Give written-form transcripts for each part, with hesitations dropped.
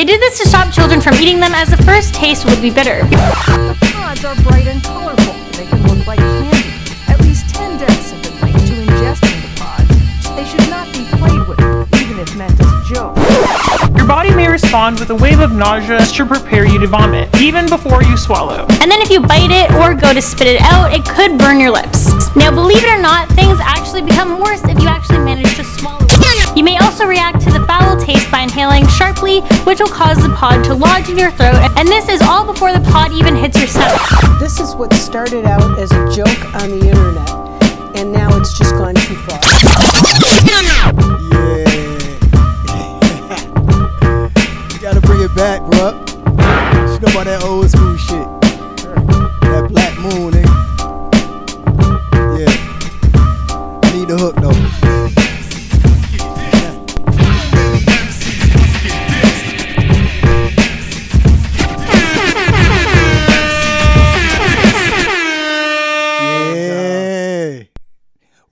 They did this to stop children from eating them, as the first taste would be bitter. The pods are bright and colorful. They can look like candy. At least 10 deaths have been linked to ingesting the pods. They should not be played with, even if meant as a joke. Your body may respond with a wave of nausea to prepare you to vomit, even before you swallow. And then if you bite it or go to spit it out, it could burn your lips. Now, believe it or not, things actually become worse if you actually manage to swallow it. You may also react to the foul taste by inhaling sharply, which will cause the pod to lodge in your throat, and this is all before the pod even hits your stomach. This is what started out as a joke on the internet, and now it's just gone too far. Yeah. You gotta bring it back, bro. You know about that old school shit. That Black Moon, nigga. Yeah. I need the hook, though.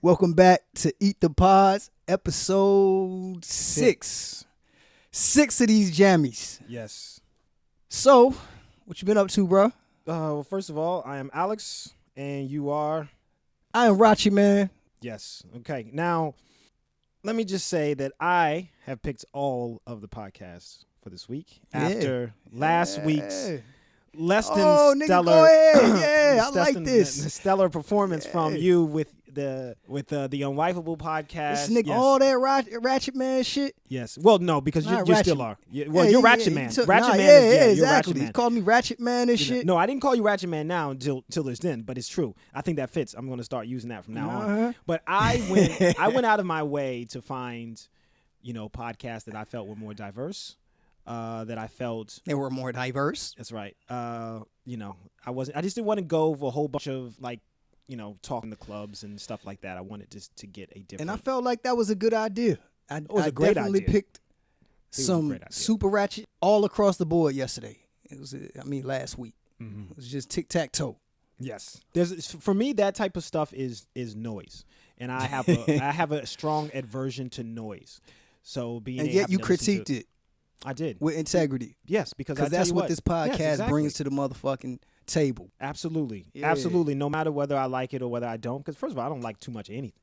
Welcome back to Eat the Pods, episode 6. 6 of these jammies. Yes. So, what you been up to, bro? Well, first of all, I am Alex, and you are? I am Rachiemans. Yes. Okay. Now, let me just say that I have picked all of the podcasts for this week after last week's less than nigga, stellar. go ahead. Yeah, I like this. The stellar performance from you with the Unwifeable podcast. This nigga, yes. all that Rachiman shit. Yes. Well, no, because you still are. Well, yeah, you're yeah, Rachiman. Yeah, Rachiman is, you're exactly. Rachiman. He called me Rachiman and shit. No, I didn't call you Rachiman now until it's then, but it's true. I think that fits. I'm going to start using that from now on. But I went out of my way to find, podcasts that I felt were more diverse. That I felt they were more diverse. That's right. I just didn't want to go for a whole bunch of talking to clubs and stuff like that. I wanted just to get a different. And I felt like that was a good idea. I definitely picked some super ratchet all across the board yesterday. It was, last week. Mm-hmm. It was just tic-tac-toe. Yes. For me, that type of stuff is noise. And I have a strong aversion to noise. So and yet you critiqued it. I did. With integrity. Yes, because that's what this podcast brings to the motherfucking table. Absolutely. Yeah. Absolutely. No matter whether I like it or whether I don't. Because first of all, I don't like too much of anything.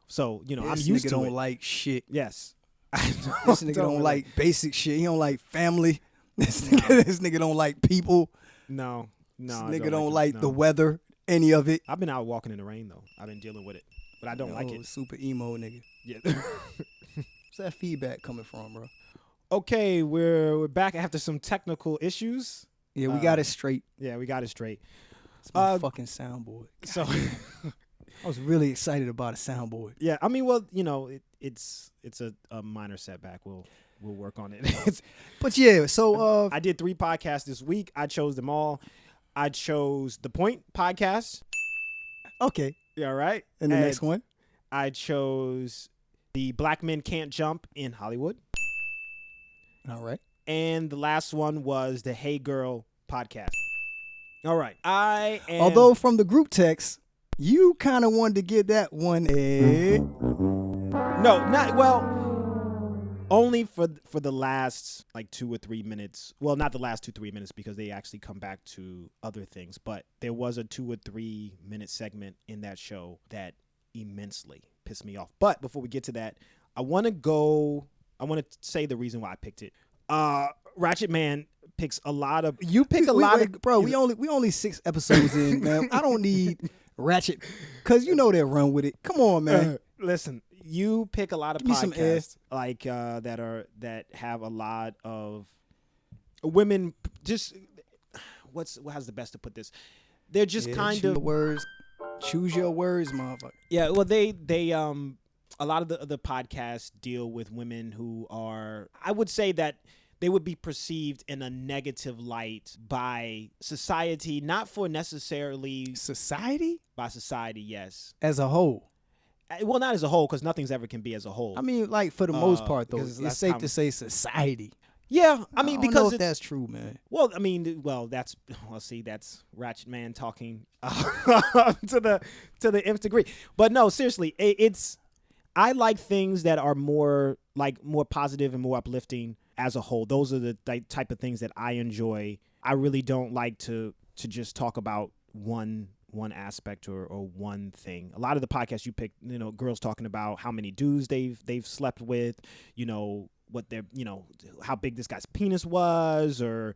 So, I'm used to it. This nigga don't like shit. Yes. This nigga don't like basic shit. He don't like family. This nigga don't like people. No. This nigga don't like the weather, any of it. I've been out walking in the rain, though. I've been dealing with it. But I don't like it. Super emo nigga. Yeah. Where's that feedback coming from, bro? Okay, we're back after some technical issues. Yeah, we got it straight. Yeah, we got it straight. It's my fucking soundboard. So I was really excited about a soundboard. Yeah, it's a minor setback. We'll work on it. But yeah, so I did 3 podcasts this week. I chose them all. I chose the Point podcast. Okay. Yeah, right. And the next one? I chose the Black Men Can't Jump in Hollywood. All right. And the last one was the Hey Girl podcast. All right. Although from the group text, you kind of wanted to get that one. Only for the last 2 or 3 minutes. Well, not the last 2-3 minutes because they actually come back to other things. But there was a 2 or 3 minute segment in that show that immensely pissed me off. But before we get to that, I want to say the reason why I picked it. Rachiemans picks a lot of. You pick a lot of. Bro, we only 6 episodes in, man. I don't need Ratchet because they'll run with it. Come on, man. Listen, you pick a lot of podcasts that have a lot of women. Just how's the best to put this? They're just kind of words. Choose your words, motherfucker. Yeah, well, they a lot of the podcasts deal with women who are, I would say that they would be perceived in a negative light by society, not for necessarily society. By society, yes, as a whole. Well, not as a whole, because nothing's ever can be as a whole. I mean, for the most part, though, it's safe to say society. Yeah, I mean, because know if that's true, man. Well, I mean, that's Rachiemans talking to the nth degree. But no, seriously, I like things that are more positive and more uplifting. as a whole. Those are the type of things that I enjoy. I really don't like to just talk about one aspect or one thing. A lot of the podcasts you pick, girls talking about how many dudes they've slept with, what their, how big this guy's penis was, or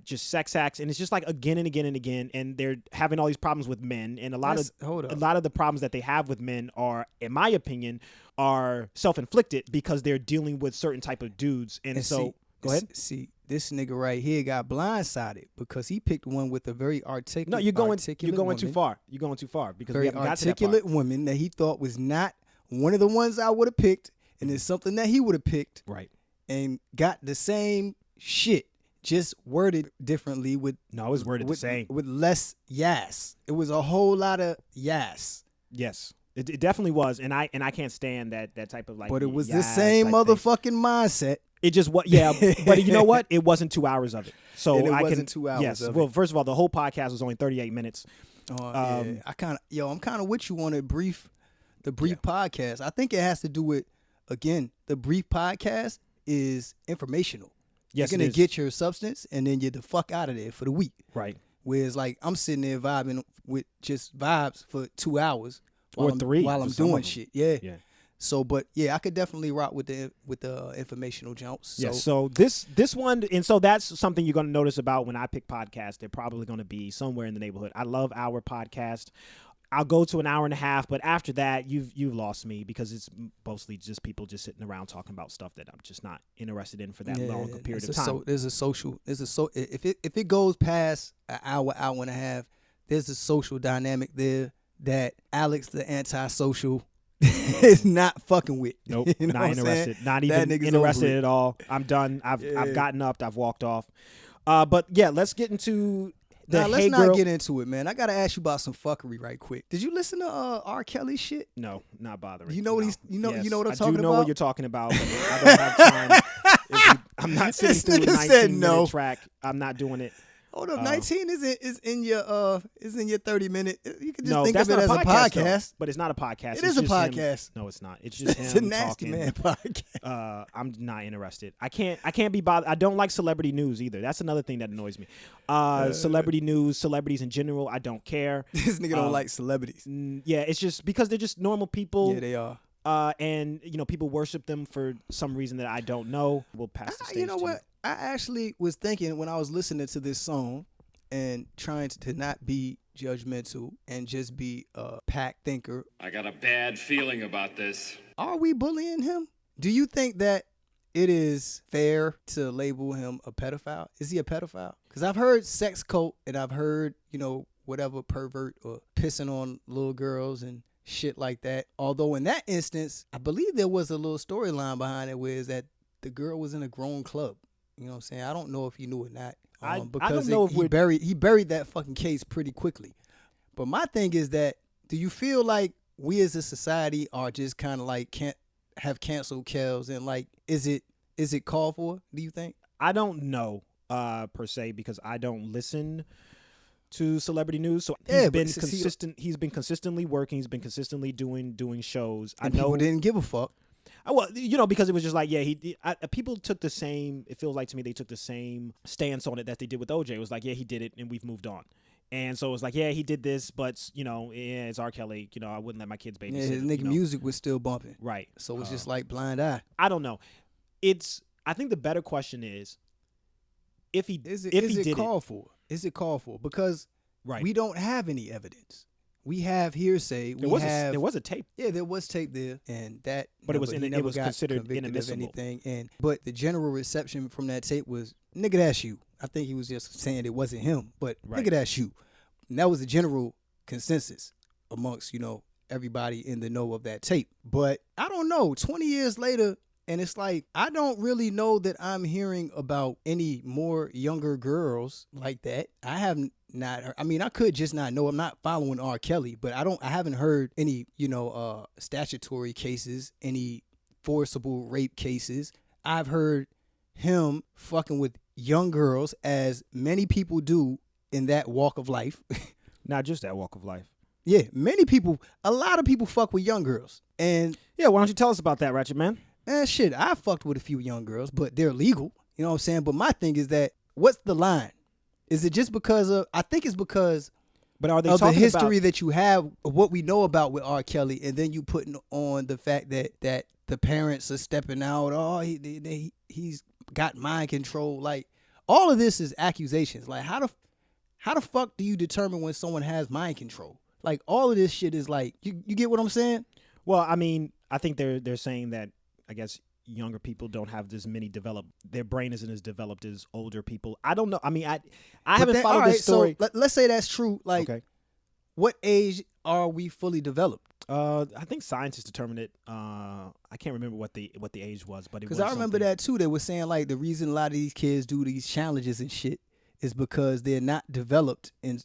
just sex acts, and it's just like again and again and again, and they're having all these problems with men, and a lot of the problems that they have with men are, in my opinion, are self-inflicted because they're dealing with certain type of dudes, and so go ahead. See, this nigga right here got blindsided because he picked one with a very articulate. No, you're going woman, too far. You're going too far because very we haven't articulate got to that part. woman that he thought was not one of the ones I would have picked, and it's something that he would have picked. Right. And got the same shit, just worded differently with. No, it was worded the same. With less yes. It was a whole lot of yes. Yes. It definitely was, and I can't stand that type of like. But it was the same motherfucking mindset. It just what, yeah. But you know what? It wasn't 2 hours of it. So and it wasn't 2 hours. Yes. Of Well, it. first of all, the whole podcast was only 38 minutes. Yeah. I'm kind of with you on the brief podcast. I think it has to do with, again, the brief podcast is informational. Yes, you're gonna get your substance and then you're the fuck out of there for the week. Right. Whereas like I'm sitting there vibing with just vibes for 2 hours or three while I'm doing shit. Yeah. Yeah. So, but yeah, I could definitely rock with the informational jumps. So. Yeah. So this one, and so that's something you're going to notice about when I pick podcasts. They're probably going to be somewhere in the neighborhood. I love our podcast. I'll go to an hour and a half, but after that, you've lost me because it's mostly just people just sitting around talking about stuff that I'm just not interested in for that long a period of time. If it goes past an hour and a half, there's a social dynamic there that Alex the antisocial is not fucking with. Nope, not interested. Not even interested at all. I'm done. I've gotten up. I've walked off. But yeah, let's get into. Let's not get into it, man. I gotta ask you about some fuckery right quick. Did you listen to R.Kellys shit? No, not bothering. You know what yes. you know what I'm talking about? I do know what you're talking about, but I don't have time. I'm not sitting through a 19-minute track. I'm not doing it. Hold up, 19 is in your 30-minute. You can just think that's of it as a podcast. But it's not a podcast. It is a podcast. No, it's not. It's just it's him a nasty talking. man podcast. I'm not interested. I can't be bothered. I don't like celebrity news either. That's another thing that annoys me. Celebrity news, celebrities in general, I don't care. This nigga don't like celebrities. Yeah, it's just because they're just normal people. Yeah, they are. And people worship them for some reason that I don't know. We'll pass the stage. You know what? I actually was thinking when I was listening to this song and trying to not be judgmental and just be a pack thinker. I got a bad feeling about this. Are we bullying him? Do you think that it is fair to label him a pedophile? Is he a pedophile? Because I've heard sex cult and I've heard, whatever pervert or pissing on little girls and shit like that. Although in that instance, I believe there was a little storyline behind it where is that the girl was in a grown club. You know what I'm saying? I don't know if you knew or not. Because I don't know if he buried that fucking case pretty quickly. But my thing is that, do you feel like we as a society are just kind of like can't have canceled Kells and like is it called for? Do you think? I don't know per se because I don't listen to celebrity news. So he's been consistent. He's been consistently working. He's been consistently doing shows. And I know people didn't give a fuck. Well, because it was just like, people took the same, it feels like to me, they took the same stance on it that they did with OJ. It was like, he did it and we've moved on. And so it was like, he did this, but, it's R. Kelly. I wouldn't let my kids babysit. Yeah, his nigga music was still bumping. Right. So it's just like blind eye. I don't know. I think the better question is, if he is did it called for? Is it called for? Because we don't have any evidence. We have hearsay. There was a tape. Yeah, there was tape there, and that. But it was considered inadmissible. But the general reception from that tape was, "Nigga, that's you." I think he was just saying it wasn't him, but nigga, that's you. And that was the general consensus amongst everybody in the know of that tape. But I don't know. 20 years later. And it's like, I don't really know that I'm hearing about any more younger girls like that. I haven't not heard, I could just not know. I'm not following R. Kelly, but I haven't heard any, statutory cases, any forcible rape cases. I've heard him fucking with young girls, as many people do in that walk of life. Not just that walk of life. Yeah, a lot of people fuck with young girls. And yeah, why don't you tell us about that, Rachiemans? Shit, I fucked with a few young girls, but they're legal. You know what I'm saying? But my thing is that, what's the line? Is it just because of, I think it's because but are they of the talking history about, that you have, of what we know about with R. Kelly, and then you putting on the fact that the parents are stepping out, oh, he's got mind control. Like, all of this is accusations. Like, how the fuck do you determine when someone has mind control? Like, all of this shit is like, you get what I'm saying? Well, I mean, I think they're saying that, I guess, younger people don't have as many developed, their brain isn't as developed as older people. I don't know. I mean, I haven't followed this story. So let's say that's true. Like, okay. What age are we fully developed? I think scientists determined it. I can't remember what the age was, but it was because I remember something. that too. They were saying like the reason a lot of these kids do these challenges and shit is because they're not developed in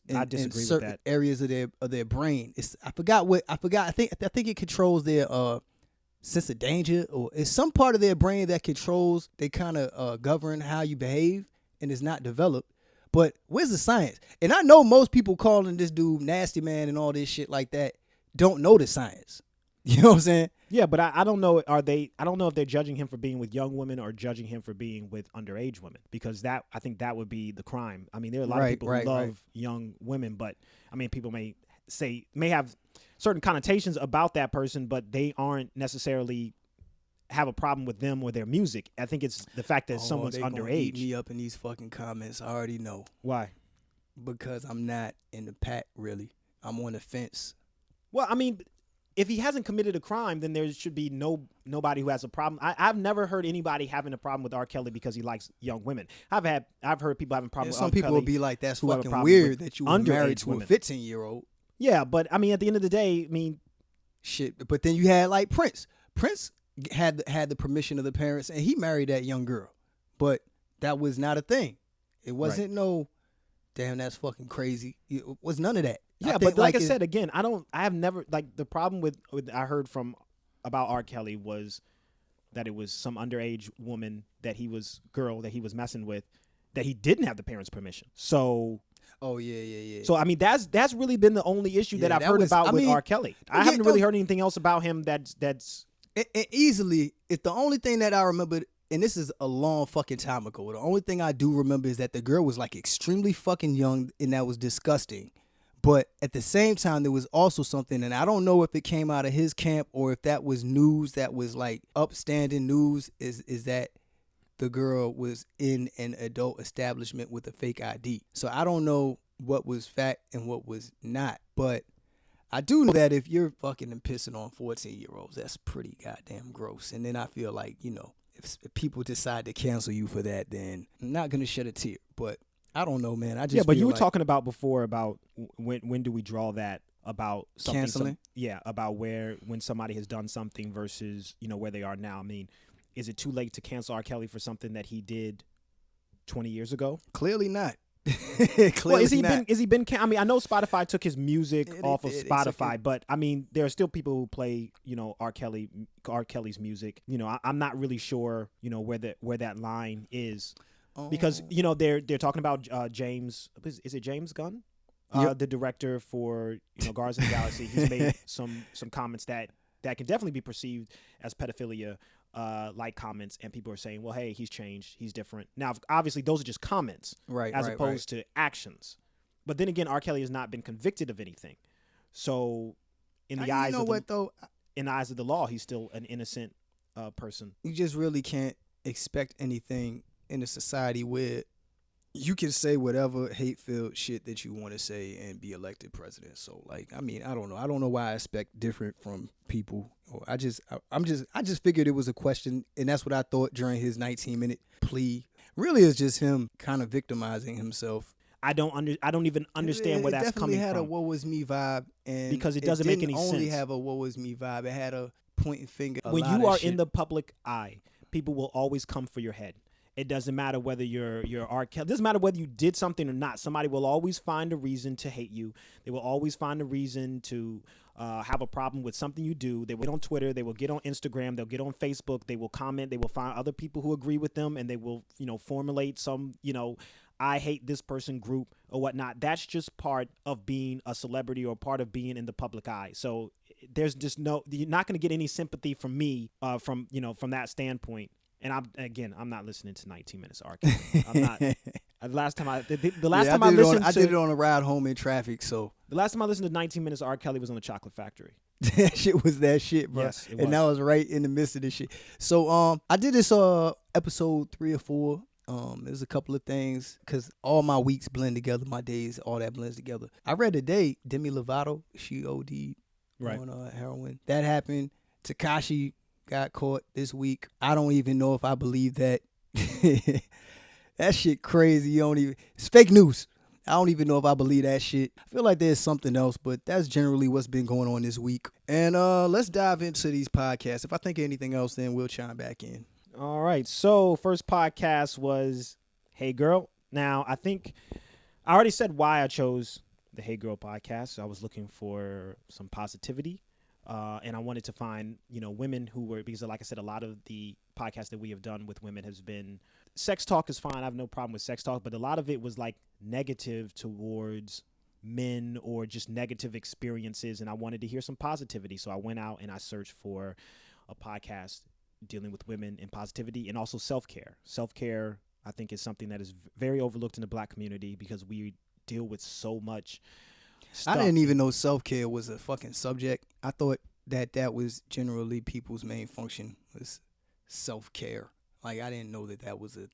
certain areas of their brain. I think it controls their sense of danger, or it's some part of their brain that controls, they kind of govern how you behave, and it's not developed. But where's the science? And I know most people calling this dude nasty man and all this shit like that don't know the science. You know what I'm saying? Yeah, but I don't know. I don't know if they're judging him for being with young women or judging him for being with underage women, because I think that would be the crime. I mean, there are a lot of people who love young women, but I mean, people may have certain connotations about that person, but they aren't necessarily have a problem with them or their music. I think it's the fact that someone's they underage. Gonna eat me up in these fucking comments. I already know. Why? Because I'm not in the pack, really. I'm on the fence. Well, I mean, if he hasn't committed a crime, then there should be nobody who has a problem. I've never heard anybody having a problem with R. Kelly because he likes young women. I've heard people having a problem with R. Some people Kelly will be like, that's who have a fucking problem weird with that you were married to women. a 15-year-old. Yeah, but I mean, at the end of the day, I mean, shit. But then you had like Prince. Prince had the permission of the parents, and he married that young girl. But that was not a thing. It wasn't no, damn, that's fucking crazy. It was none of that. Yeah, but like I said, again, I have never, like, the problem with I heard about R. Kelly was that it was some underage woman that he was messing with, that he didn't have the parents' permission. So. Oh yeah. So I mean, that's really been the only issue that I've heard about with R. Kelly. I haven't really heard anything else about him that's easily. It's the only thing that I remember, and this is a long fucking time ago. The only thing I do remember is that the girl was like extremely fucking young, and that was disgusting. But at the same time, there was also something, and I don't know if it came out of his camp or if that was news that was like upstanding news, is that the girl was in an adult establishment with a fake ID. So I don't know what was fact and what was not. But I do know that if you're fucking and pissing on 14-year-olds, that's pretty goddamn gross. And then I feel like, you know, if people decide to cancel you for that, then I'm not going to shed a tear. But I don't know, man. But you were talking about before about when do we draw that about something, canceling? About when somebody has done something versus, you know, where they are now. I mean, is it too late to cancel R. Kelly for something that he did 20 years ago? Clearly not. Is he been? I mean, I know Spotify took his music off of Spotify, but I mean, there are still people who play, you know, R. Kelly's music. You know, I'm not really sure, you know, where that line is. Because, you know, they're talking about James. Is it James Gunn? Yep. The director for, you know, Guardians of the Galaxy. He's made some comments that can definitely be perceived as pedophilia like comments, and people are saying, well, hey, he's changed, he's different. Now, obviously, those are just comments, as opposed to actions. But then again, R. Kelly has not been convicted of anything. So, in the eyes of the law, he's still an innocent person. You just really can't expect anything in a society where you can say whatever hate-filled shit that you want to say and be elected president. So, like, I mean, I don't know. I don't know why I expect different from people. Or I just figured it was a question, and that's what I thought during his 19-minute plea. Really, it's just him kind of victimizing himself. I don't even understand where that's coming from. It definitely had a "woe is me" vibe, and because it doesn't make any sense. It didn't only have a "woe is me" vibe. It had a pointing finger. When you are in the public eye, people will always come for your head. It doesn't matter whether you're R. Kelly. It doesn't matter whether you did something or not. Somebody will always find a reason to hate you. They will always find a reason to have a problem with something you do. They will get on Twitter. They will get on Instagram. They'll get on Facebook. They will comment. They will find other people who agree with them, and they will, you know, formulate some, you know, I hate this person group or whatnot. That's just part of being a celebrity or part of being in the public eye. So there's just you're not going to get any sympathy from me from that standpoint. And I'm not listening to 19 Minutes of R. Kelly. I'm not. The last time I did it on a ride home in traffic. So the last time I listened to 19 Minutes of R. Kelly was on the Chocolate Factory. That shit was that shit, bro. Yes, it was. And that was right in the midst of this shit. So I did this episode 3 or 4. There's a couple of things because all my weeks blend together, my days, all that blends together. I read today Demi Lovato, she OD'd on heroin. That happened. Tekashi got caught this week. I don't even know if I believe that. That shit crazy. It's fake news. I don't even know if I believe that shit. I feel like there's something else, but that's generally what's been going on this week. And let's dive into these podcasts. If I think of anything else, then we'll chime back in. All right. So first podcast was Hey Girl. Now, I think I already said why I chose the Hey Girl podcast. So I was looking for some positivity. And I wanted to find, women who were, because like I said, a lot of the podcasts that we have done with women has been, sex talk is fine. I have no problem with sex talk, but a lot of it was like negative towards men or just negative experiences. And I wanted to hear some positivity. So I went out and I searched for a podcast dealing with women and positivity and also self-care. Self-care, I think, is something that is very overlooked in the Black community because we deal with so much stuff. I didn't even know self-care was a fucking subject. I thought that was generally people's main function was self-care. Like, I didn't know that was a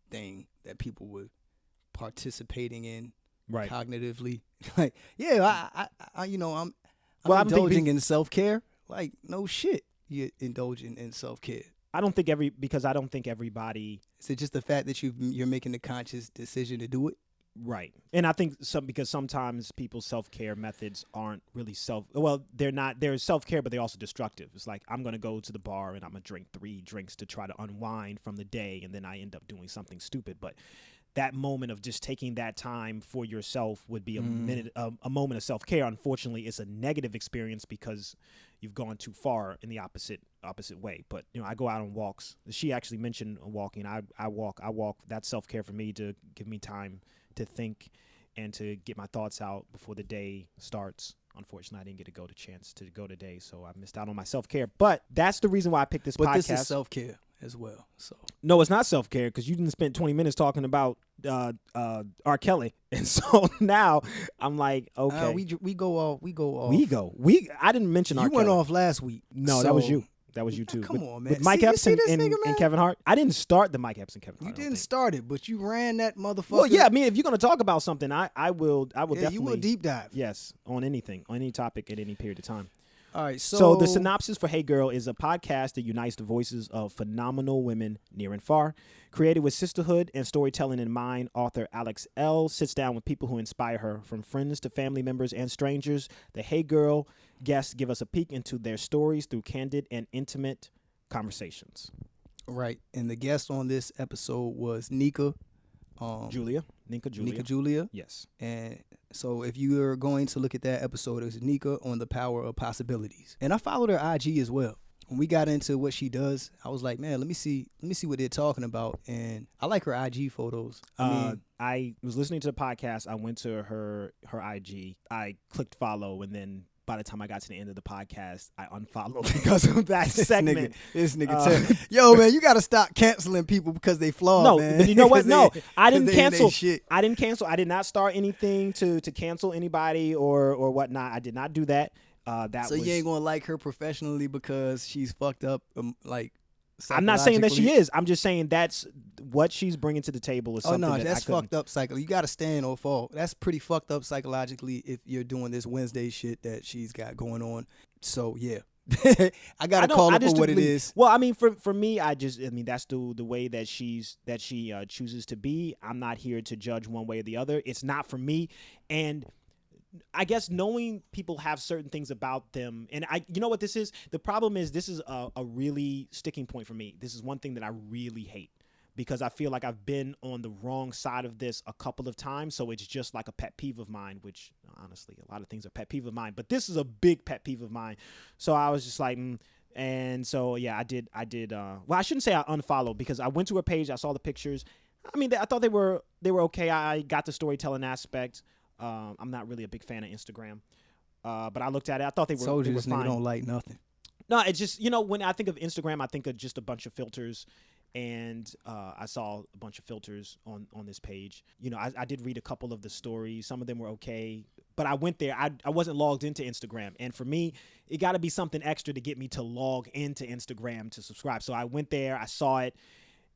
thing that people were participating in cognitively. Like, yeah, I'm indulging in self-care. Like, no shit, you're indulging in self-care. I don't think everybody. Is it just the fact that you're making the conscious decision to do it? Right. And I think because sometimes people's self-care methods aren't really they're self-care, but they're also destructive. It's like, I'm going to go to the bar and I'm going to drink 3 drinks to try to unwind from the day. And then I end up doing something stupid. But that moment of just taking that time for yourself would be a moment of self-care. Unfortunately, it's a negative experience because you've gone too far in the opposite way. But, I go out on walks. She actually mentioned walking. I walk. That's self-care for me, to give me time to think and to get my thoughts out before the day starts. Unfortunately, I didn't get a chance to go today, so I missed out on my self-care. But that's the reason why I picked this podcast. But this is self-care as well. So no, it's not self-care because you didn't spend 20 minutes talking about R. Kelly, and so now I'm like, okay, we go off. I didn't mention R. You Kelly. went off last week. No, so that was you. That was you too. Come on, man. With Mike Epps and Kevin Hart. I didn't start the Mike Epps and Kevin Hart. You didn't start it, but you ran that motherfucker. Well, yeah. I mean, if you're gonna talk about something, I will definitely. You will deep dive. Yes, on anything, on any topic at any period of time. All right. So the synopsis for Hey Girl is a podcast that unites the voices of phenomenal women near and far. Created with sisterhood and storytelling in mind, author Alex L. sits down with people who inspire her, from friends to family members and strangers. The Hey Girl guests give us a peek into their stories through candid and intimate conversations. Right. And the guest on this episode was Nneka. Nneka Julia. Yes. And so if you are going to look at that episode, it's Nneka on the power of possibilities. And I followed her IG as well. When we got into what she does, I was like, man, let me see what they're talking about. And I like her IG photos. I was listening to the podcast. I went to her IG. I clicked follow, and then by the time I got to the end of the podcast, I unfollowed because of that segment. This nigga yo, man, you got to stop canceling people because they flawed, man. But you know what? No, I didn't cancel. I didn't cancel. I did not start anything to cancel anybody or whatnot. I did not do that. So you ain't going to like her professionally because she's fucked up, I'm not saying that she is. I'm just saying that's what she's bringing to the table is something that's fucked up psychologically. You got to stand or fall. That's pretty fucked up psychologically if you're doing this Wednesday shit that she's got going on. So, yeah. I got to call it for what it is. Well, I mean, for me, that's the way that she chooses to be. I'm not here to judge one way or the other. It's not for me. And I guess knowing people have certain things about them, and you know what this is? The problem is this is a really sticking point for me. This is one thing that I really hate because I feel like I've been on the wrong side of this a couple of times. So it's just like a pet peeve of mine, which honestly, a lot of things are pet peeve of mine, but this is a big pet peeve of mine. So I was just like, and so, yeah, I did. Well, I shouldn't say I unfollowed because I went to her page. I saw the pictures. I mean, I thought they were okay. I got the storytelling aspect. I'm not really a big fan of Instagram, But I looked at it. I thought they were Soldiers, fine. nigga, don't like nothing. No, it's just, when I think of Instagram, I think of just a bunch of filters. And I saw a bunch of filters on this page. I did read a couple of the stories. Some of them were okay. But I went there. I wasn't logged into Instagram. And for me, it got to be something extra to get me to log into Instagram to subscribe. So I went there. I saw it.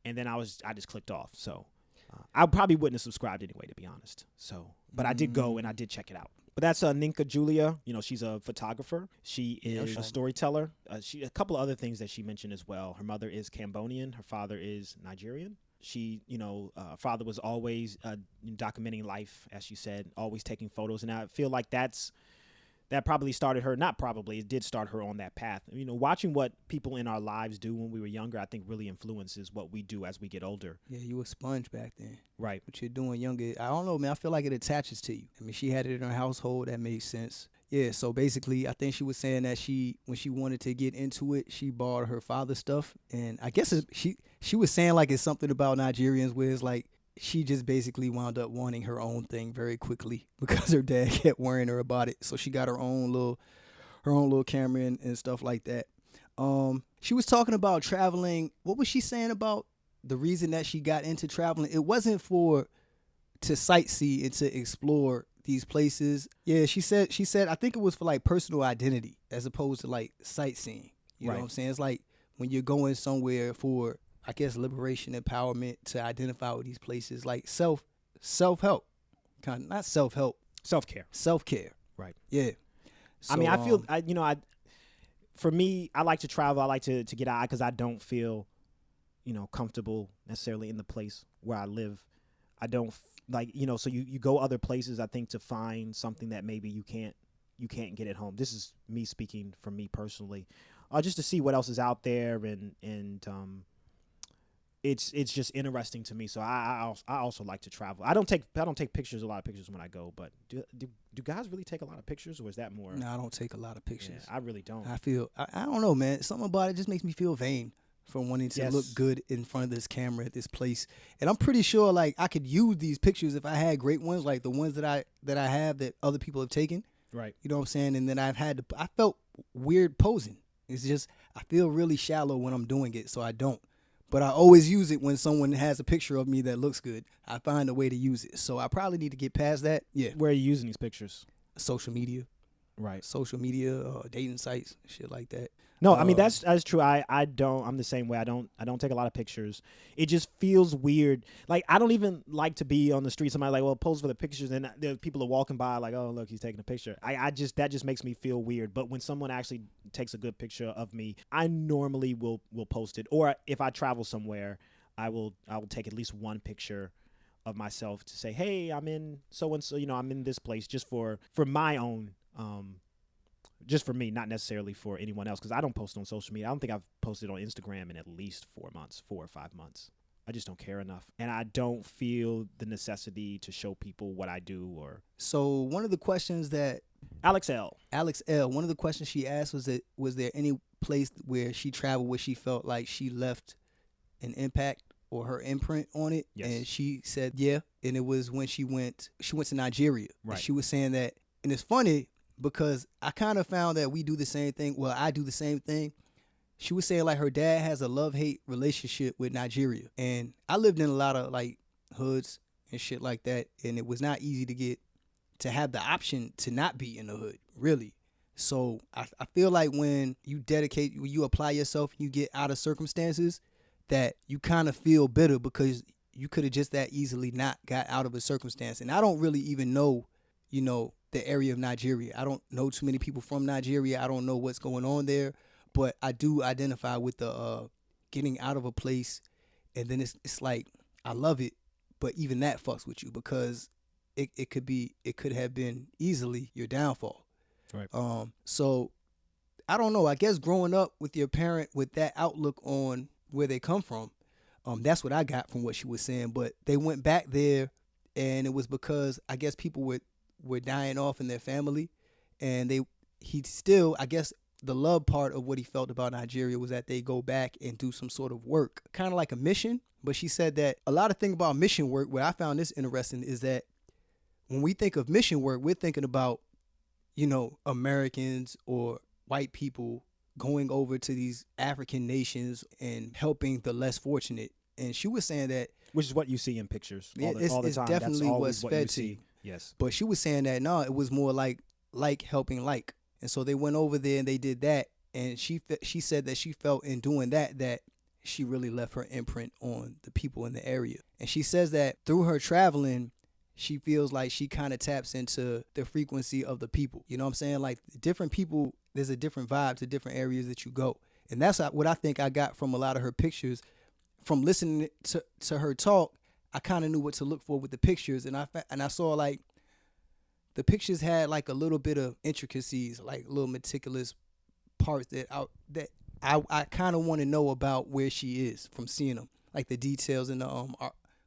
And then I just clicked off. So I probably wouldn't have subscribed anyway, to be honest. So, but I did go and I did check it out. But that's Nneka Julia. She's a photographer. She is a storyteller. A couple of other things that she mentioned as well. Her mother is Cambodian. Her father is Nigerian. She, father was always documenting life, as she said, always taking photos. And I feel like that probably started her, not probably, it did start her on that path. Watching what people in our lives do when we were younger, I think really influences what we do as we get older. Yeah, you a sponge back then. Right. What you're doing younger, I don't know, man. I feel like it attaches to you. I mean, she had it in her household. That made sense. Yeah, so basically, I think she was saying that when she wanted to get into it, she borrowed her father's stuff. And I guess she was saying like it's something about Nigerians where it's like, she just basically wound up wanting her own thing very quickly because her dad kept worrying her about it. So she got her own little camera and stuff like that. She was talking about traveling. What was she saying about the reason that she got into traveling? It wasn't to sightsee and to explore these places. Yeah, she said I think it was for like personal identity as opposed to like sightseeing. You know what I'm saying? It's like when you're going somewhere for, I guess, liberation, empowerment, to identify with these places, like self-help, kind of, not self-help, self-care. Right. Yeah. So, I mean, I feel, for me, I like to travel. I like to get out because I don't feel, comfortable necessarily in the place where I live. I don't so you go other places, I think, to find something that maybe you can't get at home. This is me speaking for me personally, just to see what else is out there and it's just interesting to me. So I also like to travel. I don't take a lot of pictures when I go, but do guys really take a lot of pictures, or is that more? No, I don't take a lot of pictures. Yeah, I really don't. I don't know, man. Something about it just makes me feel vain for wanting to look good in front of this camera at this place. And I'm pretty sure like I could use these pictures if I had great ones, like the ones that I have that other people have taken. Right. You know what I'm saying? And then I felt weird posing. It's just I feel really shallow when I'm doing it, so I don't. But I always use it when someone has a picture of me that looks good. I find a way to use it. So I probably need to get past that. Yeah. Where are you using these pictures? Social media. Right. Social media, dating sites, shit like that. No, I mean that's true. I'm the same way. I don't take a lot of pictures. It just feels weird. Like I don't even like to be on the street. Somebody like, well, pose for the pictures, and the people are walking by like, oh look, he's taking a picture. That just makes me feel weird. But when someone actually takes a good picture of me, I normally will post it. Or if I travel somewhere, I will take at least one picture of myself to say, hey, I'm in so and so. I'm in this place just for my own. Just for me, not necessarily for anyone else, because I don't post on social media. I don't think I've posted on Instagram in at least 4 or 5 months. I just don't care enough. And I don't feel the necessity to show people what I do. So one of the questions that Alex L, one of the questions she asked was there any place where she traveled where she felt like she left an impact or her imprint on it? Yes. And she said, yeah. And it was when she went to Nigeria. Right. And she was saying that, and it's funny, because I kind of found that we do the same thing. Well, I do the same thing. She was saying like her dad has a love-hate relationship with Nigeria. And I lived in a lot of like hoods and shit like that. And it was not easy to have the option to not be in the hood, really. So I feel like when you apply yourself, you get out of circumstances that you kind of feel bitter because you could have just that easily not got out of a circumstance. And I don't really even know, the area of Nigeria. I don't know too many people from Nigeria. I don't know what's going on there, but I do identify with the getting out of a place, and then it's like I love it, but even that fucks with you because it could have been easily your downfall. Right. So I don't know. I guess growing up with your parent with that outlook on where they come from, that's what I got from what she was saying. But they went back there, and it was because I guess people were dying off in their family, and he still, I guess the love part of what he felt about Nigeria was that they go back and do some sort of work, kind of like a mission. But she said that a lot of thing about mission work, where I found this interesting, is that when we think of mission work, we're thinking about, Americans or white people going over to these African nations and helping the less fortunate. And she was saying that, which is what you see in pictures all the it's time. definitely That's what's what fed you to see. you. Yes. But she was saying that no, it was more like helping like. And so they went over there and they did that. And she said that she felt in doing that she really left her imprint on the people in the area. And she says that through her traveling, she feels like she kind of taps into the frequency of the people. You know what I'm saying? Like different people, there's a different vibe to different areas that you go. And that's what I think I got from a lot of her pictures. From listening to her talk, I kind of knew what to look for with the pictures. And I saw like the pictures had like a little bit of intricacies, like little meticulous parts that I kind of want to know about where she is from seeing them, like the details in the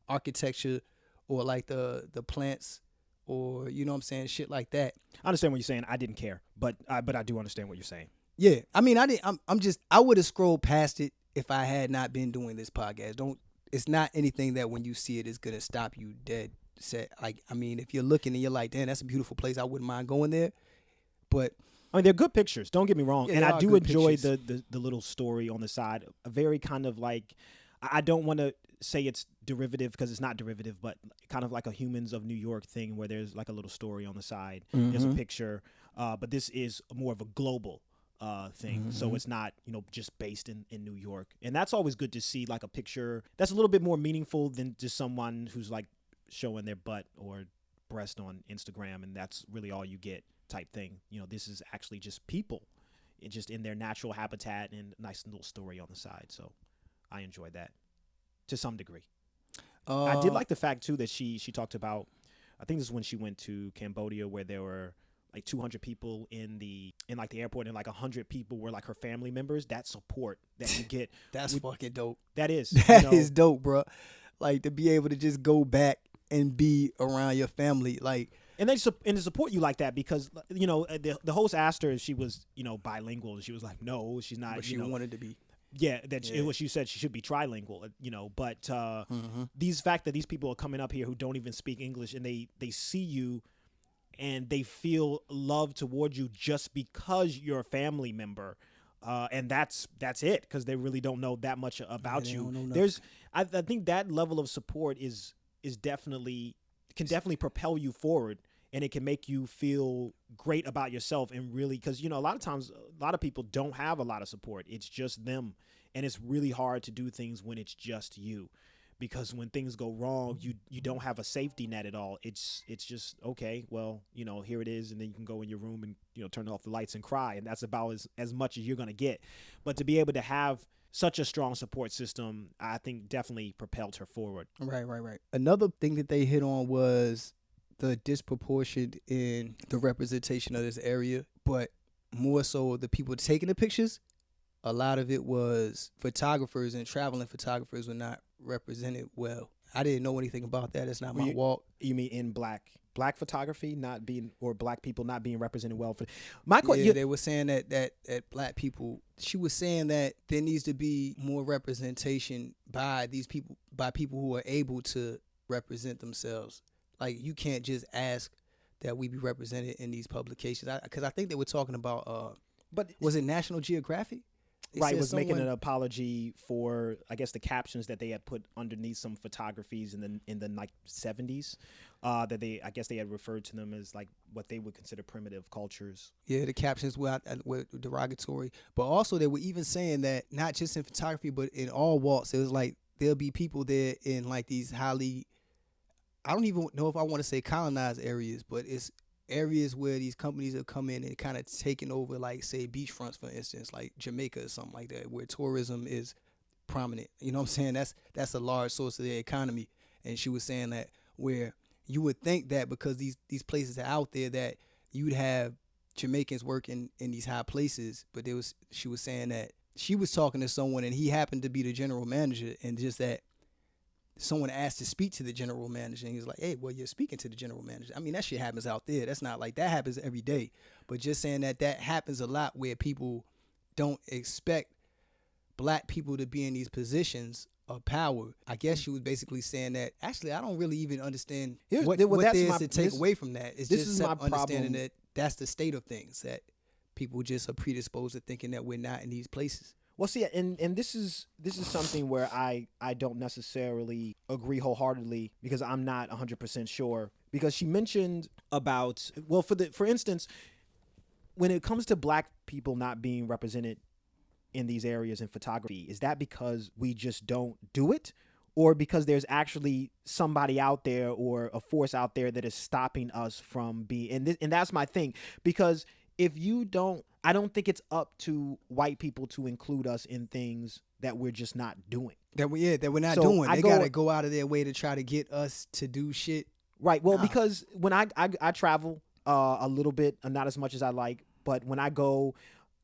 architecture, or like the plants, or you know what I'm saying, shit like that. I understand what you're saying. I didn't care, but I do understand what you're saying. Yeah, I mean, I would have scrolled past it if I had not been doing this podcast. It's not anything that when you see it is gonna stop you dead set. Like, I mean, if you're looking and you're like, damn, that's a beautiful place, I wouldn't mind going there. But I mean, they're good pictures. Don't get me wrong, yeah, and I do enjoy the the little story on the side. A very kind of like, I don't want to say it's derivative because it's not derivative, but kind of like a Humans of New York thing where there's like a little story on the side. Mm-hmm. There's a picture, but this is more of a global thing. Mm-hmm. So it's not, just based in New York. And that's always good to see, like a picture that's a little bit more meaningful than just someone who's like showing their butt or breast on Instagram and that's really all you get type thing. This is actually just people just in their natural habitat and a nice little story on the side. So I enjoyed that to some degree. I did like the fact too that she talked about, I think this is when she went to Cambodia where there were like 200 people in like the airport and like 100 people were like her family members. That support that you get. That's fucking dope. That is. That is dope, bro. Like to be able to just go back and be around your family. Like, and they support you like that because, the host asked her if she was, bilingual. And she was like, no, she's not. But she wanted to be. Yeah, she said she should be trilingual, but these fact that these people are coming up here who don't even speak English and they see you and they feel love towards you just because you're a family member. And that's it because they really don't know that much about you. I think that level of support is definitely propel you forward. And it can make you feel great about yourself and really, because, a lot of times, a lot of people don't have a lot of support. It's just them. And it's really hard to do things when it's just you. Because when things go wrong, you don't have a safety net at all. It's just, okay, well, here it is. And then you can go in your room and, turn off the lights and cry. And that's about as much as you're going to get. But to be able to have such a strong support system, I think definitely propelled her forward. Right. Another thing that they hit on was the disproportion in the representation of this area, but more so the people taking the pictures. A lot of it was photographers and traveling photographers were not represented well. I didn't know anything about that. It's not my walk. You mean in black photography not being, or black people not being represented well? They were saying that black people. She was saying that there needs to be more representation by these people, by people who are able to represent themselves. Like, you can't just ask that we be represented in these publications. Because I think they were talking about, but was it National Geographic? Right, was making an apology for, I guess, the captions that they had put underneath some photographies in the like 70s. That they had referred to them as like what they would consider primitive cultures. Yeah, the captions were derogatory, but also they were even saying that not just in photography, but in all walks, it was like there'll be people there in like these highly, I don't even know if I want to say colonized areas, but it's areas where these companies have come in and kind of taken over, like, say, beachfronts, for instance, like Jamaica or something like that, where tourism is prominent. You know what I'm saying? That's a large source of their economy. And she was saying that where you would think that because these places are out there that you'd have Jamaicans working in these high places, but she was saying that she was talking to someone and he happened to be the general manager, and just that someone asked to speak to the general manager, and he was like, hey, well, you're speaking to the general manager. I mean, that shit happens out there. That's not like that happens every day. But just saying that happens a lot where people don't expect black people to be in these positions of power. I guess she was basically saying that, actually, I don't really even understand what there is to take away from that. It's just understanding that's the state of things, that people just are predisposed to thinking that we're not in these places. Well, see, and this is something where I don't necessarily agree wholeheartedly, because I'm not 100% sure. Because she mentioned about, well, for instance, when it comes to black people not being represented in these areas in photography, is that because we just don't do it, or because there's actually somebody out there or a force out there that is stopping us from being? And that's my thing, because if you don't, I don't think it's up to white people to include us in things that we're just not doing. That we're not doing. They gotta go out of their way to try to get us to do shit. Right. Well, because when I travel a little bit, not as much as I like, but when I go,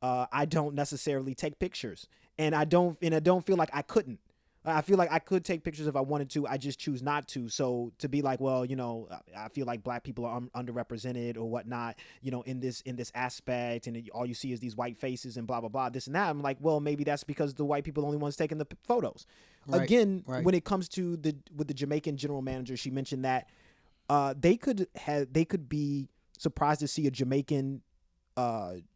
I don't necessarily take pictures, and I don't feel like I couldn't. I feel like I could take pictures if I wanted to. I just choose not to. So to be like, well, you know, I feel like black people are underrepresented or whatnot, you know, in this aspect, and all you see is these white faces and blah blah blah, this and that. I'm like, well, maybe that's because the white people are the only ones taking the photos. Right, Again, right. When it comes to with the Jamaican general manager, she mentioned that they could be surprised to see a Jamaican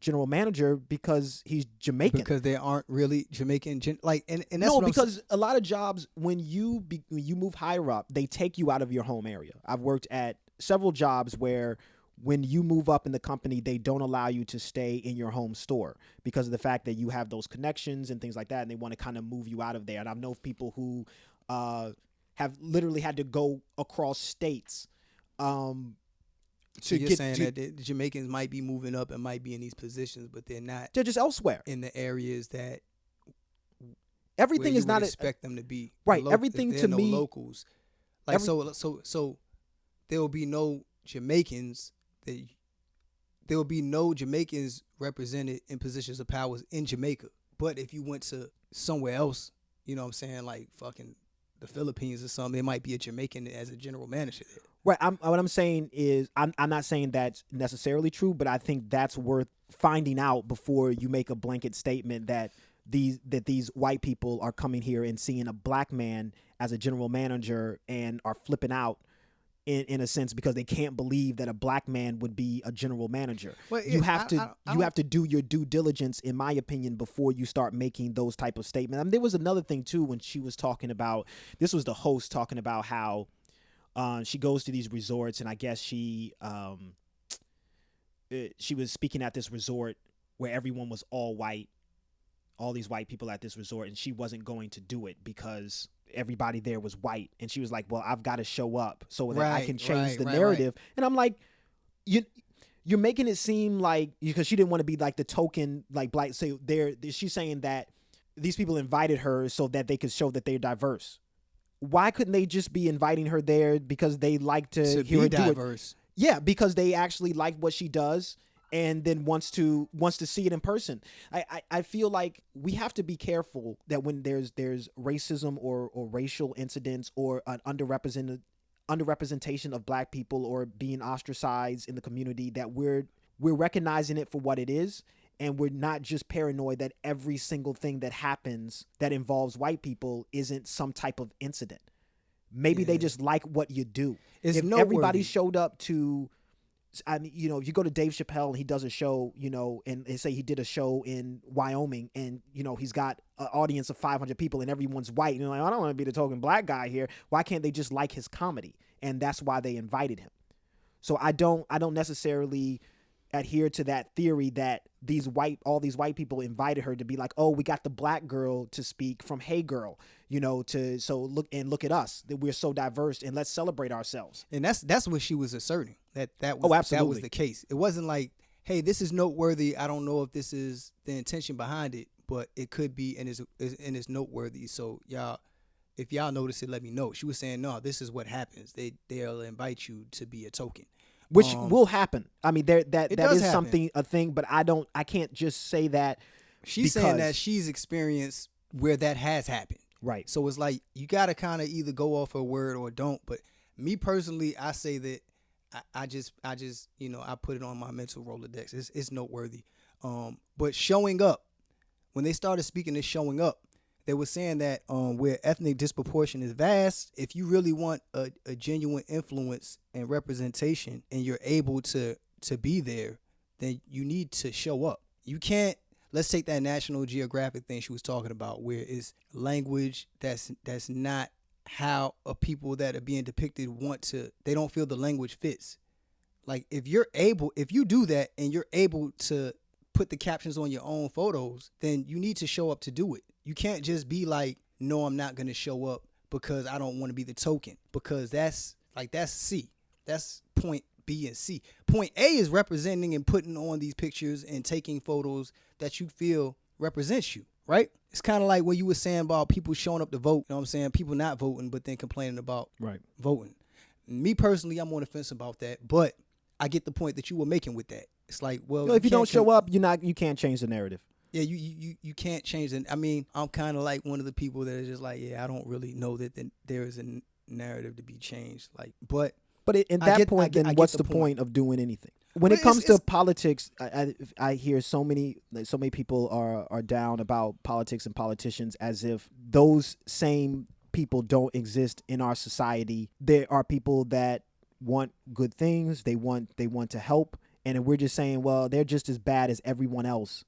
general manager because he's Jamaican. Because they aren't really Jamaican, and that's no, because a lot of jobs, when you move higher up, they take you out of your home area. I've worked at several jobs where when you move up in the company, they don't allow you to stay in your home store because of the fact that you have those connections and things like that, and they want to kind of move you out of there. And I know people who have literally had to go across states. So you're saying that the Jamaicans might be moving up and might be in these positions, but they're not. They're just elsewhere in the areas that everything is not expect them to be. Right. Everything to me, locals. Like so, there will be no Jamaicans. There will be no Jamaicans represented in positions of powers in Jamaica. But if you went to somewhere else, you know what I'm saying, like fucking the Philippines or something, there might be a Jamaican as a general manager there. Right. What I'm saying is, I'm not saying that's necessarily true, but I think that's worth finding out before you make a blanket statement that these white people are coming here and seeing a black man as a general manager and are flipping out in a sense because they can't believe that a black man would be a general manager. Well, you have to do your due diligence, in my opinion, before you start making those type of statements. I mean, there was another thing too when she was talking about, this was the host talking about how she goes to these resorts, and I guess she was speaking at this resort where everyone was all white, all these white people at this resort, and she wasn't going to do it because everybody there was white. And she was like, well, I've got to show up so that I can change the narrative. Right. And I'm like, you're making it seem like, because she didn't want to be like the token like black. So she's saying that these people invited her so that they could show that they're diverse. Why couldn't they just be inviting her there because they like to hear her diverse? Do it? Yeah, because they actually like what she does and then wants to see it in person. I feel like we have to be careful that when there's racism or racial incidents or an underrepresentation of black people or being ostracized in the community, that we're recognizing it for what it is. And we're not just paranoid that every single thing that happens that involves white people isn't some type of incident. Maybe they just like what you do. If everybody showed up to, I mean, you know, if you go to Dave Chappelle and he does a show, you know, and they say he did a show in Wyoming and, you know, he's got an audience of 500 people and everyone's white. And you're like, I don't want to be the token black guy here. Why can't they just like his comedy? And that's why they invited him. So I don't necessarily adhere to that theory that all these white people invited her to be like, oh, we got the black girl to speak from Hey Girl, you know, look at us, that we're so diverse and let's celebrate ourselves. And that's what she was asserting, that was the case. It wasn't like, hey, this is noteworthy. I don't know if this is the intention behind it, but it could be and it's noteworthy. So y'all, if y'all notice it, let me know. She was saying, no, this is what happens. They'll invite you to be a token. Which will happen. I mean, that is something, a thing, but I can't just say that. She's saying that she's experienced where that has happened. Right. So it's like, you got to kind of either go off her word or don't. But me personally, I say that I just, you know, I put it on my mental Rolodex. It's noteworthy. But showing up, when they started speaking of showing up, they were saying that where ethnic disproportion is vast, if you really want a genuine influence and representation and you're able to be there, then you need to show up. You can't. Let's take that National Geographic thing she was talking about, where it's language that's not how a people that are being depicted want to. They don't feel the language fits. Like if you do that and you're able to put the captions on your own photos, then you need to show up to do it. You can't just be like, no, I'm not going to show up because I don't want to be the token, because that's C. That's point B and C. Point A is representing and putting on these pictures and taking photos that you feel represents you, right? It's kind of like what you were saying about people showing up to vote. You know what I'm saying? People not voting, but then complaining about voting. Me personally, I'm on the fence about that, but I get the point that you were making with that. It's like, well, if you don't show up, you can't change the narrative. Yeah, you can't change it. I mean, I'm kind of like one of the people that is just like, yeah, I don't really know that there is a narrative to be changed. Like, but at that point, then what's the point of doing anything? When it comes to politics, I hear so many people are down about politics and politicians as if those same people don't exist in our society. There are people that want good things. They want to help. And we're just saying, well, they're just as bad as everyone else.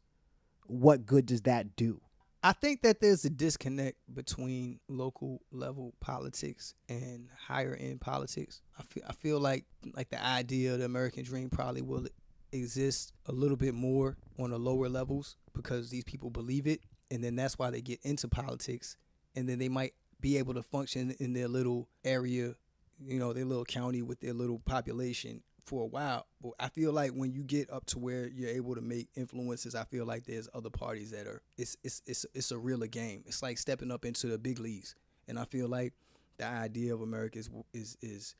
What good does that do? I think that there's a disconnect between local level politics and higher end politics. I feel like the idea of the American dream probably will exist a little bit more on the lower levels because these people believe it. And then that's why they get into politics. And then they might be able to function in their little area, their little county with their little population for a while. But I feel like when you get up to where you're able to make influences, I feel like there's other parties that are it's a realer game. It's like stepping up into the big leagues. And I feel like the idea of America is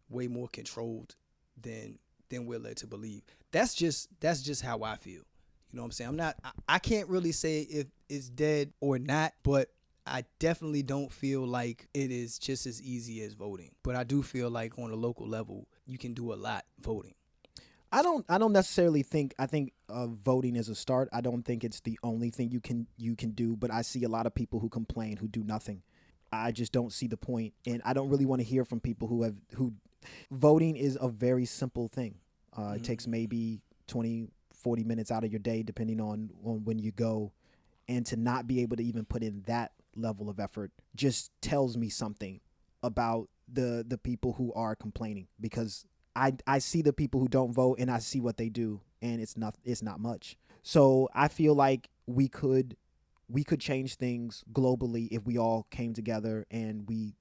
way more controlled than we're led to believe. That's just how I feel. You know what I'm saying? I can't really say if it's dead or not, but I definitely don't feel like it is just as easy as voting. But I do feel like on a local level, you can do a lot voting. I don't necessarily think. I think voting is a start. I don't think it's the only thing you can do. But I see a lot of people who complain who do nothing. I just don't see the point, and I don't really want to hear from people who voting is a very simple thing. It takes maybe 20, 40 minutes out of your day, depending on when you go, and to not be able to even put in that level of effort just tells me something about the people who are complaining, because I see the people who don't vote and I see what they do, and it's not much. So I feel like we could change things globally if we all came together and we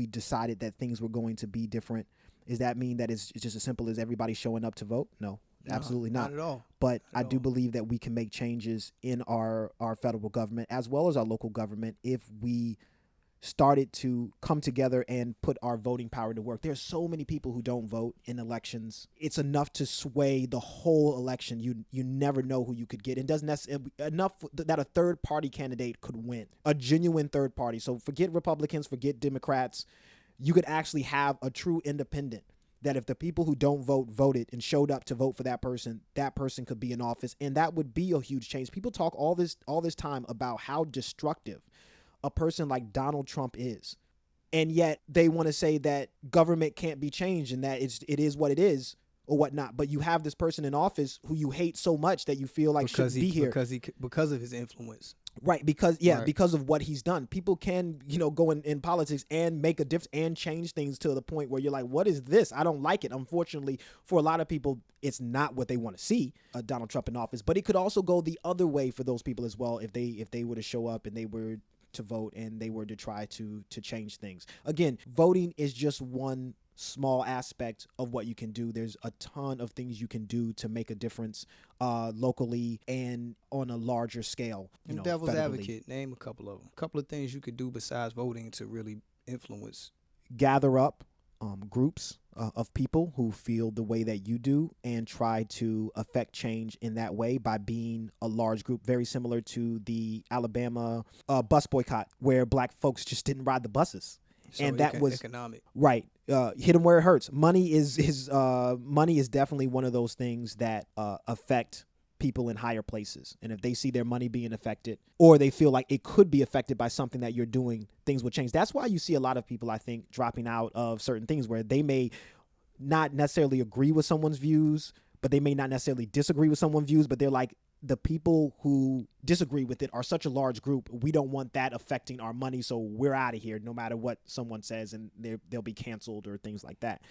decided that things were going to be different. Does that mean that it's just as simple as everybody showing up to vote? No, absolutely not. Not at all. But I do believe that we can make changes in our federal government as well as our local government if we started to come together and put our voting power to work. There's so many people who don't vote in elections. It's enough to sway the whole election. You never know who you could get. It doesn't necessarily enough that a third party candidate could win, a genuine third party. So forget Republicans, forget Democrats. You could actually have a true independent that if the people who don't vote voted and showed up to vote for that person could be in office, and that would be a huge change. People talk all this time about how destructive a person like Donald Trump is, and yet they want to say that government can't be changed and that it is what it is or whatnot. But you have this person in office who you hate so much that you feel like shouldn't be here because of his influence. Right, because of what he's done. People can, go in politics and make a difference and change things to the point where you're like, what is this? I don't like it. Unfortunately, for a lot of people, it's not what they want to see, Donald Trump in office. But it could also go the other way for those people as well if they were to show up and they were to vote and they were to try to change things. Again, voting is just one small aspect of what you can do. There's a ton of things you can do to make a difference locally and on a larger scale. Devil's federally. advocate, name a couple of them. A couple of things you could do besides voting to really influence. Gather up groups of people who feel the way that you do and try to affect change in that way by being a large group, very similar to the Alabama bus boycott where black folks just didn't ride the buses. So and that was economic. Right. Hit them where it hurts. Money is definitely one of those things that affect people in higher places. And if they see their money being affected, or they feel like it could be affected by something that you're doing, things will change. That's why you see a lot of people, I think, dropping out of certain things where they may not necessarily agree with someone's views, but they may not necessarily disagree with someone's views, but they're like, the people who disagree with it are such a large group. We don't want that affecting our money, so we're out of here no matter what someone says, and they'll be canceled or things like that.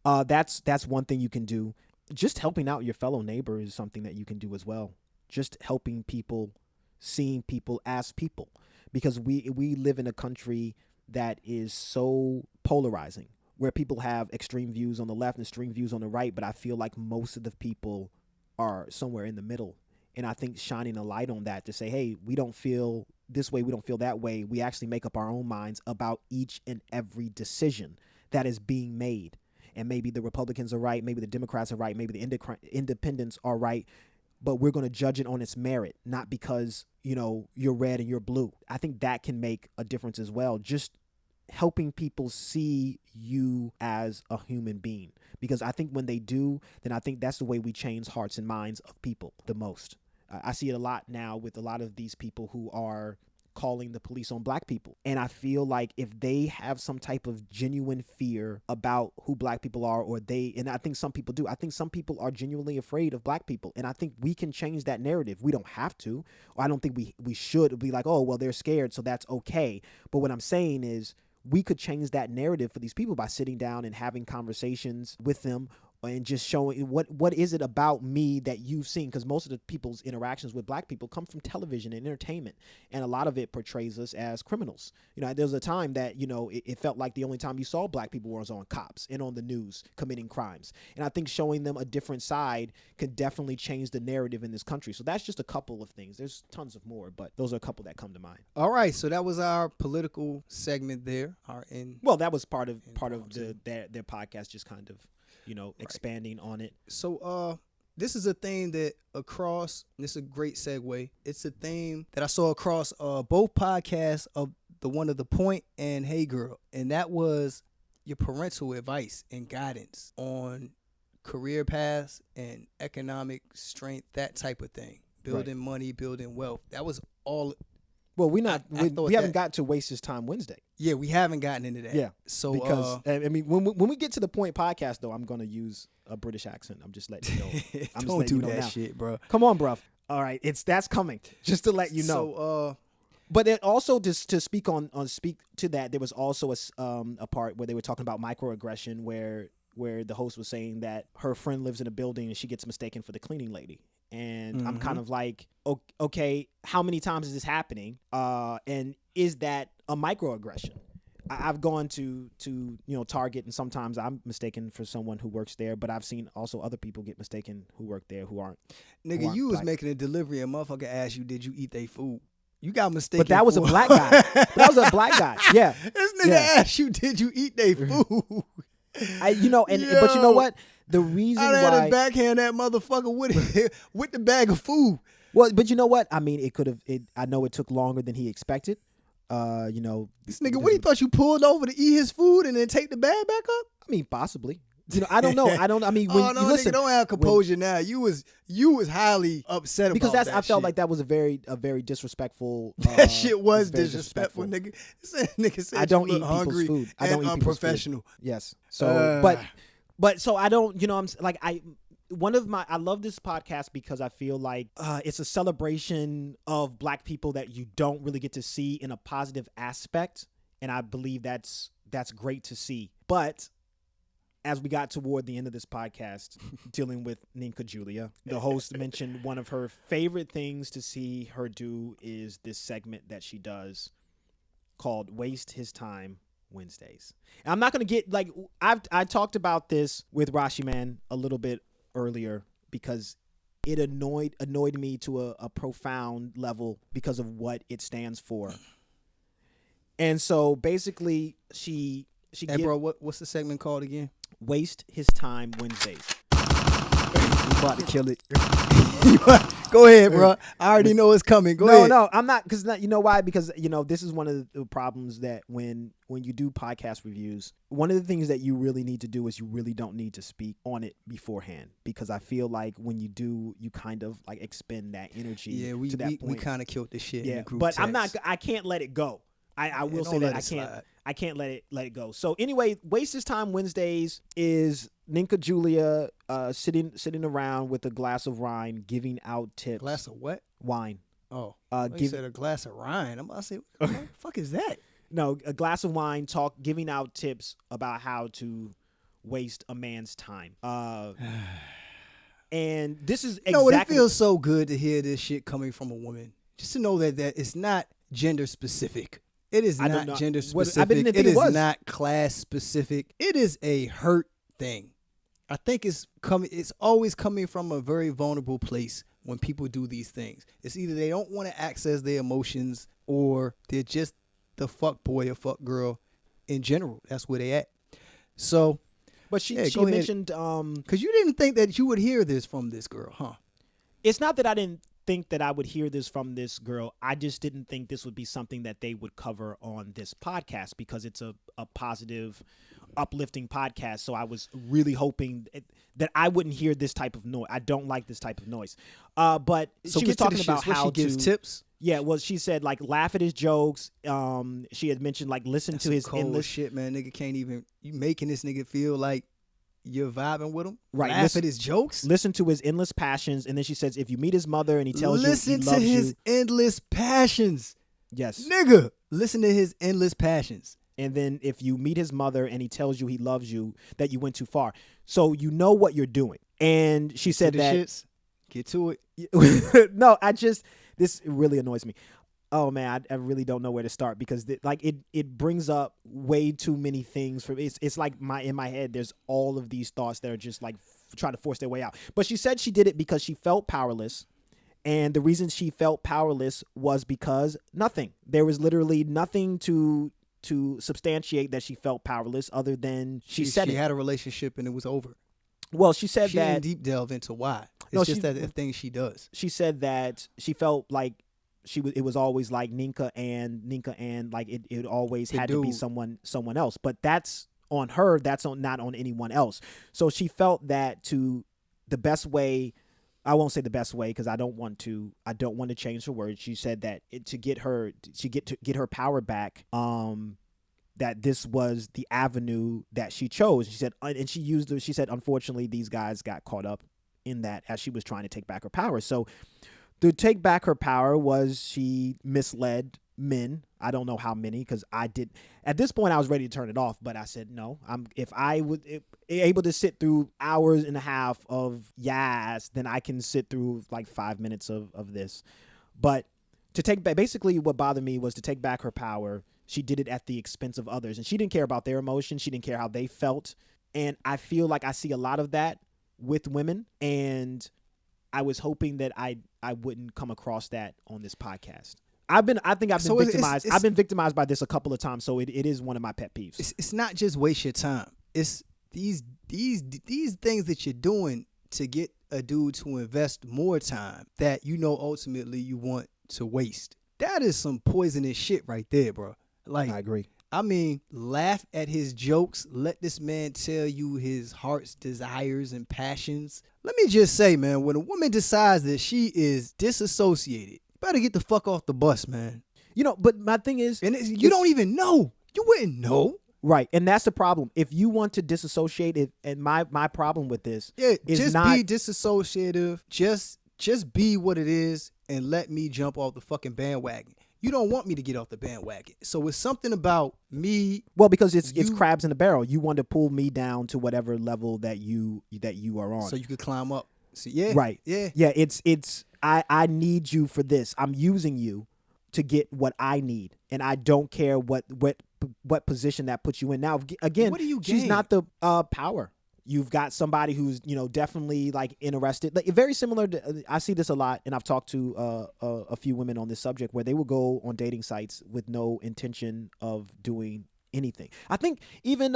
That's one thing you can do. Just helping out your fellow neighbor is something that you can do as well. Just helping people, seeing people as people, because we live in a country that is so polarizing, where people have extreme views on the left and extreme views on the right, but I feel like most of the people are somewhere in the middle. And I think shining a light on that to say, hey, we don't feel this way, we don't feel that way. We actually make up our own minds about each and every decision that is being made. And maybe the Republicans are right, maybe the Democrats are right, maybe the independents are right, but we're going to judge it on its merit, not because, you're red and you're blue. I think that can make a difference as well. Just helping people see you as a human being, because I think when they do, then I think that's the way we change hearts and minds of people the most. I see it a lot now with a lot of these people who are calling the police on black people. And I feel like if they have some type of genuine fear about who black people are, and I think some people do, I think some people are genuinely afraid of black people. And I think we can change that narrative. We don't have to, or I don't think we should be like, oh, well, they're scared, so that's okay. But what I'm saying is, we could change that narrative for these people by sitting down and having conversations with them and just showing what is it about me that you've seen, because most of the people's interactions with black people come from television and entertainment, and a lot of it portrays us as criminals. There was a time that it felt like the only time you saw black people was on cops and on the news committing crimes, and I think showing them a different side could definitely change the narrative in this country. So that's just a couple of things. There's tons of more, but those are a couple that come to mind. All right, so that was our political segment there. That was part of their podcast, just kind of expanding on it. So this is a theme that this is a great segue. It's a theme that I saw across both podcasts of The Point and Hey Girl, and that was your parental advice and guidance on career paths and economic strength, that type of thing. Building money, building wealth. That was all. Well, we haven't got to Waste His Time Wednesday. Yeah, we haven't gotten into that. Yeah, so because when we get to the Point podcast, though, I'm gonna use a British accent. I'm just letting you know. Don't do that shit, bro. Come on, bro. All right, that's coming. Just to let you know. So, but it also just to speak to that, there was also a part where they were talking about microaggression, where the host was saying that her friend lives in a building and she gets mistaken for the cleaning lady. And I'm kind of like, okay, how many times is this happening? And is that a microaggression? I've gone to Target, and sometimes I'm mistaken for someone who works there, but I've seen also other people get mistaken who work there who aren't. Nigga, you was making a delivery, and motherfucker asked you, did you eat their food? You got mistaken. But that was a black guy. That was a black guy. Yeah. This nigga asked you, did you eat their food? But you know what? The reason why I had to backhand that motherfucker with the bag of food. Well, but you know what? I mean, I know it took longer than he expected. This nigga, what he thought you pulled over to eat his food and then take the bag back up? I mean, possibly. I don't know. I mean, when you listen, nigga, don't have composure now. You was highly upset because about that. I felt shit. like that was a very disrespectful. That shit was disrespectful, nigga. Nigga said I don't eat hungry people's food. I don't eat unprofessional. People's food. Yes. So, but so I don't. I love this podcast because I feel like it's a celebration of black people that you don't really get to see in a positive aspect, and I believe that's great to see. But as we got toward the end of this podcast, dealing with Nneka Julia, the host mentioned one of her favorite things to see her do is this segment that she does called Waste His Time Wednesdays. And I'm not going to get I talked about this with Rachiemans a little bit earlier because it annoyed me to a profound level because of what it stands for. And so basically bro, what's the segment called again? Waste His Time Wednesdays. You about to kill it. Go ahead, bro. I already know it's coming. Go ahead. No, I'm not. Because you know why? Because this is one of the problems that when you do podcast reviews, one of the things that you really need to do is you really don't need to speak on it beforehand. Because I feel like when you do, you kind of like expend that energy. Yeah, to that point. we kind of killed this shit. Yeah, in the group but text. I'm not. I can't let it go. I will say that I can't let it go. So anyway, Waste This Time Wednesdays is Nneka Julia sitting around with a glass of wine, giving out tips. Glass of what? Wine. Oh, you said a glass of wine. I'm about to say, what the fuck is that? No, a glass of wine, giving out tips about how to waste a man's time. And this is exactly. No, it feels so good to hear this shit coming from a woman. Just to know that it's not gender specific. It is not gender specific. It is not class specific. It is a hurt thing. I think it's always coming from a very vulnerable place when people do these things. It's either they don't want to access their emotions or they're just the fuck boy or fuck girl in general. That's where they at. So, but she mentioned because you didn't think that you would hear this from this girl, huh? It's not that I didn't think that I would hear this from this girl. I just didn't think this would be something that they would cover on this podcast because it's a positive, uplifting podcast. So I was really hoping that I wouldn't hear this type of noise. I don't like this type of noise. But so she was talking about how she gives tips. Yeah, well, she said like laugh at his jokes. She had mentioned like listen to his endless shit, man. Nigga can't even you making this nigga feel like you're vibing with him. Right, laugh at his jokes. Listen to his endless passions, and then she says, if you meet his mother and he tells you he loves you, listen to his endless passions. Yes, nigga, listen to his endless passions. And then if you meet his mother and he tells you he loves you, that you went too far. So you know what you're doing. And she said that. Shits. Get to it. No, this really annoys me. Oh man, I really don't know where to start because it brings up way too many things for it's like in my head there's all of these thoughts that are just like trying to force their way out. But she said she did it because she felt powerless, and the reason she felt powerless was because there was literally nothing to substantiate that she felt powerless other than she had a relationship and it was over. Well, she said she that didn't deep delve into why. It's just that a thing she does. She said that she felt like it was always like Nneka and like it always had to be someone else, but that's on her. That's not on anyone else. So she felt that the best way. I won't say the best way because I don't want to change her words. She said that to get her power back, that this was the avenue that she chose. She said, and she said, unfortunately, these guys got caught up in that as she was trying to take back her power. So to take back her power was she misled men. I don't know how many because I did. At this point, I was ready to turn it off, but I said no. If I was able to sit through hours and a half of yas, then I can sit through like 5 minutes of this. But to take back, basically what bothered me was to take back her power. She did it at the expense of others, and she didn't care about their emotions. She didn't care how they felt, and I feel like I see a lot of that with women, and I was hoping that I wouldn't come across that on this podcast. I've been victimized. I've been victimized by this a couple of times, so it is one of my pet peeves. It's not just waste your time. It's these things that you're doing to get a dude to invest more time that ultimately you want to waste. That is some poisonous shit right there, bro. Like, I agree. I mean, laugh at his jokes. Let this man tell you his heart's desires and passions. Let me just say, man, when a woman decides that she is disassociated, you better get the fuck off the bus, man. But my thing is... And you don't even know. You wouldn't know. Right, and that's the problem. If you want to disassociate it, and my problem with this is just not... be disassociative. Just be what it is and let me jump off the fucking bandwagon. You don't want me to get off the bandwagon. So it's something about me. Well, because it's crabs in a barrel. You want to pull me down to whatever level that you are on. So you could climb up. So yeah. Right. Yeah. Yeah. It's I need you for this. I'm using you to get what I need, and I don't care what position that puts you in. Now, again, what do you she's gain? not the power. You've got somebody who's, definitely like interested. Like very similar to, I see this a lot, and I've talked to a few women on this subject where they will go on dating sites with no intention of doing anything. I think even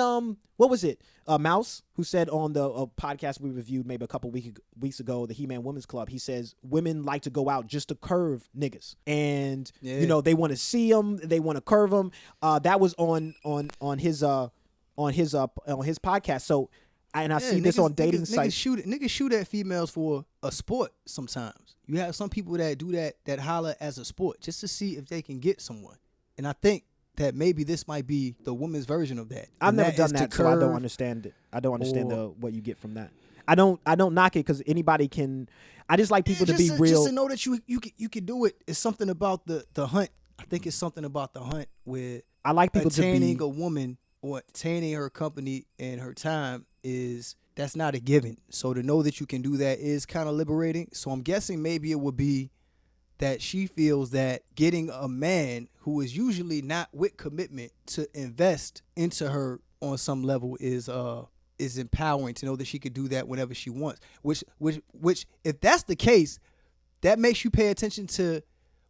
what was it? Mouse, who said on the podcast we reviewed maybe a couple weeks ago, the He-Man Women's Club. He says women like to go out just to curve niggas, and they want to see them, they want to curve them. That was on his podcast. So. And I see this on dating sites. Niggas shoot at females for a sport sometimes. You have some people that do that holler as a sport just to see if they can get someone. And I think that maybe this might be the woman's version of that. I've And never that done is to that, so I don't curb understand it. I don't understand or- what you get from that. I don't knock it because anybody can. I just like people to be real. Just to know that you can do it. It's something about the hunt. I think it's something about the hunt where I like people to attaining be. a woman or attaining her company and her time that's not a given. So to know that you can do that is kind of liberating. So I'm guessing maybe it would be that she feels that getting a man who is usually not with commitment to invest into her on some level is empowering, to know that she could do that whenever she wants. Which if that's the case, that makes you pay attention to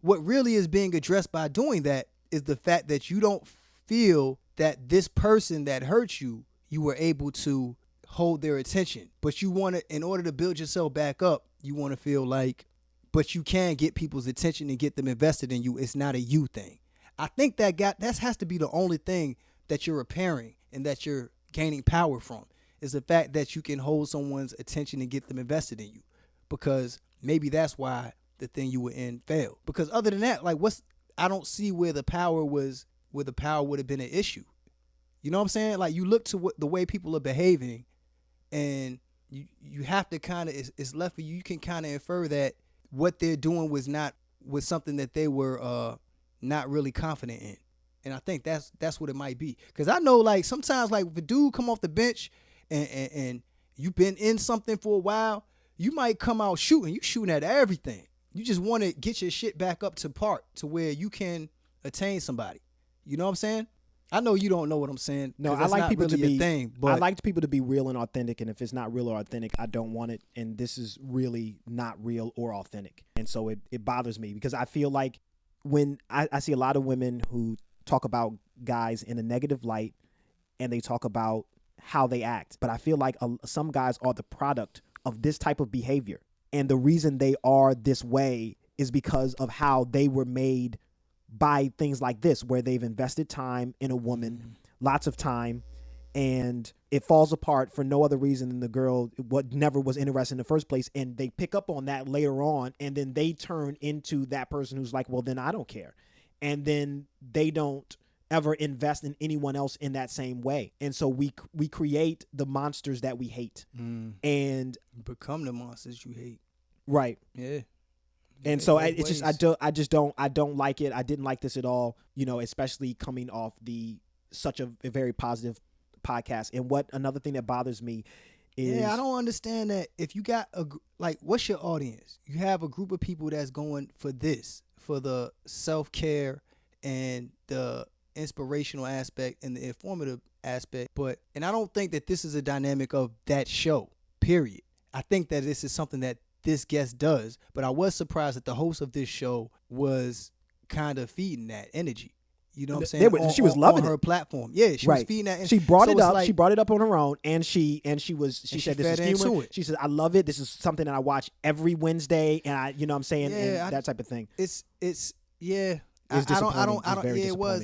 what really is being addressed by doing that is the fact that you don't feel that this person that hurt you, you were able to hold their attention. But you want to, in order to build yourself back up, you want to feel like, but you can get people's attention and get them invested in you. It's not a you thing. I think that has to be the only thing that you're repairing and that you're gaining power from, is the fact that you can hold someone's attention and get them invested in you. Because maybe that's why the thing you were in failed. Because other than that, like I don't see where the power would have been an issue. You know what I'm saying? Like you look to the way people are behaving, and you have to kind of, it's left for you. You can kind of infer that what they're doing was something that they were not really confident in. And I think that's what it might be. Because I know, like, sometimes, like, if a dude come off the bench and you've been in something for a while, you might come out shooting. You shooting at everything. You just want to get your shit back up to par to where you can attain somebody. You know what I'm saying? I know you don't know what I'm saying. No, I that's like not people really to be. a thing, but I like people to be real and authentic, and if it's not real or authentic, I don't want it. And this is really not real or authentic, and so it bothers me because I feel like when I see a lot of women who talk about guys in a negative light, and they talk about how they act, but I feel like some guys are the product of this type of behavior, and the reason they are this way is because of how they were made by things like this, where they've invested time in a woman, lots of time, and it falls apart for no other reason than the girl never was interested in the first place, and they pick up on that later on, and then they turn into that person who's like, well, then I don't care, and then they don't ever invest in anyone else in that same way, and so we create the monsters that we hate, and become the monsters you hate. Right. Yeah. And so it's just I don't like it. I didn't like this at all, you know, especially coming off such a very positive podcast. And another thing that bothers me is, I don't understand that. If you got what's your audience? You have a group of people that's going for the self-care and the inspirational aspect and the informative aspect, and I don't think that this is a dynamic of that show, period. I think that this is something that this guest does, but I was surprised that the host of this show was kind of feeding that energy. You know what I'm saying? She was loving on her platform. Yeah, she was feeding that energy. She brought it up. Like, she brought it up on her own, and she said this is humor. She said, I love it. This is something that I watch every Wednesday, and I, you know what I'm saying, that type of thing. It's yeah. It's disappointing.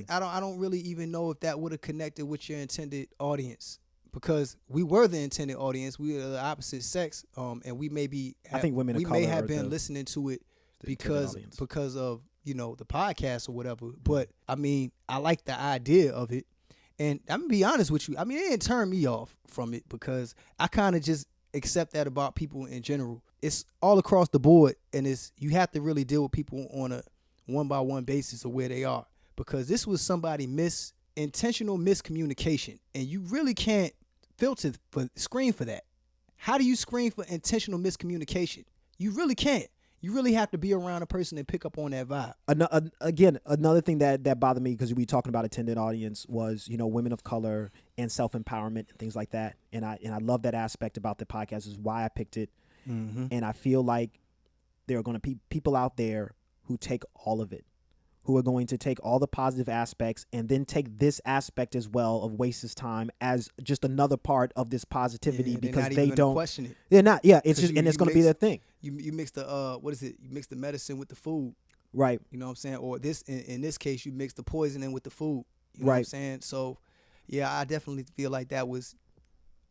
I don't really even know if that would have connected with your intended audience. Because we were the intended audience, we were the opposite sex, and we may be. I think women of color may have been listening to it because of the podcast or whatever. But I mean, I like the idea of it, and I'm gonna be honest with you. I mean, it didn't turn me off from it because I kind of just accept that about people in general. It's all across the board, and you have to really deal with people on a one-by-one basis of where they are, because this was somebody intentional miscommunication, and you really can't screen for that. How do you screen for intentional miscommunication? You really can't. You really have to be around a person and pick up on that vibe. Again, another thing that bothered me, because we were talking about intended audience, was women of color and self-empowerment and things like that. And I love that aspect about the podcast, is why I picked it. Mm-hmm. And I feel like there are going to be people out there who take all of it, who are going to take all the positive aspects and then take this aspect as well of waste his time as just another part of this positivity, because they don't question it. They're not. Yeah, it's just, and it's going to be their thing. You mix the You mix the medicine with the food, right? You know what I'm saying? Or in this case, you mix the poison in with the food. You know right. what I'm saying? So, yeah, I definitely feel like that was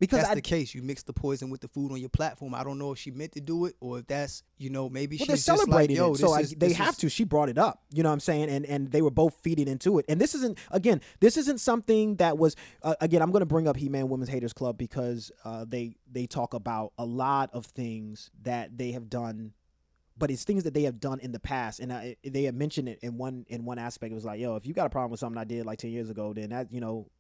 Because that's the case. You mix the poison with the food on your platform. I don't know if she meant to do it or if that's, maybe she's they're just like, celebrating yo, it. So they this have is, to. She brought it up. You know what I'm saying? And they were both feeding into it. And this isn't something that was, again, I'm going to bring up He-Man Women's Haters Club because they talk about a lot of things that they have done, but it's things that they have done in the past. And they had mentioned it in one aspect. It was like, yo, if you got a problem with something I did like 10 years ago, then that,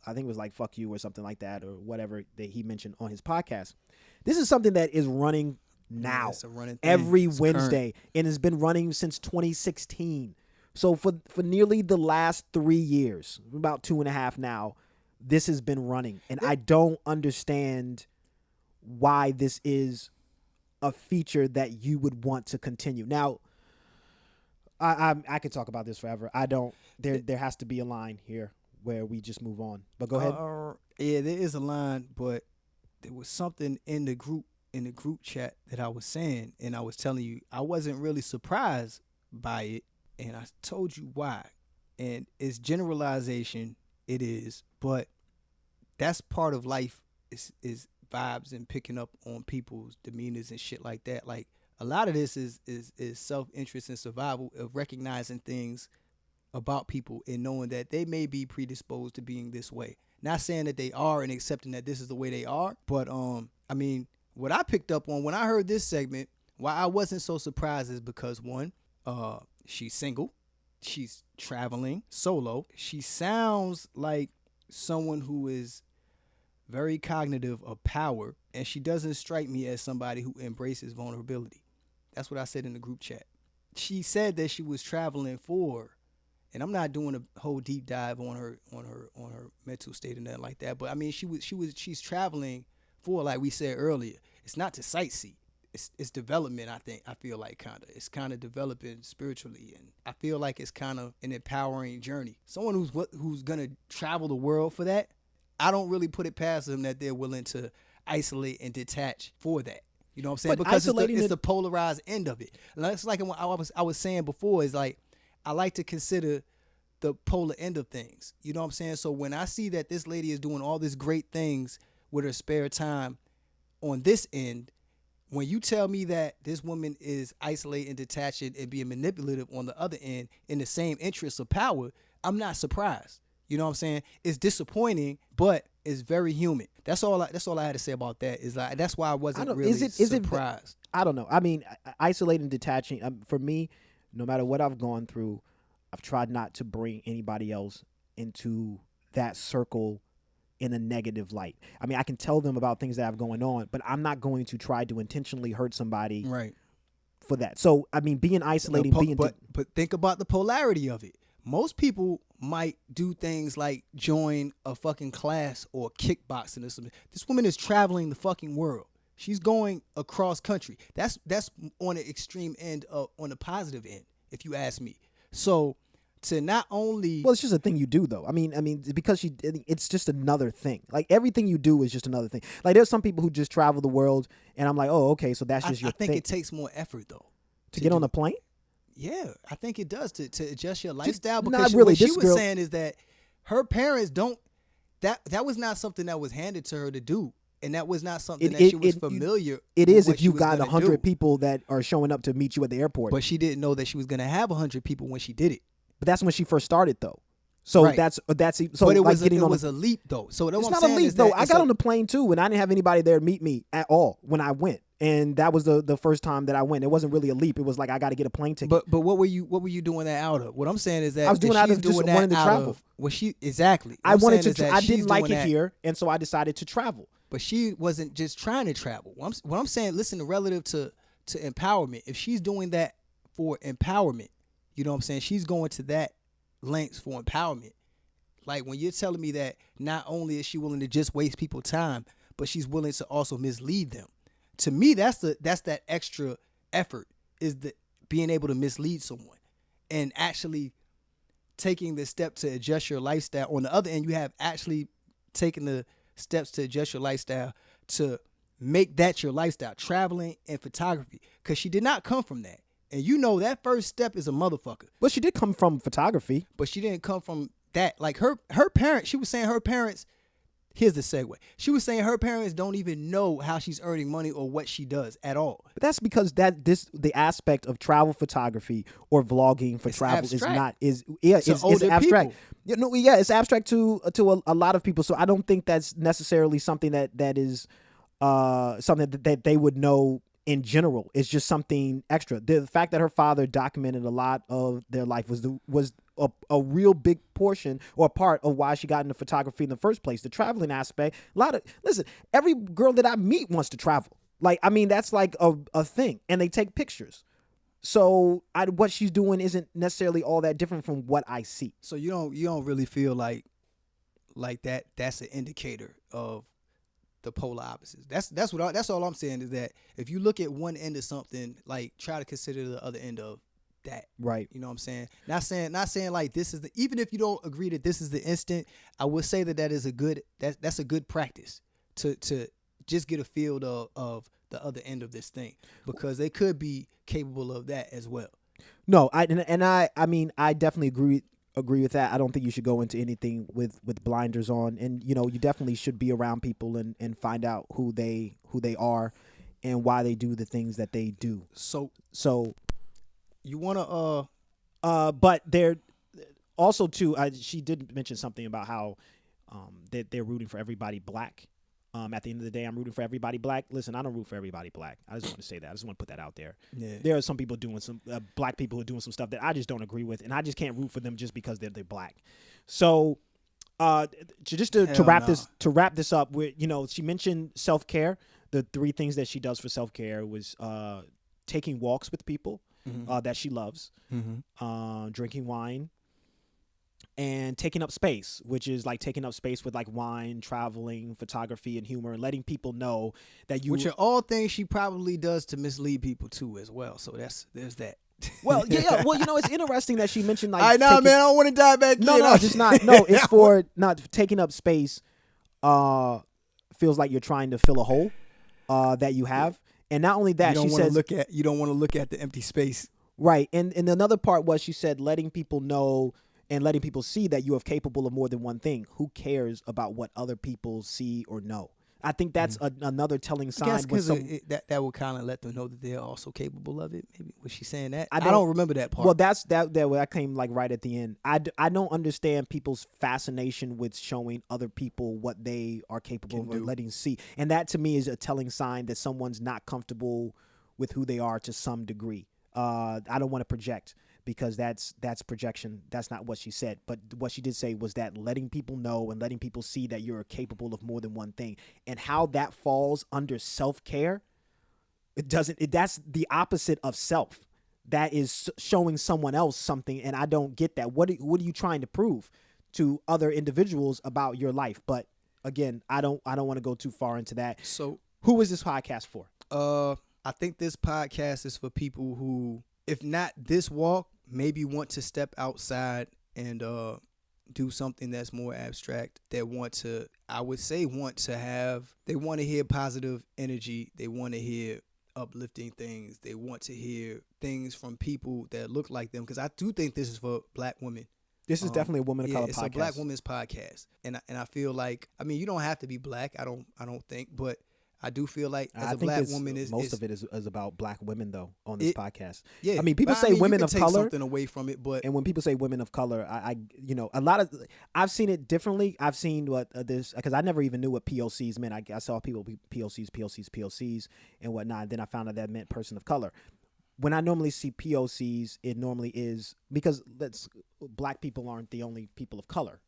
I think it was like, fuck you or something like that or whatever that he mentioned on his podcast. This is something that is running now, it's a running thing. every It's Wednesday, and has been running since 2016. So for nearly the last 3 years, about 2.5 now, this has been running. And I don't understand why this is a feature that you would want to continue. Now, I could talk about this forever. I don't. There has to be a line here where we just move on. But go ahead. Yeah, there is a line, but there was something in the group chat that I was saying, and I was telling you I wasn't really surprised by it, and I told you why. And it's generalization, it is, but that's part of life. Is vibes and picking up on people's demeanors and shit like that. Like a lot of this is self-interest and survival of recognizing things about people and knowing that they may be predisposed to being this way. Not saying that they are and accepting that this is the way they are, but I mean, what I picked up on when I heard this segment, why I wasn't so surprised is because one, she's single, she's traveling solo, she sounds like someone who is very cognitive of power, and she doesn't strike me as somebody who embraces vulnerability. That's what I said in the group chat. She said that she was traveling for, and I'm not doing a whole deep dive on her mental state and nothing like that, but I mean she's traveling for, like we said earlier, it's not to sightsee. It's development. I feel like it's kind of developing spiritually, and I feel like it's kind of an empowering journey. Someone who's gonna travel the world for that, I don't really put it past them that they're willing to isolate and detach for that. You know what I'm saying? But because isolating it's the polarized end of it. And that's like what I was saying before, is like I like to consider the polar end of things. You know what I'm saying? So when I see that this lady is doing all these great things with her spare time on this end, when you tell me that this woman is isolating, detaching, and being manipulative on the other end in the same interest of power, I'm not surprised. You know what I'm saying? It's disappointing, but it's very human. That's all I had to say about that. Is like that's why I wasn't really surprised. I don't know. I mean, isolating, detaching. For me, no matter what I've gone through, I've tried not to bring anybody else into that circle in a negative light. I mean, I can tell them about things that have going on, but I'm not going to try to intentionally hurt somebody right for that. So, I mean, being isolating, but think about the polarity of it. Most people might do things like join a fucking class or kickboxing or something. This woman is traveling the fucking world. She's going across country. That's on the extreme end on the positive end, if you ask me. So to not only, well, it's just a thing you do though. I mean, because it's just another thing. Like everything you do is just another thing. Like there's some people who just travel the world, and I'm like, oh, okay, so that's just your thing. I think it takes more effort though to get on a plane. Yeah, I think it does to adjust your lifestyle. Not Because really. what she was saying is that her parents don't. That was not something that was handed to her to do, and that was not something that she was familiar. It is if you got 100 people that are showing up to meet you at the airport. But she didn't know that she was going to have 100 people when she did it. But that's when she first started, though. So right. that's so. But it like was a leap, though. So it's not a leap, though. I got on the plane too, and I didn't have anybody there meet me at all when I went. And that was the first time that I went. It wasn't really a leap. It was like I got to get a plane ticket. But what were you doing that out of? What I'm saying is that I was doing out of just wanting to travel. I wanted to. I didn't like it here, and so I decided to travel. But she wasn't just trying to travel. What I'm saying, listen, relative to empowerment. If she's doing that for empowerment, you know what I'm saying? She's going to that lengths for empowerment. Like when you're telling me that not only is she willing to just waste people's time, but she's willing to also mislead them. To me, that's that extra effort, is the being able to mislead someone and actually taking the step to adjust your lifestyle. On the other end, you have actually taken the steps to adjust your lifestyle to make that your lifestyle, traveling and photography, because she did not come from that. And you know that first step is a motherfucker. But she did come from photography. But she didn't come from that. Like her parents, she was saying her parents, here's the segue. She was saying her parents don't even know how she's earning money or what she does at all. But that's because the aspect of travel photography or vlogging for travel abstract. is older abstract. people. It's abstract to a lot of people. So I don't think that's necessarily something that is something that they would know in general. It's just something extra. The fact that her father documented a lot of their life was a real big portion or part of why she got into photography in the first place. The traveling aspect. Listen, every girl that I meet wants to travel. Like, I mean, that's like a thing, and they take pictures. So what she's doing isn't necessarily all that different from what I see. So you don't really feel like that's an indicator of the polar opposites. That's all I'm saying is that if you look at one end of something, like try to consider the other end of that. Right. You know what I'm saying? Not saying like this is even if you don't agree that this is the instant, I would say that's a good practice to just get a feel of the other end of this thing, because they could be capable of that as well. No, I mean I definitely agree with that. I don't think you should go into anything with blinders on, and you definitely should be around people and find out who they are and why they do the things that they do. So you want to but they're also too she did mention something about how they're rooting for everybody black. At the end of the day, I'm rooting for everybody black. Listen, I don't root for everybody black. I just want to say that. I just want to put that out there. Yeah. There are some people doing some black people who are doing some stuff that I just don't agree with, and I just can't root for them just because they're black. So, to wrap this up, she mentioned self-care. The 3 things that she does for self-care was taking walks with people that she loves, drinking wine, and taking up space, which is like taking up space with like wine, traveling, photography, and humor, and letting people know that you. Which are all things she probably does to mislead people too, as well. So there's that. Well, yeah. Well, it's interesting that she mentioned like. I know, man. I don't want to die back. No, just not. No, it's for not taking up space. Feels like you're trying to fill a hole that you have, and not only that, she says you don't want to look at the empty space. Right, and another part was she said letting people know. And letting people see that you are capable of more than one thing. Who cares about what other people see or know? I think that's another telling sign. I guess that will kind of let them know that they're also capable of it. Maybe was she saying that? I don't remember that part. Well, that came like right at the end. I don't understand people's fascination with showing other people what they are capable of letting see, and that to me is a telling sign that someone's not comfortable with who they are to some degree. I don't want to project, because that's projection. That's not what she said. But what she did say was that letting people know and letting people see that you're capable of more than one thing, and how that falls under self-care. That's the opposite of self. That is showing someone else something, and I don't get that. What are you trying to prove to other individuals about your life? But again, I don't want to go too far into that. So who is this podcast for? I think this podcast is for people who, if not this walk, maybe want to step outside and do something that's more abstract. They want to hear positive energy. They want to hear uplifting things. They want to hear things from people that look like them, because I do think this is for black women. This is definitely a woman of color podcast. It's a black woman's podcast, and I feel like, I mean, you don't have to be black. I don't think, but I do feel like as a black woman most of it is about black women though on this podcast. Yeah, I mean, people say women of color. Something away from it, but and when people say women of color, a lot of I've seen it differently. I've seen what this, because I never even knew what POCs meant. I saw people POCs and whatnot. And then I found out that meant person of color. When I normally see POCs, it normally is because black people aren't the only people of color,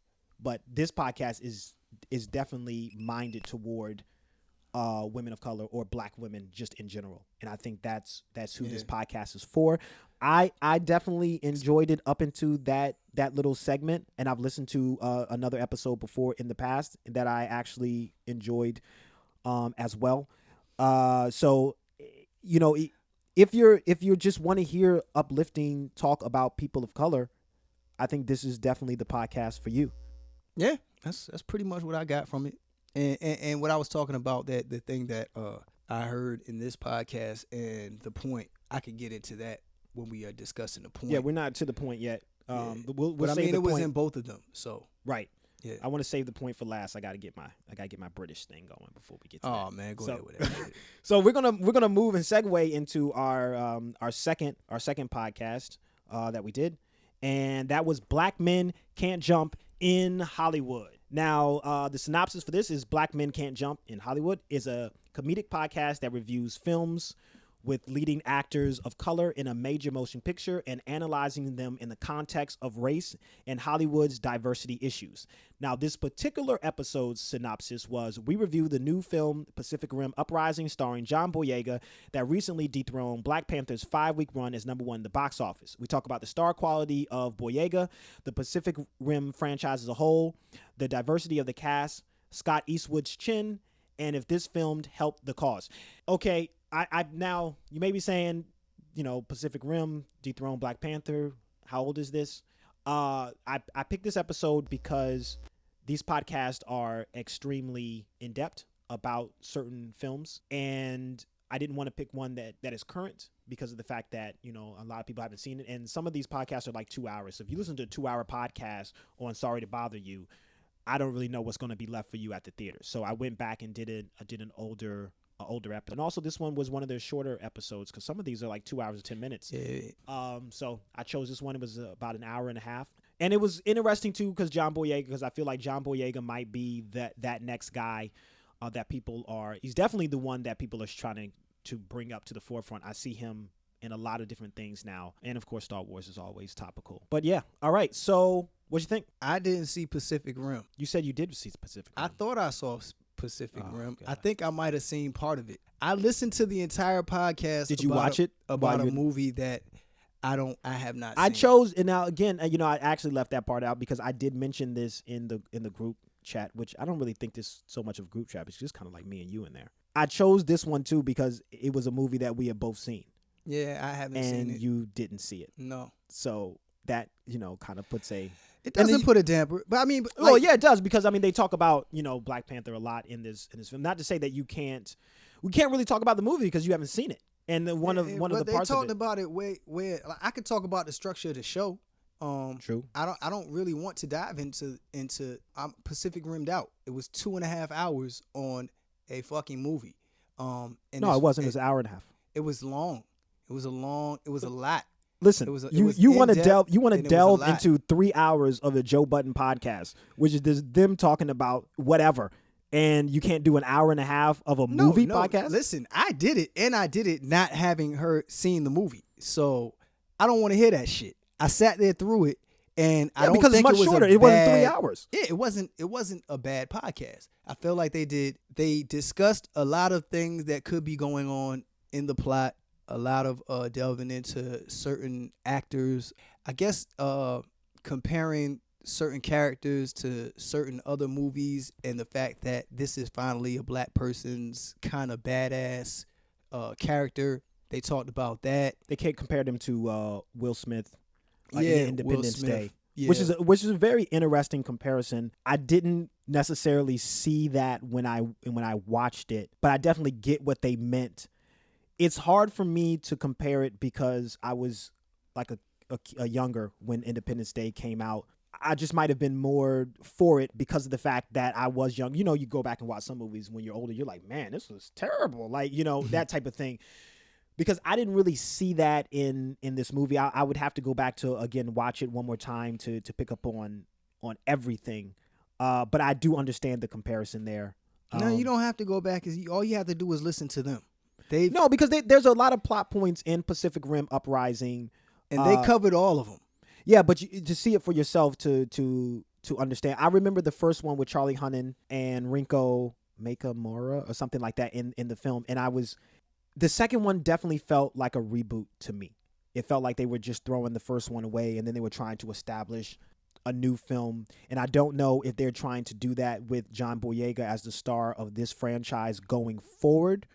but this podcast is definitely minded toward women of color or black women just in general, and I think that's who this podcast is for. I definitely enjoyed it up into that little segment, and I've listened to another episode before in the past that I actually enjoyed as well. So if you just want to hear uplifting talk about people of color, I think this is definitely the podcast for you. Yeah, that's pretty much what I got from it. And what I was talking about, that the thing that I heard in this podcast and the point, I could get into that when we are discussing the point. Yeah, we're not to the point yet. We'll but I say mean, the it was point. in both of them. So right. Yeah. I want to save the point for last. I gotta get my British thing going before we get to that. Oh man, go ahead with that. So we're gonna move and segue into our second podcast that we did, and that was Black Men Can't Jump in Hollywood. Now, the synopsis for this is Black Men Can't Jump in Hollywood is a comedic podcast that reviews films with leading actors of color in a major motion picture and analyzing them in the context of race and Hollywood's diversity issues. Now, this particular episode's synopsis was, we review the new film Pacific Rim Uprising starring John Boyega that recently dethroned Black Panther's 5-week run as #1 in the box office. We talk about the star quality of Boyega, the Pacific Rim franchise as a whole, the diversity of the cast, Scott Eastwood's chin, and if this film helped the cause. Okay, I now, you may be saying, Pacific Rim dethroned Black Panther. How old is this? I picked this episode because these podcasts are extremely in-depth about certain films, and I didn't want to pick one that is current because of the fact that, a lot of people haven't seen it, and some of these podcasts are like 2 hours. So if you listen to a 2-hour podcast on Sorry to Bother You, I don't really know what's going to be left for you at the theater. So I went back and did an older episode. And also this one was one of their shorter episodes because some of these are like 2 hours or 10 minutes. Yeah. So I chose this one. It was about an hour and a half. And it was interesting too because I feel like John Boyega might be that next guy that people are. He's definitely the one that people are trying to bring up to the forefront. I see him in a lot of different things now. And of course, Star Wars is always topical. But yeah. All right. So what'd you think? I didn't see Pacific Rim. You said you did see Pacific Rim. I thought I saw Pacific Rim. God. I think I might have seen part of it. I listened to the entire podcast. Did you watch it? About a movie that I have not seen. I chose, and now again, I actually left that part out because I did mention this in the group chat, which I don't really think this so much of a group chat. It's just kind of like me and you in there. I chose this one too because it was a movie that we have both seen. Yeah, I haven't seen it. And you didn't see it. No. So that, kind of puts a... It doesn't put a damper, but I mean... Well, yeah, it does, because, they talk about, Black Panther a lot in this film. Not to say that we can't really talk about the movie because you haven't seen it. And one of the parts of it... They talked about it where I could talk about the structure of the show. True. I don't really want to dive into Pacific Rimmed out. It was 2.5 hours on a fucking movie. And no, it wasn't. It was an hour and a half. It was long. It was a lot. Listen, you want to delve into 3 hours of a Joe Budden podcast, which is just them talking about whatever, and you can't do an hour and a half of a movie podcast? Listen, I did it, and I did it not having seen the movie, so I don't want to hear that shit. I sat there through it, and I don't because think it's much it was shorter. It wasn't 3 hours. Yeah, it wasn't a bad podcast. I feel like they discussed a lot of things that could be going on in the plot. A lot of delving into certain actors. I guess comparing certain characters to certain other movies and the fact that this is finally a black person's kind of badass character. They talked about that. They can't compare them to Will Smith in Independence Day. Yeah. Which is a very interesting comparison. I didn't necessarily see that when I watched it, but I definitely get what they meant. It's hard for me to compare it because I was like a younger when Independence Day came out. I just might have been more for it because of the fact that I was young. You go back and watch some movies when you're older, you're like, man, this was terrible. Like, that type of thing. Because I didn't really see that in this movie. I would have to go back to, again, watch it one more time to pick up on everything. But I do understand the comparison there. No, you don't have to go back. All you have to do is listen to them. No, because there's a lot of plot points in Pacific Rim Uprising. And they covered all of them. Yeah, but to see it for yourself to understand. I remember the first one with Charlie Hunnam and Wrinkle Mora or something like that in the film. And the second one definitely felt like a reboot to me. It felt like they were just throwing the first one away and then they were trying to establish a new film. And I don't know if they're trying to do that with John Boyega as the star of this franchise going forward.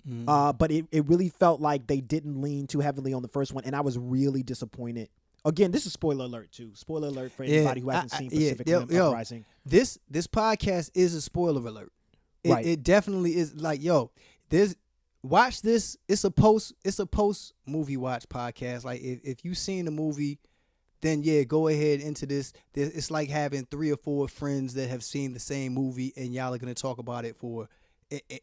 But it really felt like they didn't lean too heavily on the first one, and I was really disappointed. Again, this is spoiler alert too. Spoiler alert for anybody who hasn't seen Pacific Rim Uprising. This podcast is a spoiler alert. It definitely is. Like, watch this. It's a post movie watch podcast. Like if you've seen the movie, then yeah, go ahead into this. It's like having 3 or 4 friends that have seen the same movie, and y'all are gonna talk about it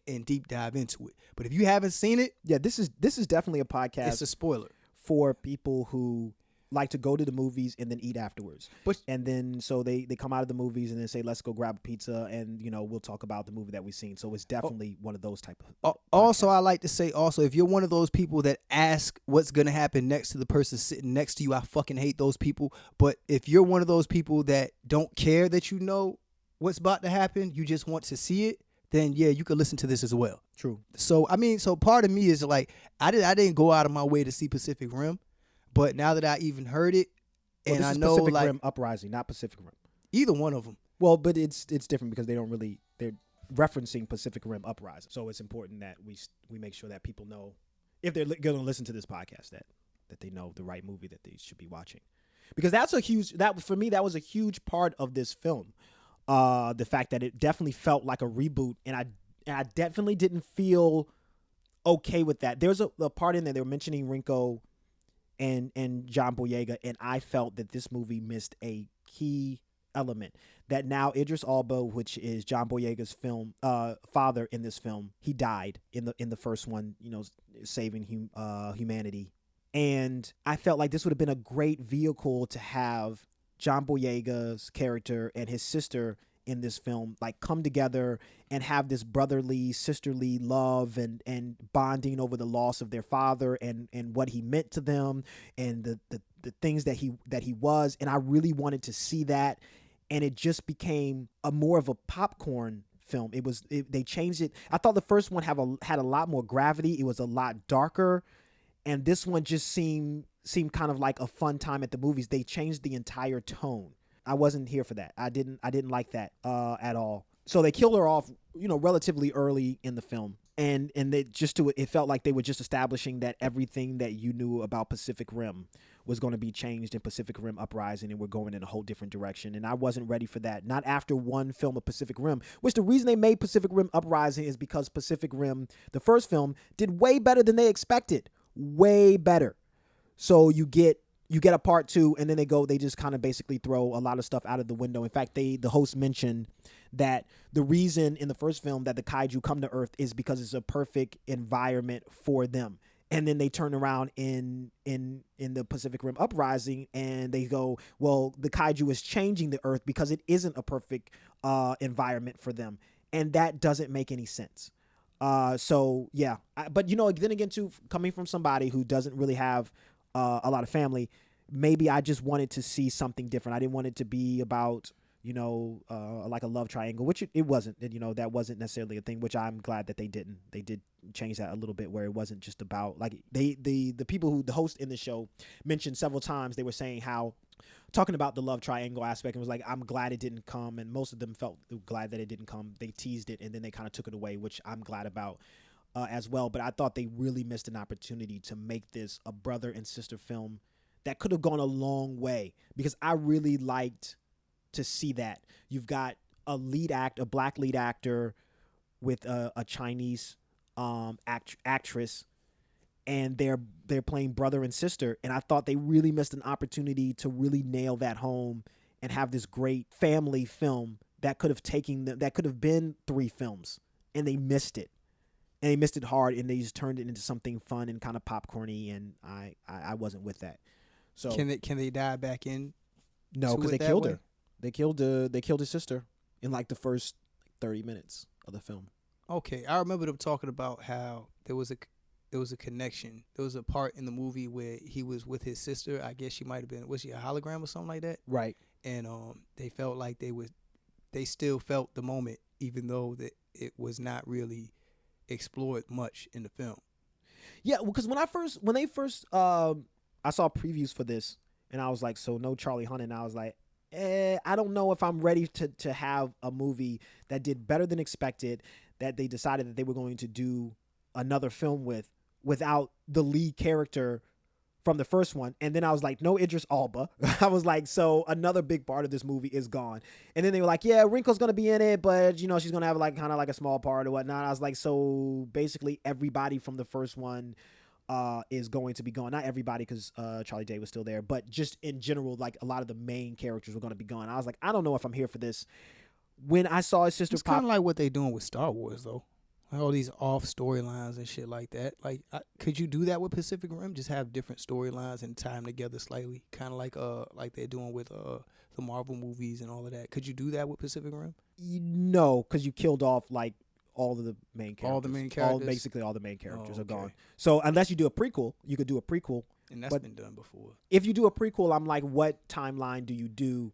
and deep dive into it. But if you haven't seen it, Yeah, this is definitely a podcast. it's a spoiler. For people who like to go to the movies and then eat afterwards. And then so they come out of the movies and then say, let's go grab a pizza and, we'll talk about the movie that we've seen. So it's definitely one of those type of Also, I like to say if you're one of those people that ask what's going to happen next to the person sitting next to you, I fucking hate those people. But if you're one of those people that don't care that you know what's about to happen, you just want to see it, then yeah, you could listen to this as well. True. So so part of me is like, I didn't go out of my way to see Pacific Rim, but now that I even heard it, and I know Pacific like Rim Uprising, not Pacific Rim. either one of them. Well, but it's different because they're referencing Pacific Rim Uprising. So it's important that we make sure that people know, if they're going to listen to this podcast, that they know the right movie that they should be watching. Because for me, that was a huge part of this film. The fact that it definitely felt like a reboot, and I definitely didn't feel okay with that. There's a part in there they were mentioning Wrinkle and John Boyega, and I felt that this movie missed a key element. That now Idris Elba, which is John Boyega's father in this film, he died in the first one, saving humanity. And I felt like this would have been a great vehicle to have John Boyega's character and his sister in this film like come together and have this brotherly, sisterly love and bonding over the loss of their father and what he meant to them and the things that he was. And I really wanted to see that, and it just became more of a popcorn film. They changed it. I thought the first one had a lot more gravity. It was a lot darker, and this one just seemed kind of like a fun time at the movies. They changed the entire tone. I wasn't here for that. I didn't like that at all. So they killed her off, relatively early in the film, and it felt like they were just establishing that everything that you knew about Pacific Rim was going to be changed in Pacific Rim Uprising, and we're going in a whole different direction. And I wasn't ready for that. Not after one film of Pacific Rim, which the reason they made Pacific Rim Uprising is because Pacific Rim, the first film, did way better than they expected. Way better. So you get a part 2, and then they just kind of basically throw a lot of stuff out of the window. In fact, the host mentioned that the reason in the first film that the kaiju come to Earth is because it's a perfect environment for them. And then they turn around in the Pacific Rim Uprising and they go, well, the kaiju is changing the Earth because it isn't a perfect environment for them. And that doesn't make any sense. So yeah, but then again too, coming from somebody who doesn't really have a lot of family, maybe I just wanted to see something different. I didn't want it to be about, like a love triangle, which it wasn't. That wasn't necessarily a thing, which I'm glad that they didn't. They did change that a little bit, where it wasn't just about like the people who the host in the show mentioned several times. They were saying how talking about the love triangle aspect, and was like, I'm glad it didn't come, and most of them felt glad that it didn't come. They teased it and then they kind of took it away, which I'm glad about. As well, but I thought they really missed an opportunity to make this a brother and sister film that could have gone a long way, because I really liked to see that. You've got a black lead actor with a Chinese actress, and they're playing brother and sister, and I thought they really missed an opportunity to really nail that home and have this great family film that could have been 3 films, and they missed it. And they missed it hard, and they just turned it into something fun and kind of popcorny, and I wasn't with that. So can they dive back in? No, because they killed her. They killed his sister in like the first 30 minutes of the film. Okay, I remember them talking about how there was a connection. There was a part in the movie where he was with his sister. I guess she might have been, was she a hologram or something like that? Right. And they felt like they still felt the moment, even though that it was not really explored much in the film. Yeah, because when they first I saw previews for this, and I was like, so no Charlie Hunnam, and I was like, I don't know if I'm ready to have a movie that did better than expected, that they decided that they were going to do another film without the lead character from the first one. And then I was like, no Idris Elba. I was like, so another big part of this movie is gone. And then they were like, yeah, Wrinkle's going to be in it, but she's going to have like kind of like a small part or whatnot. I was like, so basically everybody from the first one is going to be gone. Not everybody, because Charlie Day was still there, but just in general, like a lot of the main characters were going to be gone. I was like, I don't know if I'm here for this. When I saw his sister It's kind of like what they doing with Star Wars, though. All these off storylines and shit like that. Like, could you do that with Pacific Rim? Just have different storylines and tie them together slightly, kind of like they're doing with the Marvel movies and all of that. Could you do that with Pacific Rim? No, because you killed off like all of the main characters. All the main characters? Basically all the main characters are okay. gone. So unless you do a prequel, you could do a prequel. And that's been done before. If you do a prequel, I'm like, what timeline do you do,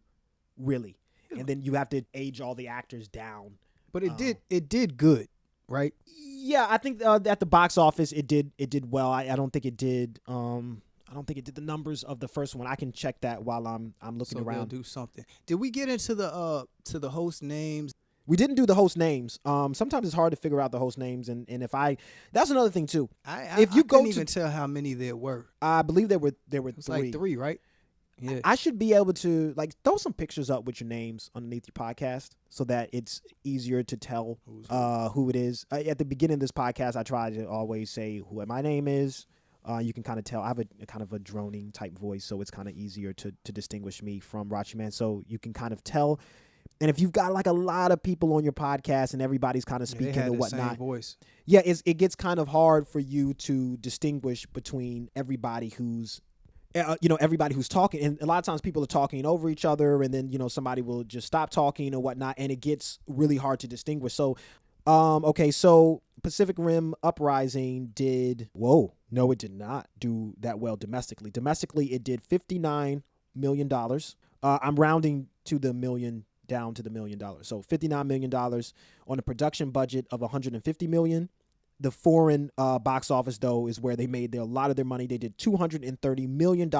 really? And then you have to age all the actors down. But it did good, right? Yeah, I think at the box office it did well. I don't think it did. I don't think it did the numbers of the first one. I can check that while I'm looking around. Do something. Did we get into the host names? We didn't do the host names. Sometimes it's hard to figure out the host names, and if that's another thing too. I couldn't even tell how many there were. I believe there were It's three. like 3, right? Yeah. I should be able to like throw some pictures up with your names underneath your podcast so that it's easier to tell who it is. At the beginning of this podcast, I try to always say who my name is. You can kind of tell. I have a kind of a droning type voice, so it's kind of easier to distinguish me from Rachiemans. So you can kind of tell. And if you've got like a lot of people on your podcast and everybody's kind of speaking and whatnot, same voice. Yeah, it gets kind of hard for you to distinguish between everybody who's, everybody who's talking. And a lot of times people are talking over each other, and then somebody will just stop talking or whatnot, and it gets really hard to distinguish. So, so Pacific Rim Uprising did. Whoa, no, it did not do that well domestically. Domestically, it did $59 million. I'm rounding to the million. Down to the $1 million. So $59 million on a production budget of $150 million. The foreign box office, though, is where they made a lot of their money. They did $230 million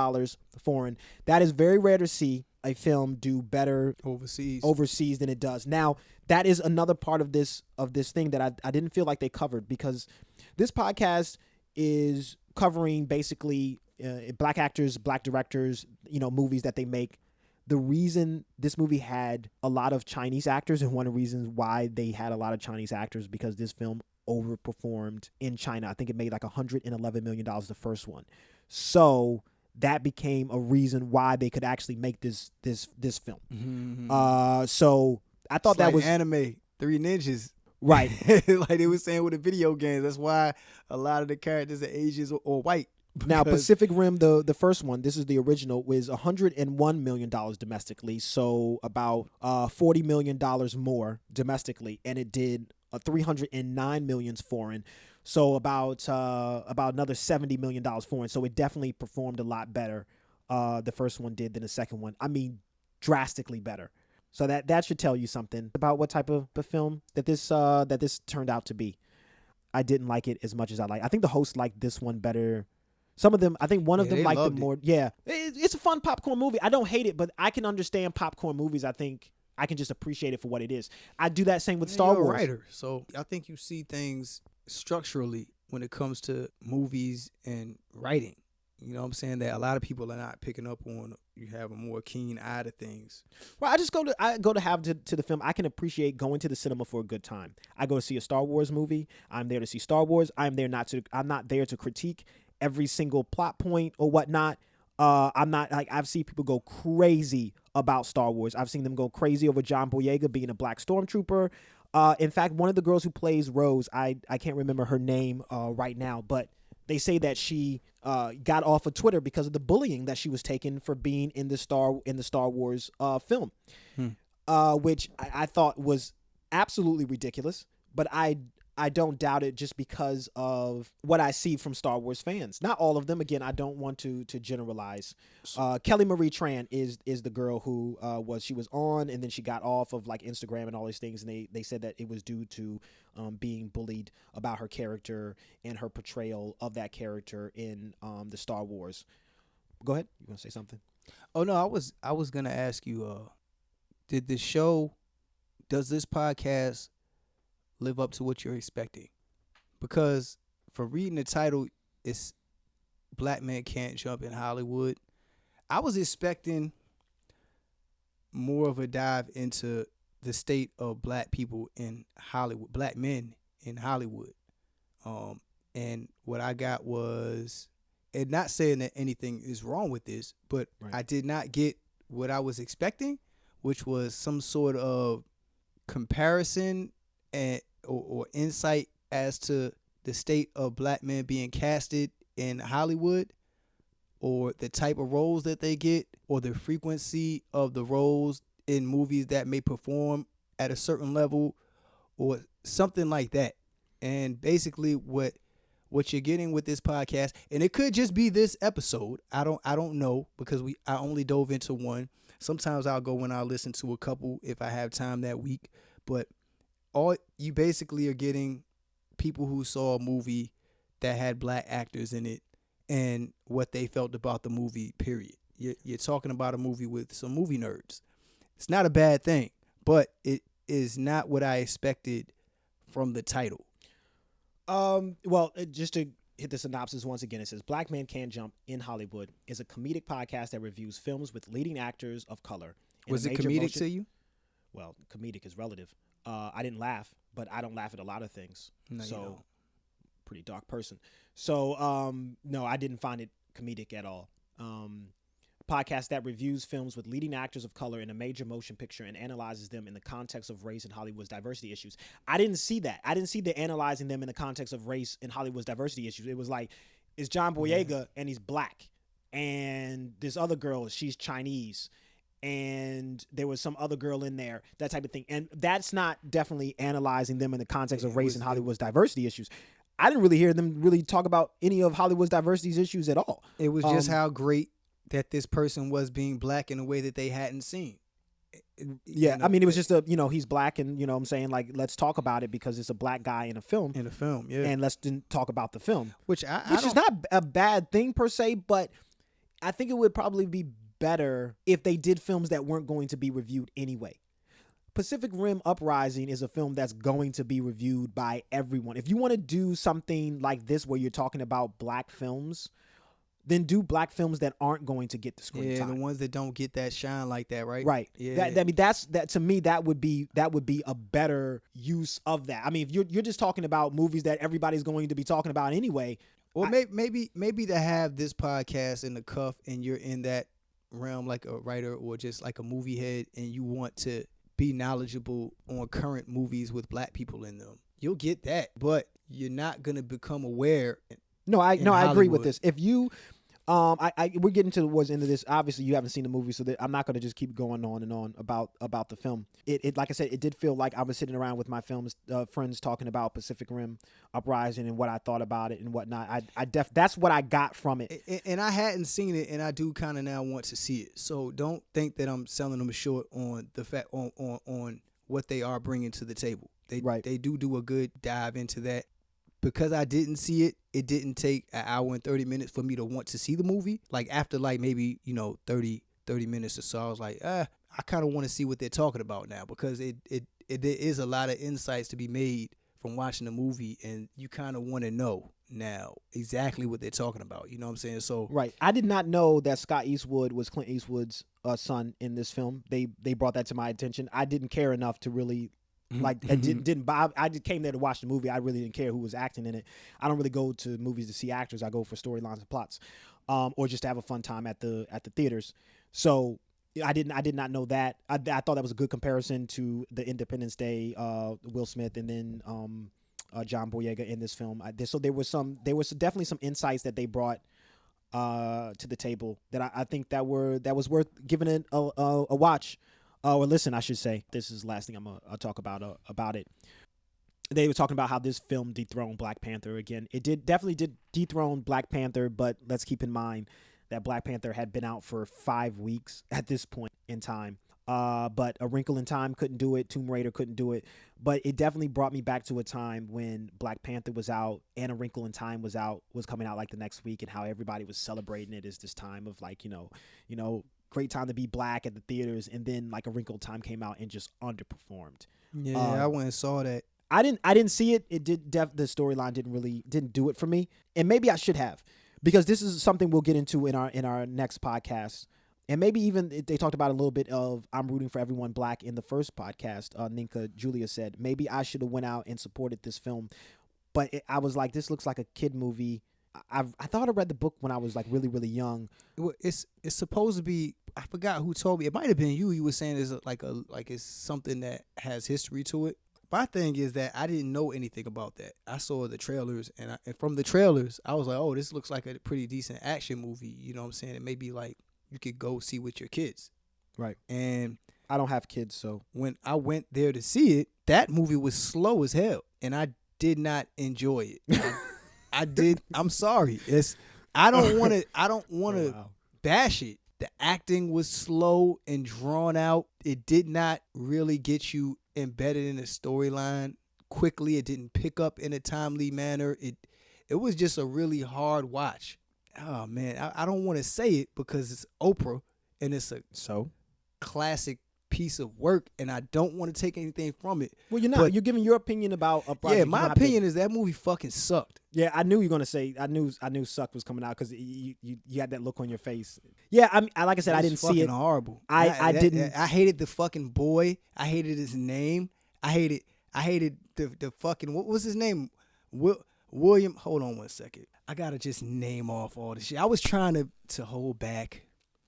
foreign. That is very rare to see a film do better overseas than it does. Now, that is another part of this thing that I didn't feel like they covered, because this podcast is covering basically black actors, black directors, movies that they make. The reason this movie had a lot of Chinese actors, and one of the reasons why they had a lot of Chinese actors, because this film overperformed in China. I think it made like $111 million the first one. So that became a reason why they could actually make this film. Mm-hmm. So I thought that was anime, Three Ninjas. Right. Like they were saying with the video games. That's why a lot of the characters are Asians or white. Now, Pacific Rim, the first one, this is the original, was $101 million domestically, so about $40 million more domestically, and it did $309 million foreign, so about another $70 million foreign. So it definitely performed a lot better, the first one did, than the second one. I mean, drastically better. So that should tell you something about what type of film that this turned out to be. I didn't like it as much as I like. I think the host liked this one better. Some of them, I think one of them liked it more. Yeah, it's a fun popcorn movie. I don't hate it, but I can understand popcorn movies. I think I can just appreciate it for what it is. I do that same with Star Wars. You're a writer, so I think you see things structurally when it comes to movies and writing. You know what I'm saying? That a lot of people are not picking up on. You have a more keen eye to things. Well, I go to have to the film. I can appreciate going to the cinema for a good time. I go to see a Star Wars movie. I'm there to see Star Wars. I'm not there to critique every single plot point or whatnot. I'm not like, I've seen people go crazy about Star Wars. I've seen them go crazy over John Boyega being a black stormtrooper. In fact, one of the girls who plays Rose, I can't remember her name right now, but they say that she got off of Twitter because of the bullying that she was taking for being in the Star Wars film, which I thought was absolutely ridiculous. But I don't doubt it just because of what I see from Star Wars fans. Not all of them. Again, I don't want to generalize. Kelly Marie Tran is the girl who she was on, and then she got off of like Instagram and all these things, and they said that it was due to being bullied about her character and her portrayal of that character in the Star Wars. Go ahead. You want to say something? Oh no, I was gonna ask you. Does this podcast live up to what you're expecting? Because for reading the title, it's Black Men Can't Jump in Hollywood. I was expecting more of a dive into the state of black people in Hollywood, black men in Hollywood. And what I got was, and not saying that anything is wrong with this, but Right. I did not get what I was expecting, which was some sort of comparison or insight as to the state of black men being casted in Hollywood, or the type of roles that they get, or the frequency of the roles in movies that may perform at a certain level, or something like that. And basically what you're getting with this podcast, and it could just be this episode. I don't know, because I only dove into one. Sometimes I'll go and I'll listen to a couple if I have time that week. But all you basically are getting people who saw a movie that had black actors in it and what they felt about the movie, period. You're talking about a movie with some movie nerds. It's not a bad thing, but it is not what I expected from the title. Well, just to hit the synopsis once again, it says Black Men Can't Jump in Hollywood is a comedic podcast that reviews films with leading actors of color. Was it comedic to you? Well, comedic is relative. I didn't laugh, but I don't laugh at a lot of things. No, so, you don't. pretty dark person. So, no, I didn't find it comedic at all. Podcast that reviews films with leading actors of color in a major motion picture and analyzes them in the context of race and Hollywood's diversity issues. I didn't see that. I didn't see the analyzing them in the context of race and Hollywood's diversity issues. It was like, it's John Boyega and he's black, and this other girl, she's Chinese, and there was some other girl in there, that type of thing. And that's not definitely analyzing them in the context of race and Hollywood's diversity issues. I didn't really hear them really talk about any of Hollywood's diversity issues at all. It was just how great that this person was being black in a way that they hadn't seen. Yeah, I mean, it was just he's black, and what I'm saying, like, let's talk about it because it's a black guy in a film. Yeah. And let's talk about the film. Which is not a bad thing per se, but I think it would probably be better if they did films that weren't going to be reviewed anyway. Pacific Rim Uprising is a film that's going to be reviewed by everyone. If you want to do something like this where you're talking about black films, then do black films that aren't going to get the screen time. Yeah, the ones that don't get that shine like that, right? Right. Yeah. That to me, that would be a better use of that. I mean, if you're just talking about movies that everybody's going to be talking about anyway. Or maybe to have this podcast in the cuff and you're in that realm like a writer or just like a movie head, and you want to be knowledgeable on current movies with black people in them. You'll get that, but you're not going to become aware. No, I agree Hollywood. with this. If you, we're getting towards the end of this. Obviously, you haven't seen the movie, so I'm not going to just keep going on and on about the film. It like I said, it did feel like I was sitting around with my friends talking about Pacific Rim Uprising and what I thought about it and whatnot. That's what I got from it. And I hadn't seen it, and I do kind of now want to see it. So don't think that I'm selling them short on the fact on what they are bringing to the table. They do a good dive into that. Because I didn't see it, it didn't take an hour and 30 minutes for me to want to see the movie. Like after maybe 30 minutes or so, I was like, I kind of want to see what they're talking about now, because there is a lot of insights to be made from watching the movie, and you kind of want to know now exactly what they're talking about. You know what I'm saying? So right, I did not know that Scott Eastwood was Clint Eastwood's son in this film. They brought that to my attention. I didn't care enough to really. Like, it didn't bother. I just came there to watch the movie. I really didn't care who was acting in it. I don't really go to movies to see actors. I go for storylines and plots, or just to have a fun time at the theaters. So I did not know that. I thought that was a good comparison to the Independence Day, Will Smith, and then John Boyega in this film. So there was definitely some insights that they brought to the table that I think that was worth giving it a watch. Or listen, I should say. This is the last thing I'll talk about it. They were talking about how this film dethroned Black Panther again. It definitely did dethrone Black Panther, but let's keep in mind that Black Panther had been out for 5 weeks at this point in time. But A Wrinkle in Time couldn't do it. Tomb Raider couldn't do it. But it definitely brought me back to a time when Black Panther was out and A Wrinkle in Time was coming out like the next week, and how everybody was celebrating it as this time of like, great time to be black at the theaters, and then like A Wrinkle in Time came out and just underperformed. Yeah, I went and saw that. I didn't see it. It did. The storyline didn't do it for me, and maybe I should have, because this is something we'll get into in our next podcast, and maybe even they talked about a little bit of I'm rooting for everyone black in the first podcast. Nneka Julia said maybe I should have went out and supported this film but I was like, this looks like a kid movie. I thought I read the book when I was like really, really young. It's supposed to be. I forgot who told me. It might have been you. You were saying it's like it's something that has history to it. My thing is that I didn't know anything about that. I saw the trailers, and from the trailers, I was like, oh, this looks like a pretty decent action movie. You know what I'm saying? It may be like you could go see with your kids. Right. And I don't have kids, so when I went there to see it, that movie was slow as hell, and I did not enjoy it. I did. I'm sorry. I don't want to bash it. The acting was slow and drawn out. It did not really get you embedded in the storyline quickly. It didn't pick up in a timely manner. It was just a really hard watch. Oh man, I don't want to say it because it's Oprah and it's a classic piece of work, and I don't want to take anything from it. Well, you're not. But you're giving your opinion about Uprising. Yeah, my opinion is that movie fucking sucked. Yeah, I knew you were gonna say. I knew suck was coming out because you had that look on your face. Yeah, I like I said, I didn't see it. Horrible. I didn't. I hated the fucking boy. I hated his name. I hated the fucking, what was his name? William. Hold on one second. I gotta just name off all this shit. I was trying to hold back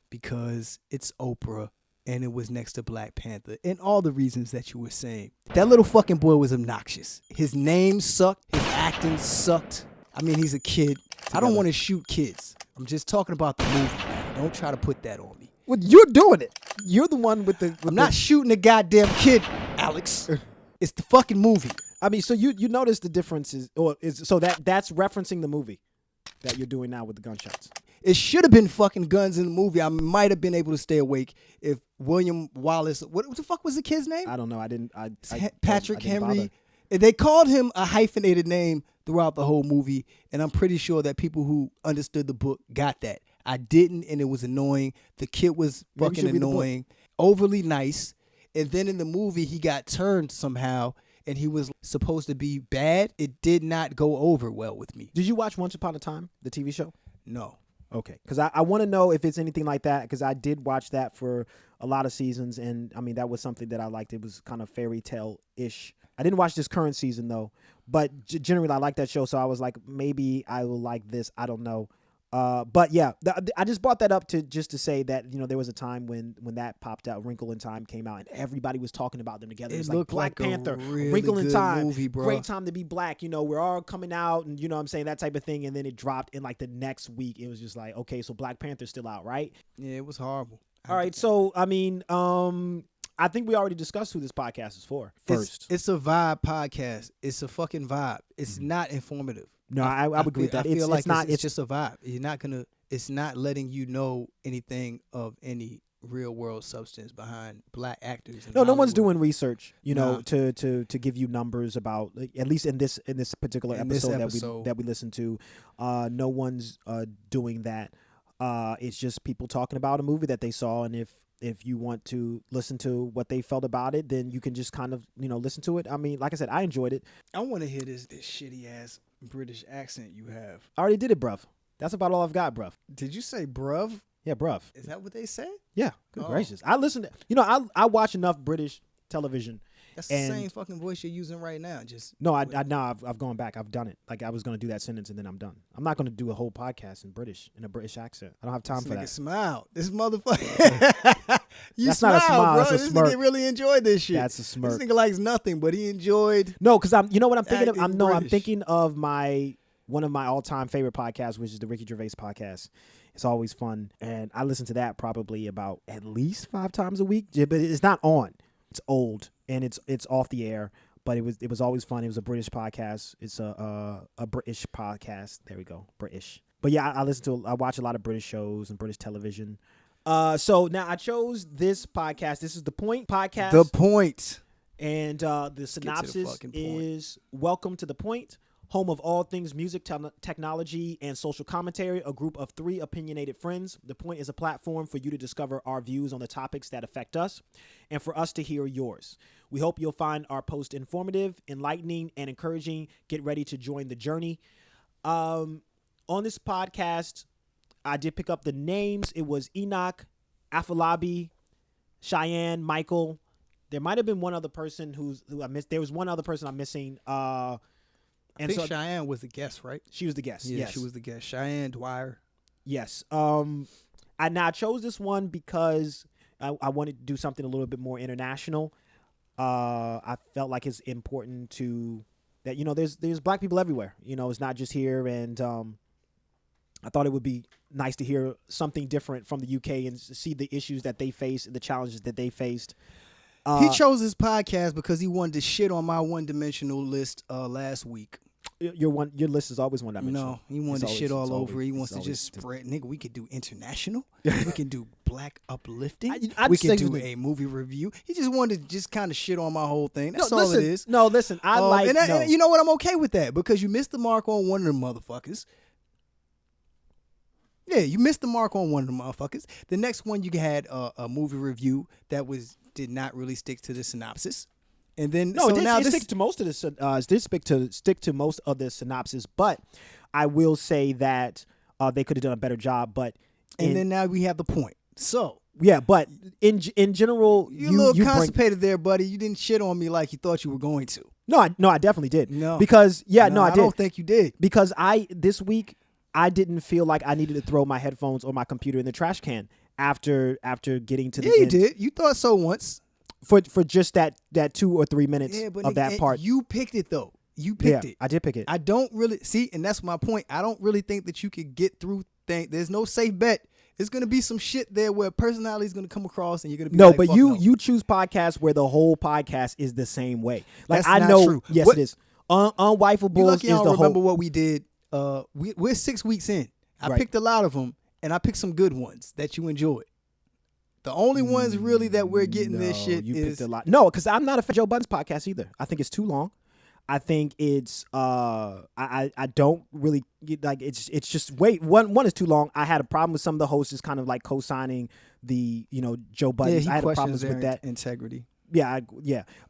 because it's Oprah. And it was next to Black Panther. And all the reasons that you were saying. That little fucking boy was obnoxious. His name sucked. His acting sucked. I mean, he's a kid. I don't want to shoot kids. I'm just talking about the movie now. Don't try to put that on me. Well, you're doing it. You're the one with the... I'm not shooting a goddamn kid, Alex. It's the fucking movie. I mean, so you notice the differences. So that's referencing the movie that you're doing now with the gunshots. It should have been fucking guns in the movie. I might have been able to stay awake if William Wallace. What the fuck was the kid's name? I don't know. I didn't. Patrick I didn't Henry. They called him a hyphenated name throughout the whole movie, and I'm pretty sure that people who understood the book got that. I didn't, and it was annoying. The kid was fucking annoying, overly nice, and then in the movie he got turned somehow, and he was supposed to be bad. It did not go over well with me. Did you watch Once Upon a Time, the TV show? No. Okay, because I want to know if it's anything like that, because I did watch that for a lot of seasons, and I mean, that was something that I liked. It was kind of fairy tale-ish. I didn't watch this current season, though, but generally I like that show, so I was like, maybe I will like this. I don't know. But yeah, I just brought that up to say that, you know, there was a time when that popped out, Wrinkle in Time came out, and everybody was talking about them together. It looked like Black Panther, really Wrinkle in Time, movie, bro. Great time to be black. You know, we're all coming out, and you know what I'm saying, that type of thing. And then it dropped in like the next week. It was just like, okay, so Black Panther's still out, right? Yeah, it was horrible. All right, so I mean, I think we already discussed who this podcast is for. First, it's a vibe podcast. It's a fucking vibe. It's not informative. No, I would agree with that. I feel like it's just a vibe. You're not gonna. It's not letting you know anything of any real world substance behind black actors. No one's doing research, you know, to give you numbers about, at least in this particular episode that we listened to. No one's doing that. It's just people talking about a movie that they saw, and if you want to listen to what they felt about it, then you can just kind of, you know, listen to it. I mean, like I said, I enjoyed it. I want to hear this shitty ass British accent you have. I already did it, bruv. That's about all I've got, bruv. Did you say bruv? Yeah, bruv. Is that what they say? Yeah. Good gracious. I listen to, you know, I watch enough British television. That's the same fucking voice you're using right now. I've gone back. I've done it. Like, I was going to do that sentence and then I'm done. I'm not going to do a whole podcast in a British accent. I don't have time for that. Smile. This motherfucker. That's not a smile. Bro. That's a smirk. This nigga really enjoyed this shit. That's a smirk. This nigga likes nothing, but he enjoyed. No, because you know what I'm thinking of? British. I'm thinking of one of my all-time favorite podcasts, which is the Ricky Gervais podcast. It's always fun, and I listen to that probably about at least 5 times a week. But it's not on. It's old and it's off the air. But it was always fun. It was a British podcast. It's a British podcast. There we go, British. But yeah, I watch a lot of British shows and British television. So now I chose this podcast. This is The Point podcast. The Point. And the synopsis is: Welcome to The Point, home of all things music, technology, and social commentary, a group of 3 opinionated friends. The Point is a platform for you to discover our views on the topics that affect us and for us to hear yours. We hope you'll find our post informative, enlightening, and encouraging. Get ready to join the journey. On this podcast, I did pick up the names. It was Enoch, Afolabi, Cheyenne, Michael. There might have been one other person who I missed. There was one other person I'm missing. I think Cheyenne was the guest, right? She was the guest. Yeah, yes. she was the guest. Cheyenne Dwyer. Yes. I chose this one because I wanted to do something a little bit more international. I felt like it's important that there's black people everywhere. It's not just here, and I thought it would be nice to hear something different from the UK and see the issues that they face and the challenges that they faced. He chose his podcast because he wanted to shit on my one-dimensional list last week. Your list is always one-dimensional. No, he wanted to shit all over. He wants to just spread. Nigga, we could do international. We can do black uplifting. We can do a movie review. He just wanted to just kind of shit on my whole thing. That's all it is. No, listen. And you know what? I'm okay with that because you missed the mark on one of them motherfuckers. Yeah, you missed the mark on one of them motherfuckers. The next one, you had a movie review that did not really stick to the synopsis. And then it stick to most of the stick to most of the synopsis, but I will say that they could have done a better job. But then now we have the point. So yeah, but in general, you're a little constipated there, buddy. You didn't shit on me like you thought you were going to. No, I definitely did. No, because I did. I don't think you did because this week I didn't feel like I needed to throw my headphones or my computer in the trash can after getting to the end. Yeah, you did. You thought so once. For just that 2 or 3 minutes of that part. You picked it, though. You picked it. I did pick it. I don't really see, and that's my point. I don't really think that you could get through things. There's no safe bet. There's going to be some shit there where personality is going to come across and you're going to be like, but you choose podcasts where the whole podcast is the same way. Like, that's I not know. True. Yes, it is. Unwifeables you lucky is I the don't whole. remember what we did. We're 6 weeks in. I picked a lot of them, and I picked some good ones that you enjoyed. The only ones really that we're getting this shit you is picked a lot. No, because I'm not a fan of Joe Budden's podcast either. I think it's too long. I think it's I don't really like it's just one is too long. I had a problem with some of the hosts just kind of like co-signing the Joe Budden. Yeah, I had problems with that integrity. Yeah.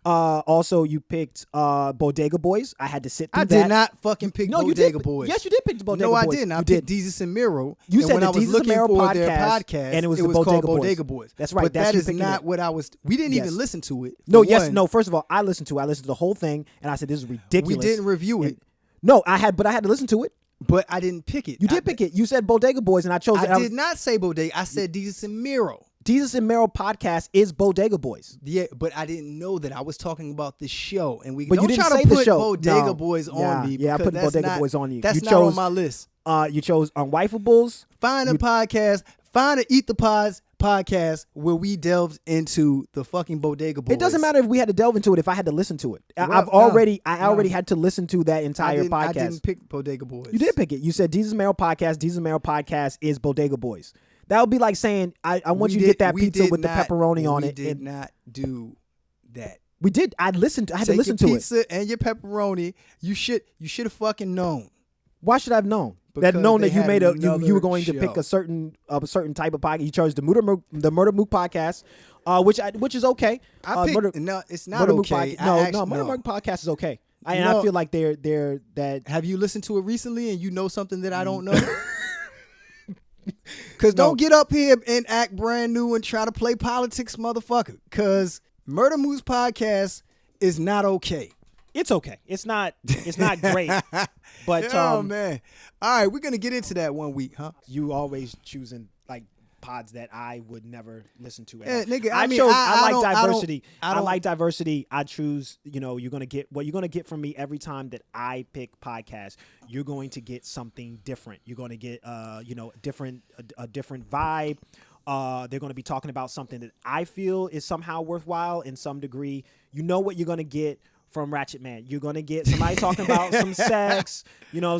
Also, you picked Bodega Boys. I had to sit through that. I did not fucking pick Bodega Boys. Yes, you did pick the Bodega Boys. No, I didn't. I picked Jesus and Miro. You said when the I was Jesus looking and Miro for podcast, their podcast, and it was called Bodega Boys. That's right. But that's that is not it. what I was. We didn't Yes. even listen to it. No. First of all, I listened to the whole thing, and I said this is ridiculous. We didn't review it. No, I had to listen to it. But I didn't pick it. You did pick it. You said Bodega Boys, and I chose it. I did not say Bodega. I said Jesus and Miro. Jesus and Mero podcast is Bodega Boys. Yeah, but I didn't know that I was talking about the show, and we but don't you didn't try say to the put show. Bodega Boys on me. Yeah, I put Bodega Boys on you. That's you not chose, on my list. You chose Unwifeables. Find a podcast. Find an Eat the Pods podcast where we delved into the fucking Bodega Boys. It doesn't matter if we had to delve into it. If I had to listen to it, I already had to listen to that entire podcast. I didn't pick Bodega Boys. You did pick it. You said Jesus and Mero podcast. Jesus and Mero podcast is Bodega Boys. That would be like saying, I want you to get that pizza with the pepperoni on it. We did not do that. We did. I had to listen to it. Take your pizza and your pepperoni. You should have fucking known. Why should I have known? Because that you made you were going show. to pick a certain type of podcast. You chose the Murder Mook podcast, which is okay. No, it's not okay. No, Murder Mook podcast is okay. I feel like they're that. Have you listened to it recently and you know something that I don't know? Because don't get up here and act brand new and try to play politics, motherfucker. Because Murder Moose podcast is not okay. It's okay. It's not great. But oh man. All right, we're gonna get into that one week, huh? You always choosing like pods that I would never listen to. Yeah, nigga, I like diversity. I like diversity. I choose. You're gonna get what you're gonna get from me every time that I pick podcasts. You're going to get something different. You're going to get a different vibe. They're going to be talking about something that I feel is somehow worthwhile in some degree. You know what you're going to get from Rachiemans. You're going to get somebody talking about some sex,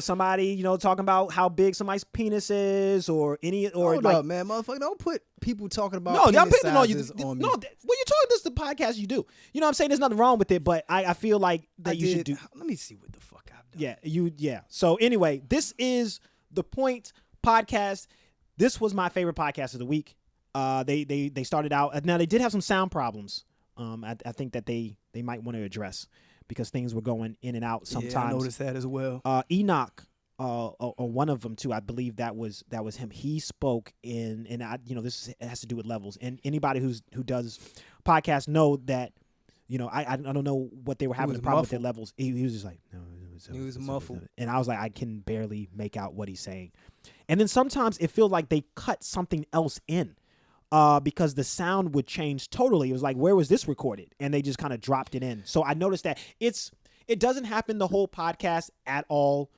somebody, talking about how big somebody's penis is or Hold up, man, motherfucker. Don't put people talking about penis I'm picking on you. On me. No, when you're talking this is the podcast you do. You know what I'm saying? There's nothing wrong with it, but I feel like that you should do. Let me see what the fuck I've done. Yeah. So anyway, this is the Point podcast. This was my favorite podcast of the week. They started out. Now they did have some sound problems. I think that they might want to address because things were going in and out sometimes. Yeah, I noticed that as well. Enoch, or one of them too, I believe that was him. He spoke in, and this has to do with levels. And anybody who does podcasts know that, I don't know what they were having a problem with their levels. He was just like, no. He was muffled. And I was like, I can barely make out what he's saying. And then sometimes it feels like they cut something else in because the sound would change totally. It was like, where was this recorded? And they just kind of dropped it in. So I noticed that it doesn't happen the whole podcast at all.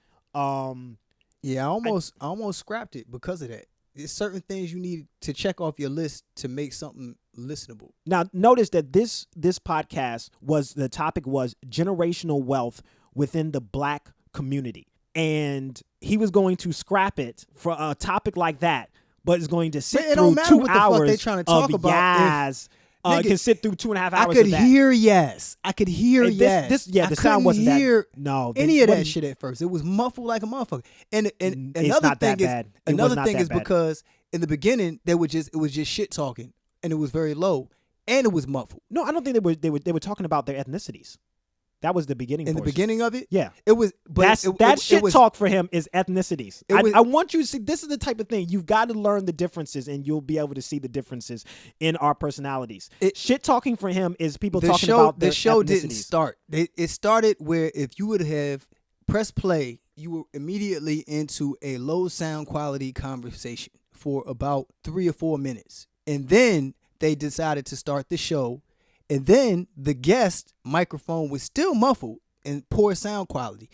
Yeah, I almost scrapped it because of that. There's certain things you need to check off your list to make something listenable. Now, notice that this podcast the topic was generational wealth within the Black community. And he was going to scrap it for a topic like that, but is going to sit through 2 hours they trying to talk of about. Yaz. Can sit through 2.5 hours. I could of that. hear yes. I could hear yes. The sound wasn't hear that. No, any of that shit at first. It was muffled like a motherfucker. And another thing is because in the beginning it was just shit talking, and it was very low, and it was muffled. No, I don't think they were talking about their ethnicities. That was the beginning. The beginning of it, yeah, it was. But that shit talk for him is ethnicities. I want you to see. This is the type of thing you've got to learn the differences, and you'll be able to see the differences in our personalities. Shit talking for him is people talking about their the show ethnicities. Didn't start. It started where if you would have pressed play, you were immediately into a low sound quality conversation for about 3 or 4 minutes, and then they decided to start the show. And then the guest microphone was still muffled and poor sound quality.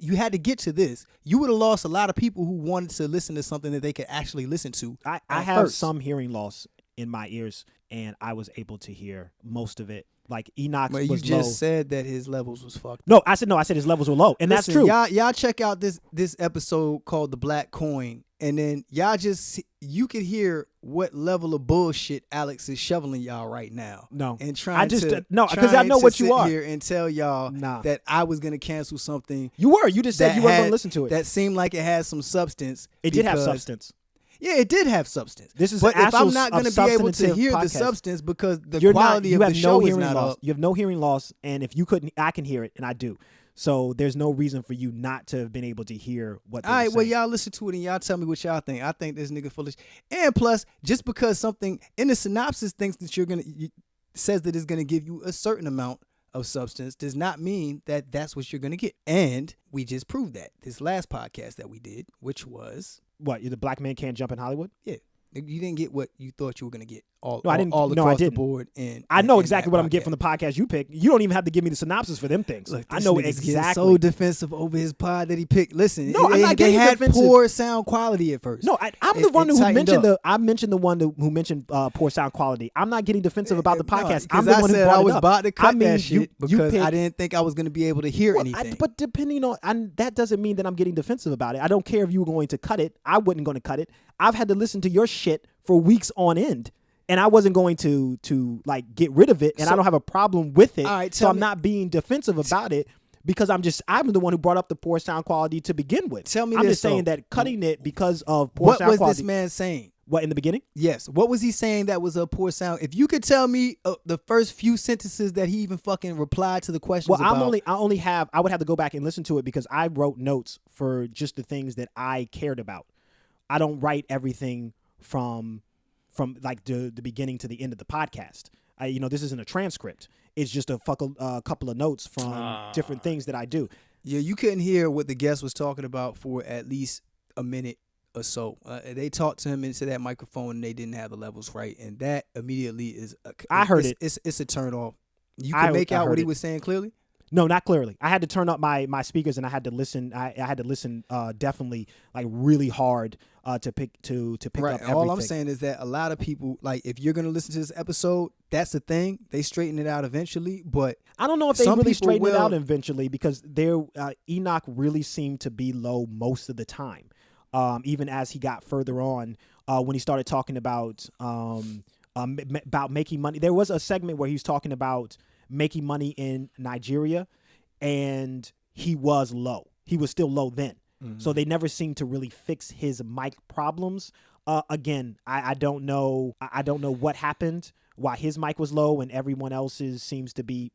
You had to get to this. You would have lost a lot of people who wanted to listen to something that they could actually listen to. I have some hearing loss in my ears, and I was able to hear most of it. Like Enoch was low. You just said that his levels was fucked. No, I said his levels were low, and listen, that's true. Y'all check out this episode called The Black Coin, and then you could hear what level of bullshit Alex is shoveling y'all right now. No, and because I know what you are here and tell y'all that I was gonna cancel something. You were. You just said you weren't gonna listen to it. That seemed like it had some substance. It did have substance. Yeah, it did have substance. This is but if I'm not going to be able to hear podcast. The substance because the quality of the show is not up. You have no hearing loss, and if you couldn't, I can hear it, and I do. So there's no reason for you not to have been able to hear what they were saying. Well, y'all listen to it and y'all tell me what y'all think. I think this nigga foolish. And plus, just because something in the synopsis thinks that says that it's going to give you a certain amount of substance does not mean that that's what you're going to get. And we just proved that this last podcast that we did, which was... What, the black man can't jump in Hollywood? Yeah. You didn't get what you thought you were going to get all I across didn't. the board. And I know exactly what I'm getting from the podcast you picked. You don't even have to give me the synopsis for them things. Look, I know exactly. So defensive over his pod that he picked. Listen, no, I'm not getting they had defensive. Poor sound quality at first. No, I'm the one who mentioned I mentioned the one who mentioned poor sound quality. I'm not getting defensive about the podcast. I'm the one who brought it up. I was about to cut that shit because I didn't think I was going to be able to hear anything. But depending on that doesn't mean that I'm getting defensive about it. I don't care if you were going to cut it. I wasn't going to cut it. I've had to listen to your shit for weeks on end, and I wasn't going to like get rid of it, and I don't have a problem with it. All right, so I'm not being defensive about it because I'm the one who brought up the poor sound quality to begin with. Tell me I'm this, just saying though. that cutting it because of poor sound quality. What was this man saying? What, in the beginning? Yes. What was he saying that was a poor sound? If you could tell me the first few sentences that he even fucking replied to the questions about. I would have to go back and listen to it because I wrote notes for just the things that I cared about. I don't write everything from like the beginning to the end of the podcast. This isn't a transcript. It's just a couple of notes from different things that I do. Yeah, you couldn't hear what the guest was talking about for at least a minute or so. They talked to him into that microphone and they didn't have the levels right, and that immediately is. I heard it. It's a turn off. You could make out what he was saying clearly. No, not clearly. I had to turn up my speakers and I had to listen. I had to listen definitely like really hard to pick up everything. All I'm saying is that a lot of people, like, if you're gonna listen to this episode, that's the thing. They straighten it out eventually, but I don't know if they really straighten it out eventually because Enoch really seemed to be low most of the time. Even as he got further on, when he started talking about making money, there was a segment where he was talking about making money in Nigeria, and he was low. He was still low then. Mm-hmm. So they never seemed to really fix his mic problems. Again, I don't know. I don't know what happened, why his mic was low and everyone else's seemed to be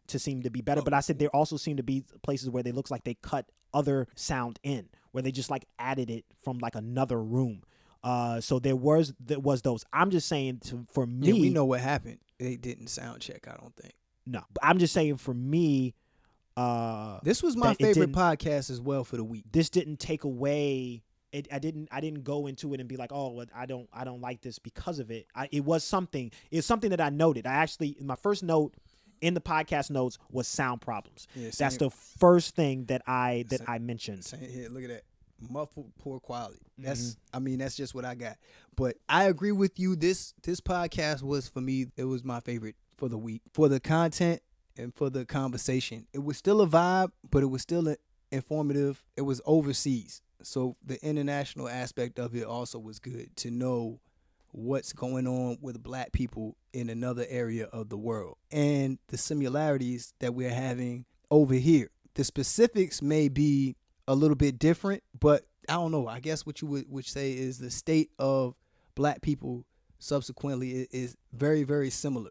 better. But I said there also seemed to be places where they looks like they cut other sound in, where they just like added it from like another room. So there was those. I'm just saying for me, we know what happened. They didn't sound check. I don't think. No, but I'm just saying for me, This was my favorite podcast as well for the week. This didn't take away. I didn't go into it and be like, oh, well, I don't like this because of it. It was something that I noted. My first note in the podcast notes was sound problems. Yeah, that's the first thing that I mentioned. Same here. Look at that. Muffled, poor quality. That's that's just what I got. But I agree with you. This podcast was, for me, it was my favorite for the week. For the content and for the conversation. It was still a vibe, but it was still informative. It was overseas. So the international aspect of it also was good, to know what's going on with black people in another area of the world and the similarities that we're having over here. The specifics may be a little bit different, but I don't know. I guess what you would say is the state of black people subsequently is very, very similar.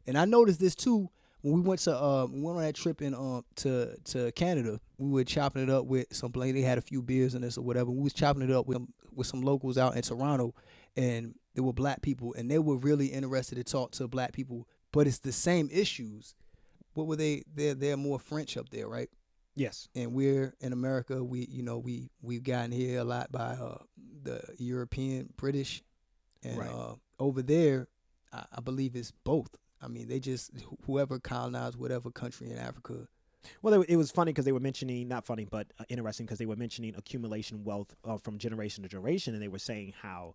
And I noticed this too when we went on that trip in to Canada. We were chopping it up with some lady, had a few beers in this or whatever. We was chopping it up with some locals out in Toronto, and there were black people, and they were really interested to talk to black people. But it's the same issues. What were they? They're more French up there, right? Yes. And we're in America. We've gotten here a lot by the European, British, and over there, I believe it's both. I mean, they just, whoever colonized whatever country in Africa. Well, it was funny because they were mentioning, not funny, but interesting because they were mentioning accumulation wealth from generation to generation. And they were saying how,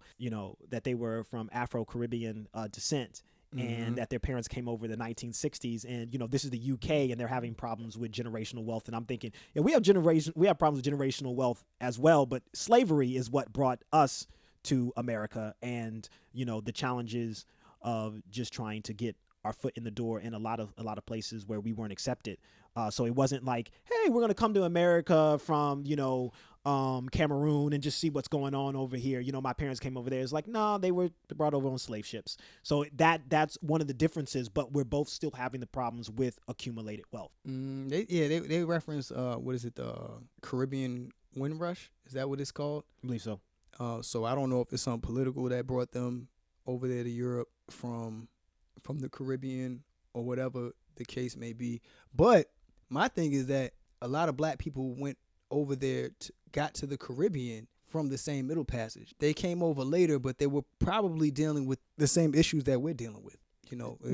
that they were from Afro-Caribbean descent. And that their parents came over in the 1960s, and this is the UK, and they're having problems with generational wealth. And I'm thinking, we have problems with generational wealth as well, but slavery is what brought us to America, and the challenges of just trying to get our foot in the door in a lot of places where we weren't accepted. So it wasn't like, hey, we're gonna come to America from Cameroon and just see what's going on over here. My parents came over there. It's like, nah, they were brought over on slave ships. So that's one of the differences. But we're both still having the problems with accumulated wealth. They reference what is it, the Caribbean wind rush? Is that what it's called? I believe so. So I don't know if it's something political that brought them over there to Europe from the Caribbean or whatever the case may be. But my thing is that a lot of black people went over there, got to the Caribbean from the same Middle Passage. They came over later, but they were probably dealing with the same issues that we're dealing with.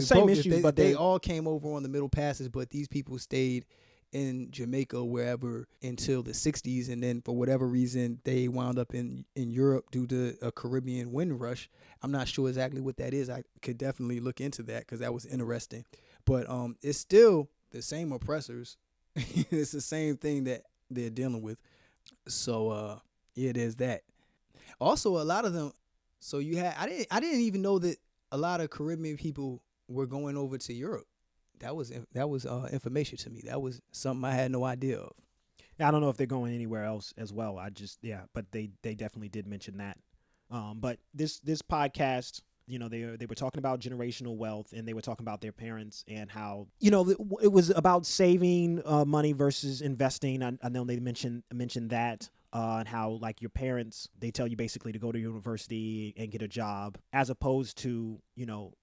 Same issues, but they all came over on the Middle Passage, but these people stayed in Jamaica, wherever, until the 60s, and then for whatever reason they wound up in Europe due to a Caribbean wind rush. I'm not sure exactly what that is. I could definitely look into that because that was interesting. But it's still the same oppressors. It's the same thing that they're dealing with. So there's that. Also, a lot of them. So you had I didn't even know that a lot of Caribbean people were going over to Europe. That was information to me. That was something I had no idea of. I don't know if they're going anywhere else as well. But they definitely did mention that. But this podcast, they were talking about generational wealth, and they were talking about their parents and how, it was about saving money versus investing. I know they mentioned that. And how, like, your parents, they tell you basically to go to university and get a job, as opposed to,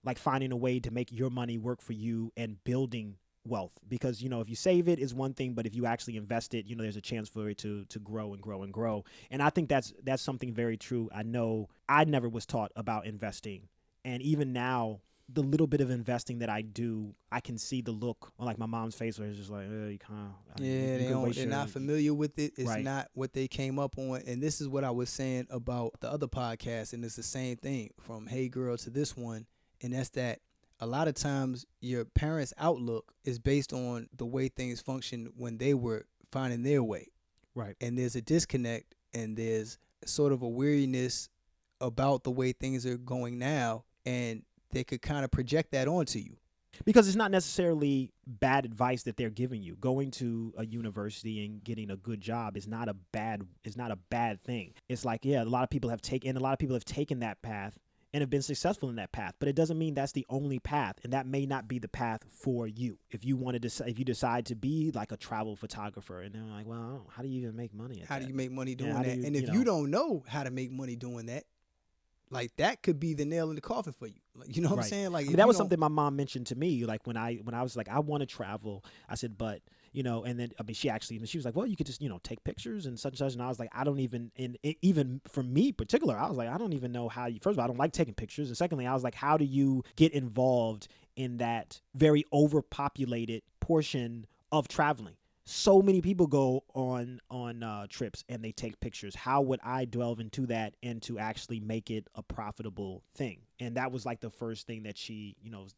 like finding a way to make your money work for you and building wealth. Because, if you save it is one thing, but if you actually invest it, there's a chance for it to grow and grow and grow. And I think that's something very true. I know I never was taught about investing. And even now, the little bit of investing that I do, I can see the look on like my mom's face where it's just like, you kind of. Yeah, they're not familiar with it. It's not what they came up on. And this is what I was saying about the other podcast, and it's the same thing from Hey Girl to this one. And that's that a lot of times your parents' outlook is based on the way things functioned when they were finding their way. Right. And there's a disconnect, and there's sort of a weariness about the way things are going now, and they could kind of project that onto you. Because it's not necessarily bad advice that they're giving you. Going to a university and getting a good job is not a bad thing. It's like, a lot of people have taken that path and have been successful in that path, but it doesn't mean that's the only path, and that may not be the path for you. If you decide to be like a travel photographer, and they're like, well, how do you even make money at that? How do you make money doing that? And if you don't know how to make money doing that, like that could be the nail in the coffin for you. Like, you know what I'm saying? Like, I mean, that was something my mom mentioned to me. Like when I was like, I want to travel. I said, but and then I mean, she was like, well, you could just take pictures and such and such. And I was like, I don't even, and even for me particular, I was like, I don't even know how you. First of all, I don't like taking pictures, and secondly, I was like, how do you get involved in that very overpopulated portion of traveling? So many people go on trips and they take pictures. How would I delve into that and to actually make it a profitable thing? And that was like the first thing that she,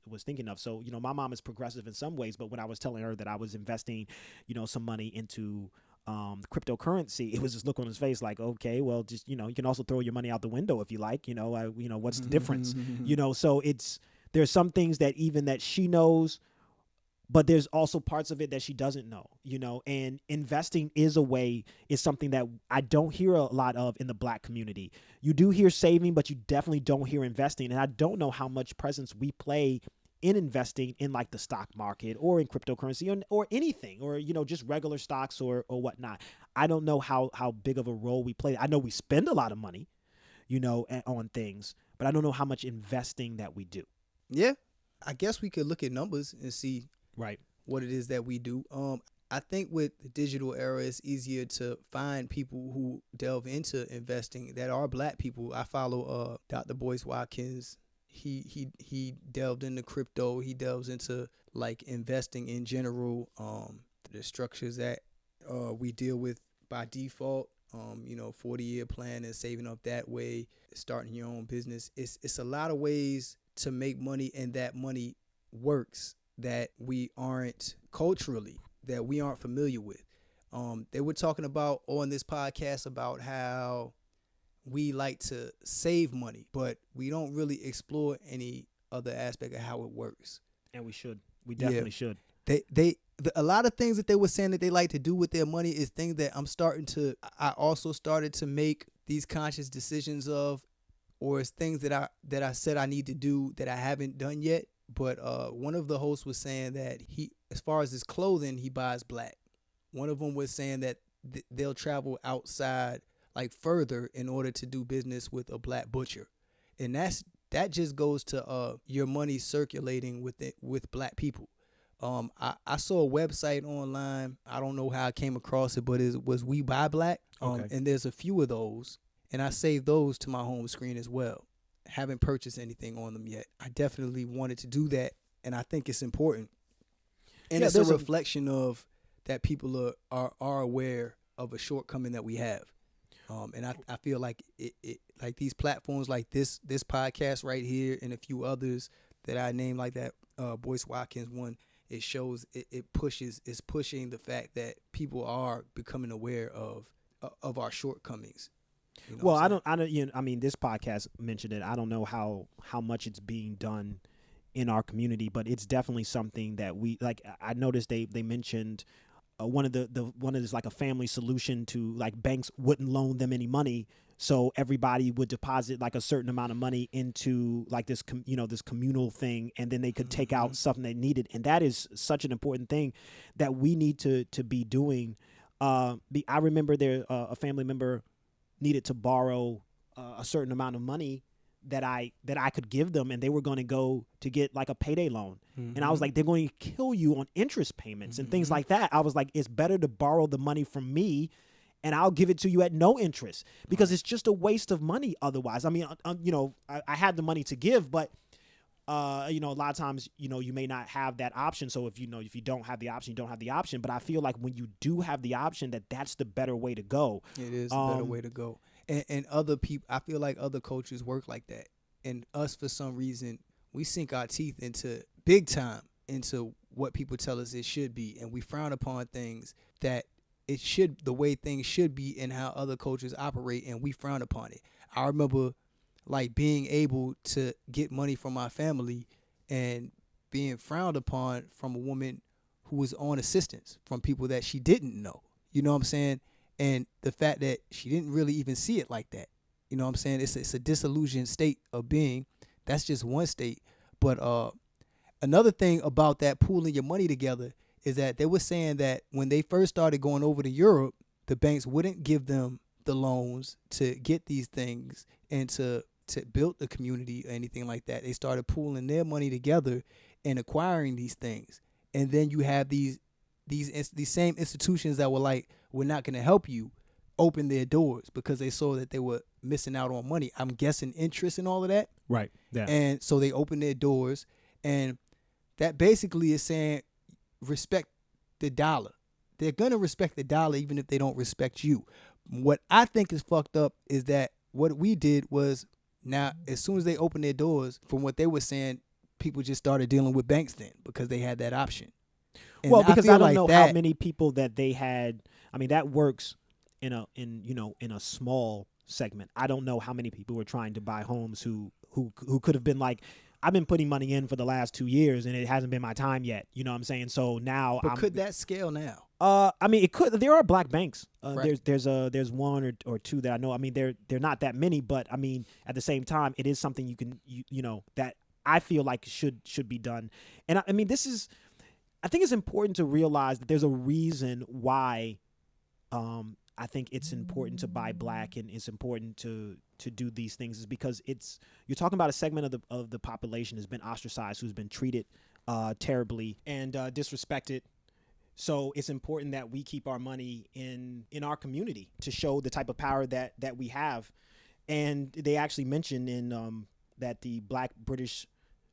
was thinking of. So, my mom is progressive in some ways, but when I was telling her that I was investing, some money into cryptocurrency, it was just look on his face like, okay, well, just, you can also throw your money out the window if you like, what's the difference? So there's some things that she knows, but there's also parts of it that she doesn't know, and investing is something that I don't hear a lot of in the Black community. You do hear saving, but you definitely don't hear investing. And I don't know how much presence we play in investing in like the stock market or in cryptocurrency or anything, or, just regular stocks or whatnot. I don't know how big of a role we play. I know we spend a lot of money, on things, but I don't know how much investing that we do. Yeah. I guess we could look at numbers and see right what it is that we do. I think with the digital era, it's easier to find people who delve into investing that are Black people. I follow Dr. Boyce Watkins. He delved into crypto. He delves into like investing in general, the structures that we deal with by default. 40-year plan and saving up that way, starting your own business. It's a lot of ways to make money, and that money works that we aren't culturally, that we aren't familiar with. They were talking about on this podcast about how we like to save money, but we don't really explore any other aspect of how it works. And we should. We definitely should. A lot of things that they were saying that they like to do with their money is things that I also started to make these conscious decisions of, or it's things that I said I need to do that I haven't done yet. But one of the hosts was saying that as far as his clothing, he buys Black. One of them was saying that they'll travel outside, like further, in order to do business with a Black butcher, and that just goes to your money circulating with Black people. I saw a website online. I don't know how I came across it, but it was We Buy Black. Okay. And there's a few of those, and I saved those to my home screen as well. Haven't purchased anything on them yet. I definitely wanted to do that, and I think it's important. And it's a reflection of that people are aware of a shortcoming that we have. And I feel like it like these platforms like this podcast right here and a few others that I named, like that Boyce Watkins one, it's pushing the fact that people are becoming aware of our shortcomings. Well, I don't. I mean, this podcast mentioned it. I don't know how much it's being done in our community, but it's definitely something that we like. I noticed they mentioned one of this like a family solution to, like, banks wouldn't loan them any money, so everybody would deposit like a certain amount of money into like this this communal thing, and then they could take out something they needed, and that is such an important thing that we need to be doing. I remember a family member needed to borrow a certain amount of money that I could give them, and they were going to go to get like a payday loan. And I was like, they're going to kill you on interest payments and things like that. I was like, it's better to borrow the money from me and I'll give it to you at no interest, because it's just a waste of money otherwise. I mean, I had the money to give, but a lot of times, you may not have that option. So if you don't have the option, you don't have the option. But I feel like when you do have the option, that's the better way to go. It is the better way to go. And other people, I feel like other cultures work like that. And us, for some reason, we sink our teeth into big time into what people tell us it should be. And we frown upon things that the way things should be and how other cultures operate. And we frown upon it. I remember like being able to get money from my family and being frowned upon from a woman who was on assistance from people that she didn't know. You know what I'm saying? And the fact that she didn't really even see it like that. You know what I'm saying? It's a disillusioned state of being. That's just one state. But another thing about that pooling your money together is that they were saying that when they first started going over to Europe, the banks wouldn't give them the loans to get these things and to to build the community or anything like that. They started pooling their money together and acquiring these things. And then you have these same institutions that were like, we're not going to help you, open their doors because they saw that they were missing out on money. I'm guessing interest and all of that. Right. Yeah. And so they opened their doors, and that basically is saying respect the dollar. They're going to respect the dollar even if they don't respect you. What I think is fucked up is that what we did was, now as soon as they opened their doors, from what they were saying, people just started dealing with banks then because they had that option. And well, because I don't like know that, how many people that they had. I mean, that works in a small segment. I don't know how many people were trying to buy homes who could have been like, I've been putting money in for the last 2 years and it hasn't been my time yet. You know what I'm saying? So now, but could that scale now? I mean, it could. There are black banks. Right. There's one or two that I know. I mean, they're not that many, but I mean, at the same time, it is something you know that I feel like should be done. And I mean, I think it's important to realize that there's a reason why. I think it's important to buy black, and it's important to do these things, is because you're talking about a segment of the population who's been ostracized, who's been treated terribly and disrespected. So it's important that we keep our money in our community to show the type of power that we have. And they actually mentioned in that the black British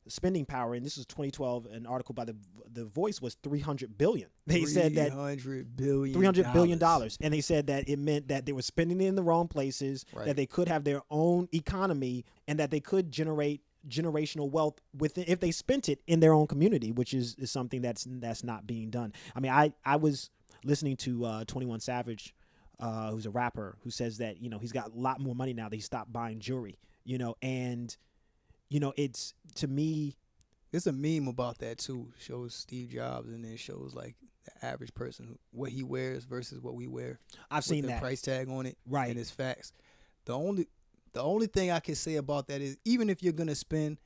spending power, and this is 2012, an article by the Voice, was $300 billion. They said that $300 billion. $300 billion. And they said that it meant that they were spending it in the wrong places, right, that they could have their own economy, and that they could generate generational wealth if they spent it in their own community, which is something that's not being done. I mean, I was listening to 21 Savage, who's a rapper, who says that, you know, he's got a lot more money now that he stopped buying jewelry, you know, and you know, it's, to me, there's a meme about that too. Shows Steve Jobs and then shows like the average person what he wears versus what we wear. I've seen the that price tag on it, right? And it's facts. The only thing I can say about that is, even if you're gonna spend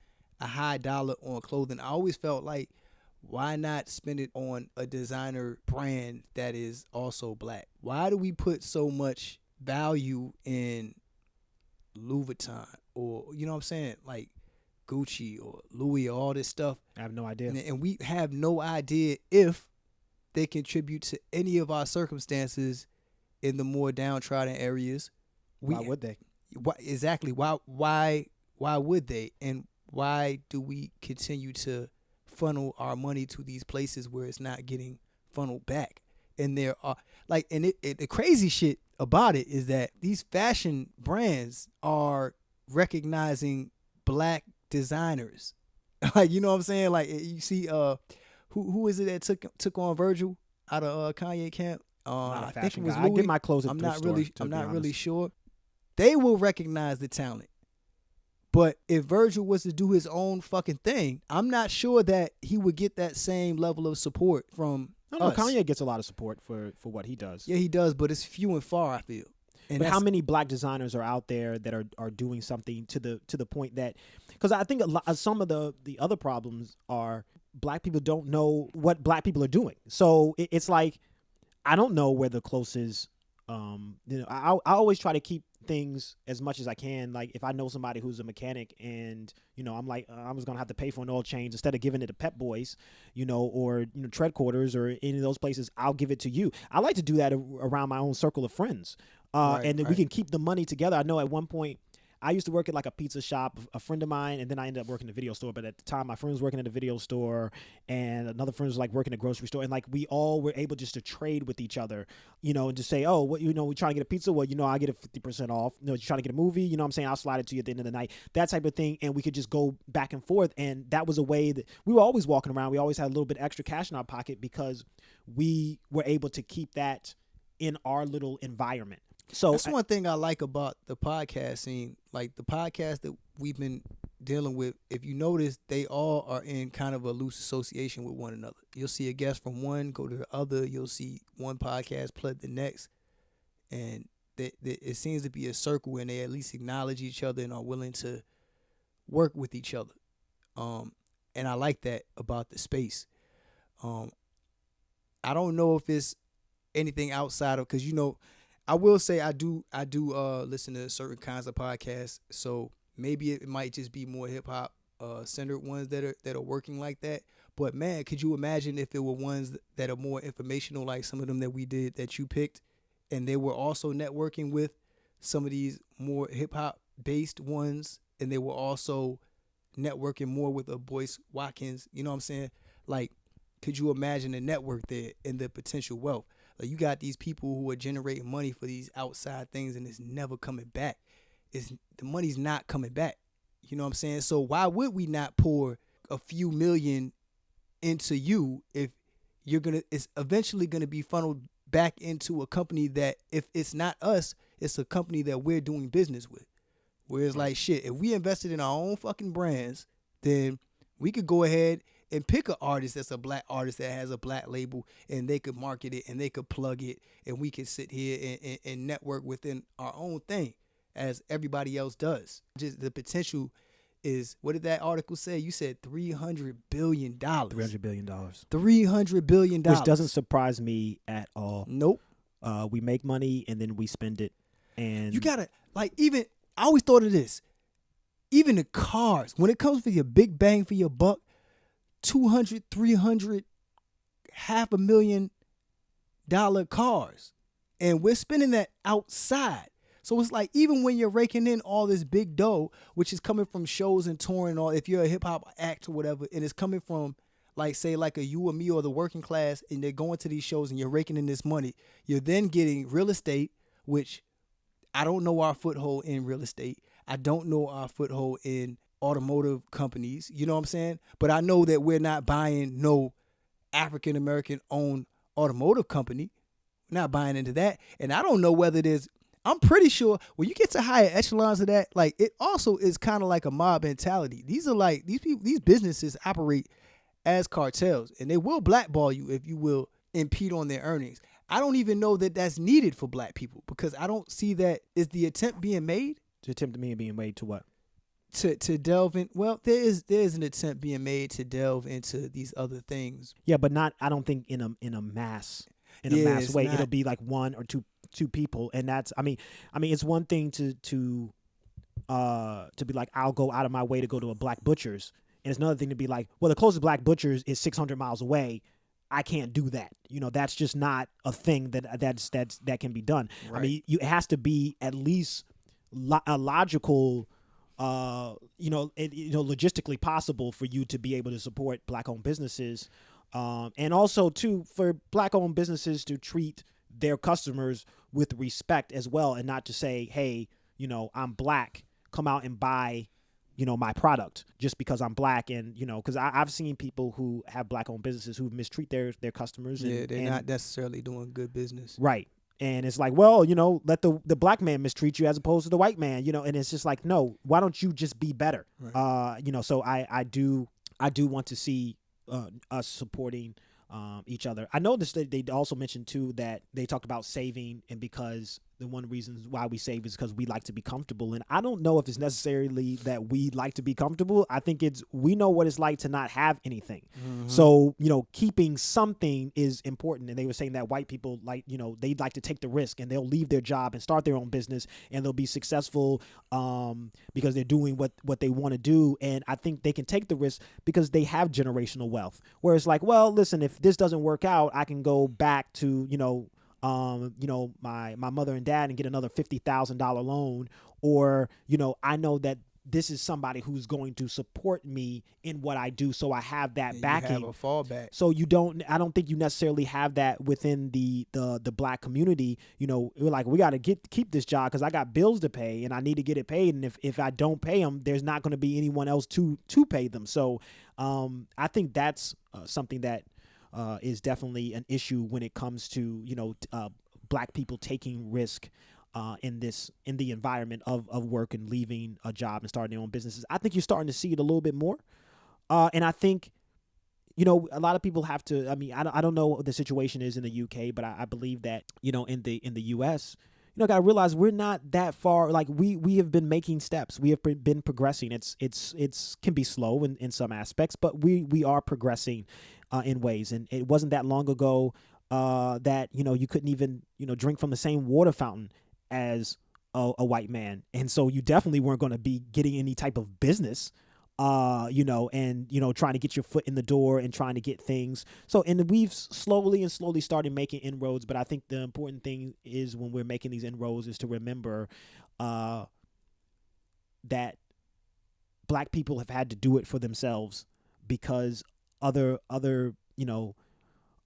a high dollar on clothing, I always felt like, why not spend it on a designer brand that is also black? Why do we put so much value in Louis Vuitton, or, you know what I'm saying, like Gucci or Louis or all this stuff? I have no idea. And we have no idea if they contribute to any of our circumstances in the more downtrodden areas. Why would they? Exactly. Why would they? And why do we continue to funnel our money to these places where it's not getting funneled back? And there are the crazy shit about it is that these fashion brands are recognizing black designers. Like, you know what I'm saying? Like, you see who is it that took on Virgil out of Kanye camp? I think it was Louis. I get my clothes at I'm thrift not store, really sure. They will recognize the talent. But if Virgil was to do his own fucking thing, I'm not sure that he would get that same level of support from us. Kanye gets a lot of support for what he does. Yeah, he does, but it's few and far, I feel. But how many black designers are out there that are doing something to the point that, because I think some of the other problems are black people don't know what black people are doing. So it's like, I don't know where the closest, I always try to keep things as much as I can. Like, if I know somebody who's a mechanic and, you know, I'm like, I was going to have to pay for an oil change, instead of giving it to Pep Boys, you know, or, you know, Tread Quarters or any of those places, I'll give it to you. I like to do that around my own circle of friends. And then we can keep the money together. I know at one point I used to work at like a pizza shop, a friend of mine, and then I ended up working at a video store. But at the time, my friend was working at a video store, and another friend was like working at a grocery store. And like, we all were able just to trade with each other, you know, and just say, oh, what, you know, we trying to get a pizza? Well, you know, I get a 50% off. You know, you trying to get a movie? You know what I'm saying? I'll slide it to you at the end of the night. That type of thing. And we could just go back and forth. And that was a way that we were always walking around. We always had a little bit extra cash in our pocket because we were able to keep that in our little environment. So that's one thing I like about the podcast scene. Like, the podcast that we've been dealing with, if you notice, they all are in kind of a loose association with one another. You'll see a guest from one go to the other. You'll see one podcast plug the next. And it seems to be a circle, and they at least acknowledge each other and are willing to work with each other. And I like that about the space. I don't know if it's anything outside of, because, I will say I do listen to certain kinds of podcasts. So maybe it might just be more hip hop centered ones that are working like that. But man, could you imagine if it were ones that are more informational, like some of them that we did that you picked, and they were also networking with some of these more hip hop based ones, and they were also networking more with a Boyce Watkins, you know what I'm saying? Like, could you imagine the network there and the potential wealth? Like, you got these people who are generating money for these outside things, and it's never coming back. The money's not coming back. You know what I'm saying? So why would we not pour a few million into you if it's eventually gonna be funneled back into a company that, if it's not us, it's a company that we're doing business with. Whereas, like, shit, if we invested in our own fucking brands, then we could go ahead and pick an artist that's a black artist that has a black label, and they could market it and they could plug it, and we could sit here and network within our own thing as everybody else does. Just the potential is, what did that article say? You said $300 billion. $300 billion. $300 billion. Which doesn't surprise me at all. Nope. We make money and then we spend it. And you gotta, like, even, I always thought of this. Even the cars, when it comes for your big bang for your buck, 200, 300, $500,000 cars. And we're spending that outside. So it's like, even when you're raking in all this big dough, which is coming from shows and touring, or if you're a hip hop act or whatever, and it's coming from, like, say, like a you or me or the working class, and they're going to these shows and you're raking in this money, you're then getting real estate, which I don't know our foothold in real estate. I don't know our foothold in automotive companies. You know what I'm saying? But I know that we're not buying no African-American owned automotive company. We're not buying into that. And I don't know whether I'm pretty sure when you get to higher echelons of that, like, it also is kind of like a mob mentality. These are like, these businesses operate as cartels, and they will blackball you if you will impede on their earnings. I don't even know that that's needed for black people, because I don't see that. Is the attempt being made? The attempt being made to what? To delve in. Well, there is an attempt being made to delve into these other things. Yeah, but not, I don't think in a mass way. Not. It'll be like one or two people, and that's, I mean it's one thing to be like, I'll go out of my way to go to a black butcher's, and it's another thing to be like, well, the closest black butcher's is 600 miles away. I can't do that. You know, that's just not a thing that can be done. Right. I mean, it has to be at least a logical, logistically possible for you to be able to support black-owned businesses, and also too for black-owned businesses to treat their customers with respect as well, and not to say, hey, I'm black, come out and buy, my product just because I'm black. And, because I've seen people who have black-owned businesses who mistreat their customers. Yeah, they're not necessarily doing good business. Right. And it's like, well, let the black man mistreat you as opposed to the white man, and it's just like, no, why don't you just be better? Right. So I do want to see us supporting each other. I noticed that they also mentioned too that they talked about saving, and because the one reason why we save is because we like to be comfortable. And I don't know if it's necessarily that we like to be comfortable. I think we know what it's like to not have anything. Mm-hmm. So, keeping something is important. And they were saying that white people they like to take the risk, and they'll leave their job and start their own business, and they'll be successful because they're doing what they want to do. And I think they can take the risk because they have generational wealth, where it's like, well, listen, if this doesn't work out, I can go back to, my mother and dad and get another $50,000 loan, or, I know that this is somebody who's going to support me in what I do. So I have that backing. You have a fallback. So I don't think you necessarily have that within the black community. We're like, we got to keep this job because I got bills to pay and I need to get it paid. And if I don't pay them, there's not going to be anyone else to pay them. So I think that's something that is definitely an issue when it comes to, black people taking risk in the environment of work and leaving a job and starting their own businesses. I think you're starting to see it a little bit more. And I think, a lot of people have to, I don't know what the situation is in the UK, but I believe that, in the US, got to realize we're not that far. Like we have been making steps. We have been progressing. It's can be slow in some aspects, but we are progressing in ways. And it wasn't that long ago that, you couldn't even, drink from the same water fountain as a white man, and so you definitely weren't going to be getting any type of business, and trying to get your foot in the door and trying to get things. So, and we've slowly started making inroads. But I think the important thing is when we're making these inroads is to remember that Black people have had to do it for themselves because other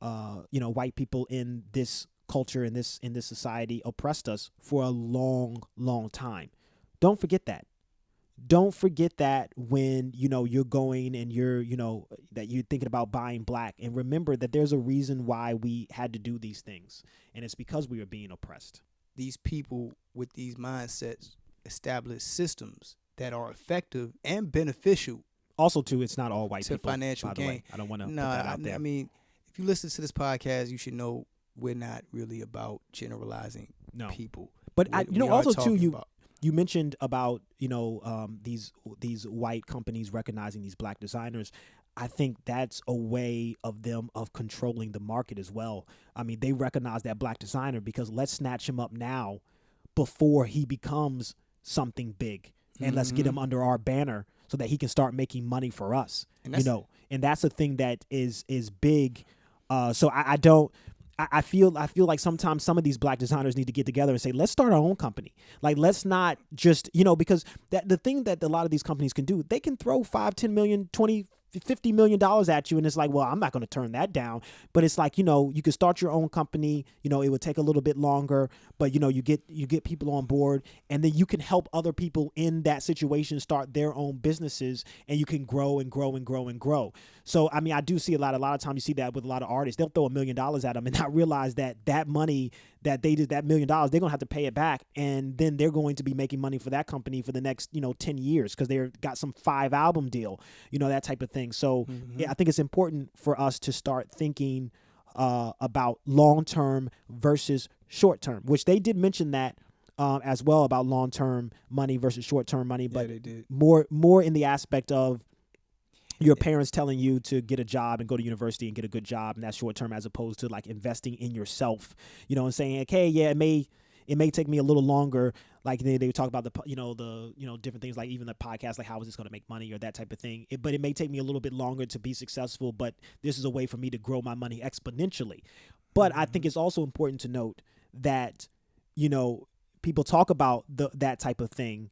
white people in this culture, in this society, oppressed us for a long time. Don't forget that. Don't forget that when you're going and that you're thinking about buying black, and remember that there's a reason why we had to do these things, and it's because we were being oppressed. These people with these mindsets establish systems that are effective and beneficial. Also, too, it's not all white to people. financial by the gain. way. I don't want to put that out there. I mean, if you listen to this podcast, you should know we're not really about generalizing people. But you mentioned about these white companies recognizing these black designers. I think that's a way of them of controlling the market as well. I mean, they recognize that black designer because let's snatch him up now before he becomes something big, and let's get him under our banner so that he can start making money for us. And that's a thing that is big. So I feel like sometimes some of these black designers need to get together and say, let's start our own company. Like, let's not just, because the thing that a lot of these companies can do, they can throw $5, $10 million, $20, $50 million at you. And it's like, well, I'm not going to turn that down. But it's like, you can start your own company. It would take a little bit longer, but you get people on board, and then you can help other people in that situation start their own businesses, and you can grow and grow and grow and grow. So, I mean, I do see a lot of times you see that with a lot of artists. They'll throw $1 million at them and not realize that money that they did, that $1 million, they're going to have to pay it back. And then they're going to be making money for that company for the next, 10 years because they've got some 5-album deal, that type of thing. So yeah, I think it's important for us to start thinking about long-term versus short-term, which they did mention that as well, about long-term money versus short-term money. But they did. more in the aspect of your parents telling you to get a job and go to university and get a good job, and that's short term, as opposed to like investing in yourself, and saying, okay, yeah, it may take me a little longer. Like they talk about the different things, like even the podcast, like how is this going to make money or that type of thing. But it may take me a little bit longer to be successful, but this is a way for me to grow my money exponentially. But I think it's also important to note that, people talk about that type of thing.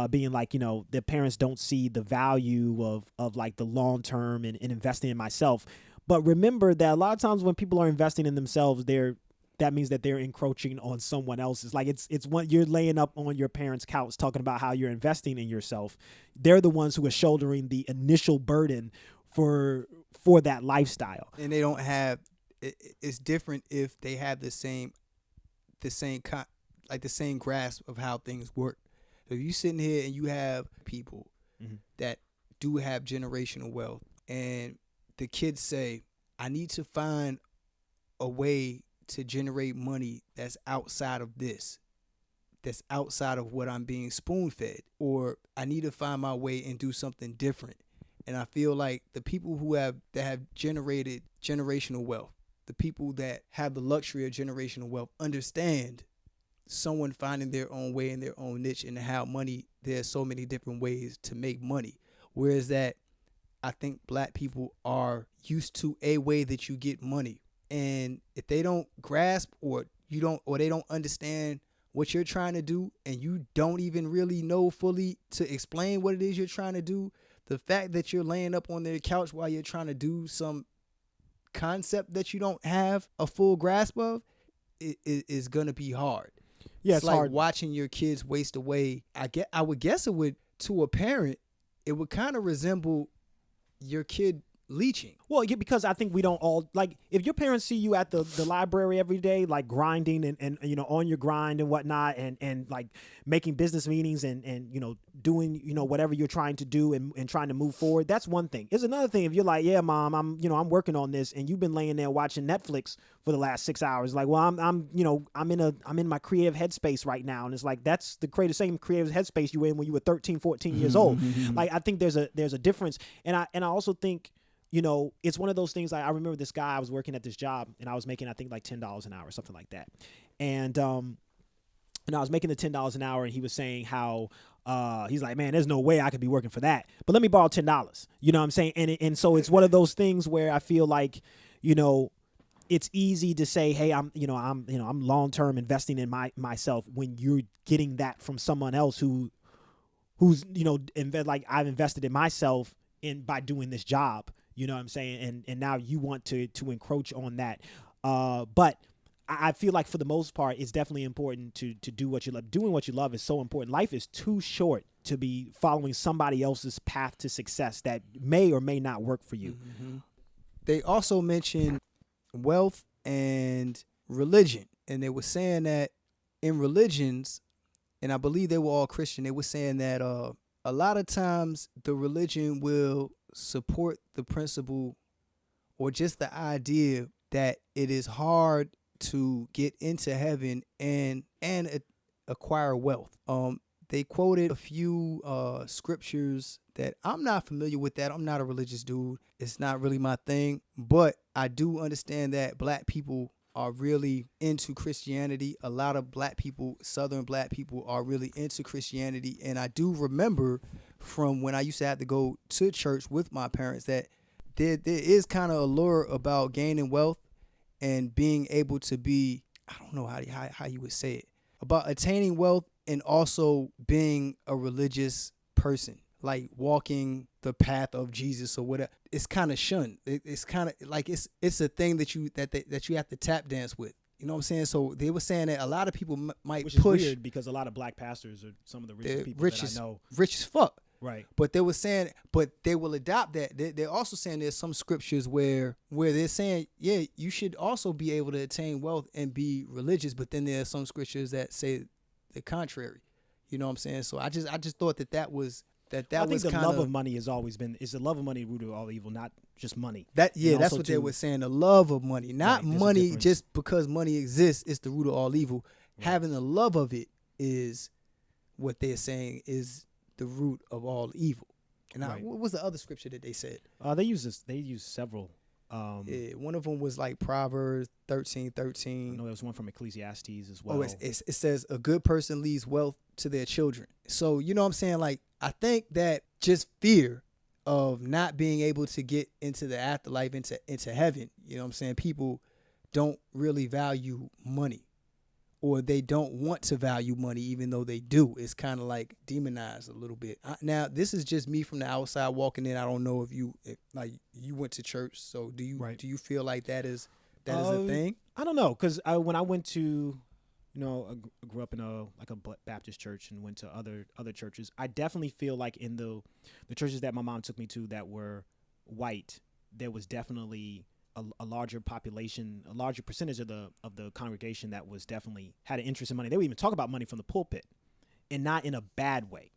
Being like, their parents don't see the value of like the long term and investing in myself. But remember that a lot of times when people are investing in themselves, that means that they're encroaching on someone else's. Like it's when you're laying up on your parents' couch talking about how you're investing in yourself. They're the ones who are shouldering the initial burden for that lifestyle. And they don't have. It's different if they have the same grasp of how things work. If you sitting here and you have people that do have generational wealth, and the kids say, I need to find a way to generate money that's outside of this, that's outside of what I'm being spoon-fed, or I need to find my way and do something different. And I feel like the people that have generated generational wealth, the people that have the luxury of generational wealth, understand someone finding their own way in their own niche, and how money, there's so many different ways to make money. Whereas that I think black people are used to a way that you get money. And if they don't grasp or they don't understand what you're trying to do, and you don't even really know fully to explain what it is you're trying to do, the fact that you're laying up on their couch while you're trying to do some concept that you don't have a full grasp of is going to be hard. Yeah, it's like hard. Watching your kids waste away. I would guess it would, to a parent, it would kind of resemble your kid leeching. Well, yeah, because I think we don't all, like, if your parents see you at the library every day, like grinding and on your grind and whatnot, and like making business meetings and doing whatever you're trying to do and trying to move forward, that's one thing. It's another thing if you're like, yeah, mom, I'm working on this, and you've been laying there watching Netflix for the last 6 hours. Like, well, I'm in my creative headspace right now, and it's like that's the same creative headspace you were in when you were 13, 14 years old. Like, I think there's a difference, and I also think, it's one of those things. I remember this guy, I was working at this job, and I was making, I think, like $10 an hour or something like that. And and I was making the $10 an hour, and he was saying how he's like, man, there's no way I could be working for that, but let me borrow $10. You know what I'm saying? And so it's one of those things where I feel like, you know, it's easy to say, hey, I'm long term investing in myself when you're getting that from someone else who's you know, like I've invested in myself by doing this job. You know what I'm saying? And now you want to encroach on that. But I feel like for the most part, it's definitely important to do what you love. Doing what you love is so important. Life is too short to be following somebody else's path to success that may or may not work for you. Mm-hmm. They also mentioned wealth and religion. And they were saying that in religions, and I believe they were all Christian, they were saying that a lot of times the religion will support the principle or just the idea that it is hard to get into heaven and acquire wealth. They quoted a few scriptures that I'm not familiar with. That I'm not a religious dude. It's not really my thing, but I do understand that black people are really into Christianity. A lot of black people, Southern black people, are really into Christianity. And I do remember from when I used to have to go to church with my parents that there is kind of a lure about gaining wealth and being able to be, I don't know how you would say it, about attaining wealth and also being a religious person, like walking the path of Jesus or whatever. It's kind of shunned. It's kind of like it's a thing that you have to tap dance with. You know what I'm saying? So they were saying that a lot of people might Which push. is weird because a lot of black pastors are some of the richest people that I know. Rich as fuck. Right. But they were saying, but they will adopt that. They're also saying there's some scriptures where they're saying, yeah, you should also be able to attain wealth and be religious. But then there are some scriptures that say the contrary. You know what I'm saying? So I just thought that was I think the love of money has always been, is the love of money root of all evil, not just money. That's what they were saying. The love of money, not right, money just because money exists is the root of all evil. Right. Having the love of it is what they're saying is the root of all evil. And right. What was the other scripture that they said? They use several. One of them was like Proverbs 13:13. No, there was one from Ecclesiastes as well. Oh, it says a good person leaves wealth to their children. So you know what I'm saying? Like I think that just fear of not being able to get into the afterlife, into heaven. You know what I'm saying? People don't really value money. Or they don't want to value money, even though they do. It's kind of like demonized a little bit. Now, this is just me from the outside walking in. I don't know if you went to church. So do you feel like that is a thing? I don't know, because when I went to, I grew up in a Baptist church and went to other churches. I definitely feel like in the churches that my mom took me to that were white, there was definitely a larger population, a larger percentage of the congregation that was definitely had an interest in money. They would even talk about money from the pulpit, and not in a bad way.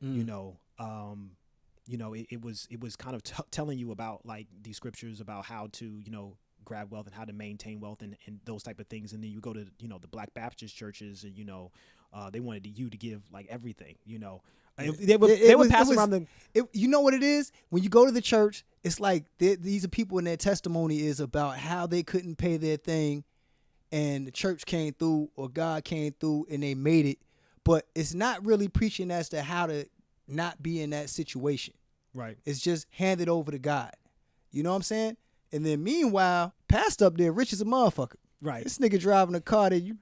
It was kind of telling you about like these scriptures about how to grab wealth and how to maintain wealth and those type of things. And then you go to the Black Baptist churches and they wanted you to give like everything. They would pass around the. You know what it is? When you go to the church, it's like these are people and their testimony is about how they couldn't pay their thing, and the church came through or God came through and they made it. But it's not really preaching as to how to not be in that situation. Right. It's just hand it over to God. You know what I'm saying? And then meanwhile, pastor up there, rich as a motherfucker. Right. This nigga driving a car that you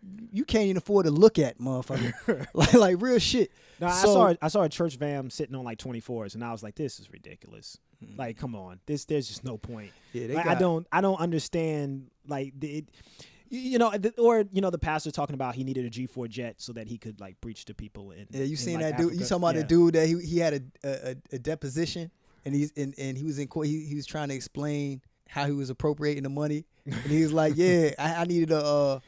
can't even afford to look at, motherfucker. like real shit. No, I saw a church van sitting on like 24s, and I was like, this is ridiculous. Mm-hmm. Like, come on, there's just no point. Yeah, I don't understand like the pastor talking about he needed a G4 jet so that he could like preach to people in. Yeah, you seen like that dude? Africa. You talking about the dude that he had a deposition and he was in court. He was trying to explain how he was appropriating the money, and he was like, "Yeah, I needed a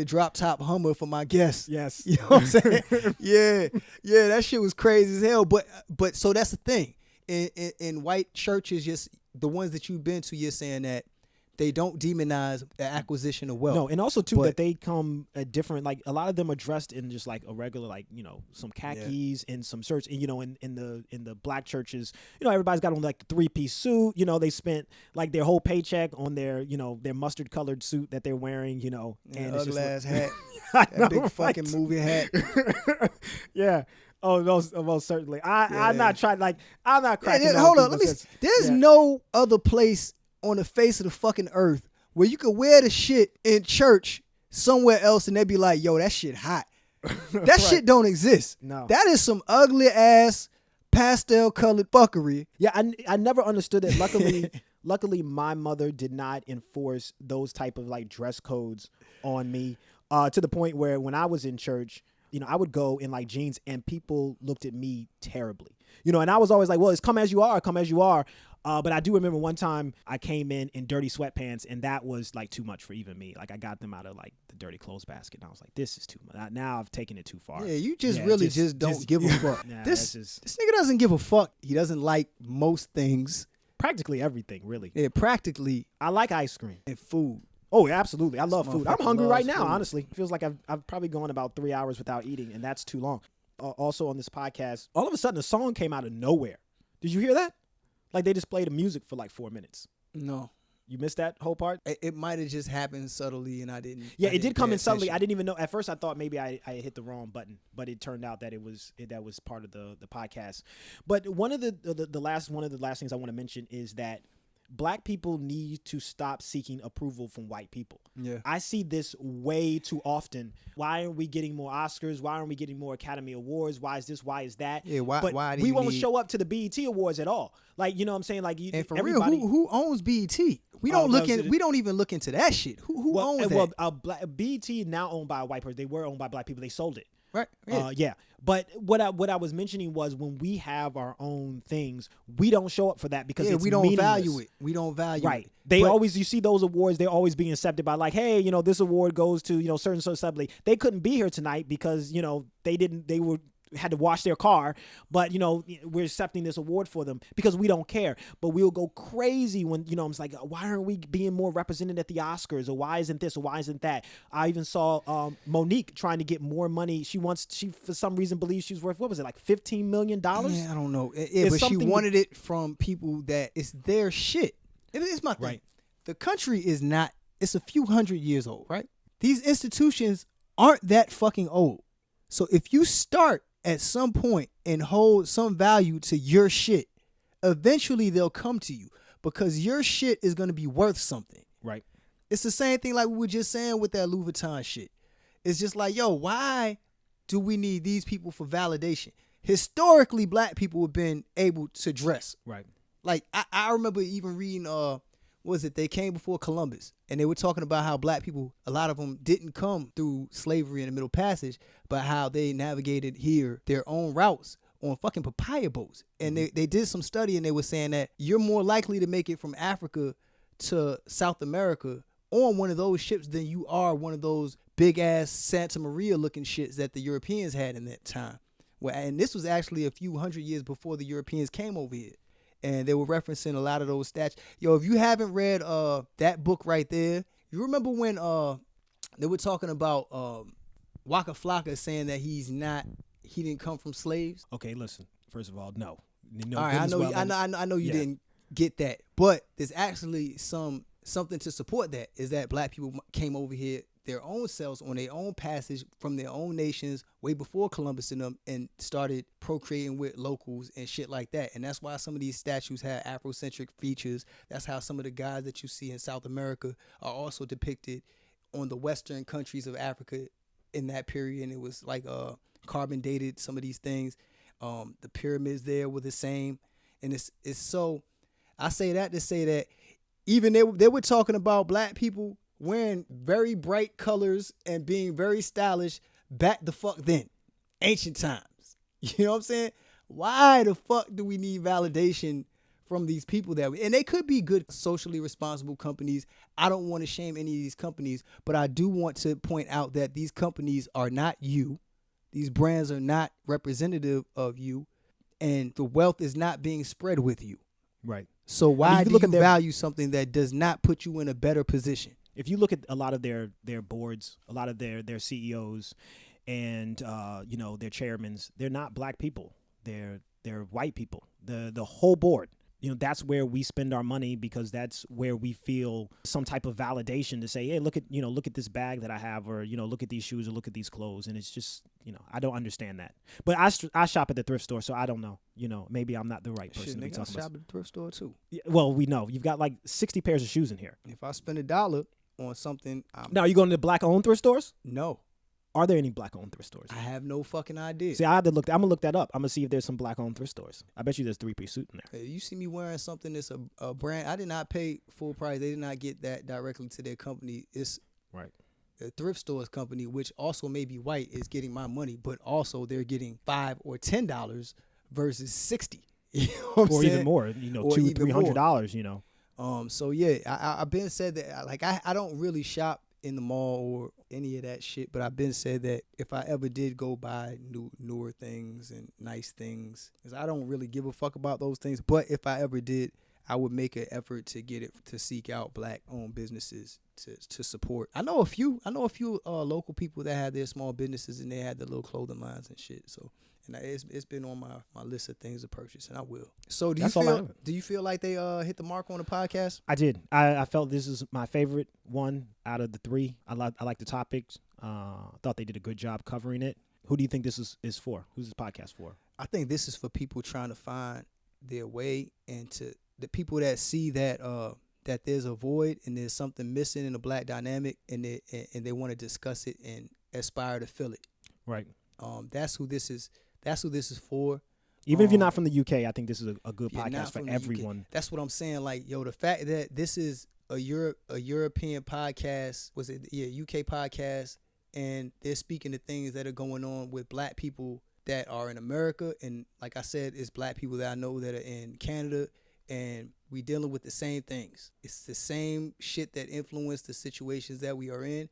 drop top Hummer for my guests." Yes, you know what I'm saying? yeah, that shit was crazy as hell. But so that's the thing. In white churches, just the ones that you've been to, you're saying that they don't demonize the acquisition of wealth. No, and also too that they come a different, like a lot of them are dressed in just like a regular, like some khakis and some shirts. And in the black churches, everybody's got on like the 3-piece suit. They spent like their whole paycheck on their their mustard colored suit that they're wearing. And it's ugly just ass hat. That big fucking movie hat. Yeah. Oh, most certainly. I'm not trying. Like, I'm not cracking. Hold on. There's no other place on the face of the fucking earth where you could wear the shit in church somewhere else and they be like, yo, that shit hot. That shit don't exist. No. That is some ugly ass pastel colored fuckery. Yeah, I never understood it. Luckily, my mother did not enforce those type of like dress codes on me to the point where when I was in church, I would go in like jeans and people looked at me terribly. And I was always like, well, it's come as you are. But I do remember one time I came in dirty sweatpants, and that was like too much for even me. Like I got them out of like the dirty clothes basket, and I was like, this is too much. Now I've taken it too far. Yeah, you just don't give a fuck. Nah, this nigga doesn't give a fuck. He doesn't like most things. Practically everything, really. Yeah, practically. I like ice cream and food. Oh, absolutely. I love food. I'm hungry right now, food. Honestly. Feels like I've probably gone about 3 hours without eating, and that's too long. Also on this podcast, all of a sudden a song came out of nowhere. Did you hear that? Like they just played the music for like 4 minutes. No. You missed that whole part? It might have just happened subtly and I didn't. Yeah, it did come in subtly. I didn't even know. At first I thought maybe I hit the wrong button, but it turned out that that was part of the podcast. But one of the last things I want to mention is that Black people need to stop seeking approval from white people. Yeah. I see this way too often. Why aren't we getting more Oscars? Why aren't we getting more Academy Awards? Why is this? Why is that? Yeah, why do we you won't need... show up to the BET Awards at all. Like, you know what I'm saying? Like, and for everybody... real, who owns BET? We don't even look into that shit. Who owns that? Well, BET now owned by a white person. They were owned by Black people. They sold it. Right. Yeah. Yeah. But what I was mentioning was when we have our own things, we don't show up for that because it's we don't meaningless. value it. We don't value right. it. You see those awards, they're always being accepted by like, hey, this award goes to, certain celebrity. They couldn't be here tonight because, they had to wash their car, but we're accepting this award for them because we don't care. But we'll go crazy when it's like, why aren't we being more represented at the Oscars, or why isn't this, or why isn't that? I even saw Monique trying to get more money. She for some reason believes she's worth, what was it, like $15 million? Yeah, I don't know. But she wanted it from people that it's their shit. It's my thing. Right. The country is not. It's a few hundred years old, right? These institutions aren't that fucking old. So if you start at some point and hold some value to your shit, eventually they'll come to you because your shit is going to be worth something. Right. It's the same thing like we were just saying with that Louis Vuitton shit. It's just like, yo, why do we need these people for validation? Historically, Black people have been able to dress. Right. Like, I remember even reading, they came before Columbus, and they were talking about how Black people, a lot of them didn't come through slavery in the Middle Passage, but how they navigated here their own routes on fucking papaya boats. And they did some study, and they were saying that you're more likely to make it from Africa to South America on one of those ships than you are one of those big-ass Santa Maria looking shits that the Europeans had in that time. And this was actually a few hundred years before the Europeans came over here. And they were referencing a lot of those stats. Yo, if you haven't read that book right there, you remember when they were talking about Waka Flocka saying that he didn't come from slaves? Okay, listen. First of all, no. All right, I know you didn't get that, but there's actually something to support that. Is that Black people came over here their own selves on their own passage from their own nations way before Columbus and them, and started procreating with locals and shit like that. And that's why some of these statues have Afrocentric features. That's how some of the guys that you see in South America are also depicted on the Western countries of Africa in that period. And it was like carbon dated, some of these things. The pyramids there were the same. And it's so, I say that to say that even they were talking about Black people wearing very bright colors and being very stylish back the fuck then, ancient times. You know what I'm saying? Why the fuck do we need validation from these people and they could be good, socially responsible companies. I don't want to shame any of these companies, but I do want to point out that these companies are not you. These brands are not representative of you, and the wealth is not being spread with you. Right. So why do you value something that does not put you in a better position? If you look at a lot of their boards, a lot of their CEOs and their chairmans, they're not Black people. They're white people. The whole board. that's where we spend our money because that's where we feel some type of validation to say, hey, look at this bag that I have, or look at these shoes, or look at these clothes. And it's just I don't understand that. But I shop at the thrift store, so I don't know. Maybe I'm not the right person to be talking about. I shop at the thrift store too. Yeah, well, we know you've got like 60 pairs of shoes in here. If I spend $1 on something, now are you going to black-owned thrift stores? No. Are there any black-owned thrift stores? I have no fucking idea. See, I have to look. I'm gonna look that up. I'm gonna see if there's some black-owned thrift stores. I bet you there's 3-piece suit in there. Hey, you see me wearing something that's a brand. I did not pay full price. They did not get that directly to their company. It's right. The thrift stores company, which also may be white, is getting my money, but also they're getting $5 or $10 versus $60. You know what I'm or saying? Even more. $200-$300. So yeah, I've been said that like I don't really shop in the mall or any of that shit, but I've been said that if I ever did go buy newer things and nice things, because I don't really give a fuck about those things, but if I ever did, I would make an effort to get it, to seek out black-owned businesses to support. I know a few local people that have their small businesses and they had their little clothing lines and shit. So, and it's been on my list of things to purchase, and I will. So do you feel like they hit the mark on the podcast? I did. I felt this is my favorite one out of the 3. I like the topics. Thought they did a good job covering it. Who do you think this is for? Who's this podcast for? I think this is for people trying to find their way, and to the people that see that that there's a void and there's something missing in the black dynamic, and they want to discuss it and aspire to fill it. Right. That's who this is. That's who this is for. Even if you're not from the UK, I think this is a good podcast for everyone. That's what I'm saying. Like, yo, the fact that this is a European podcast, UK podcast, and they're speaking to things that are going on with black people that are in America, and like I said, it's black people that I know that are in Canada, and we dealing with the same things. It's the same shit that influence the situations that we are in.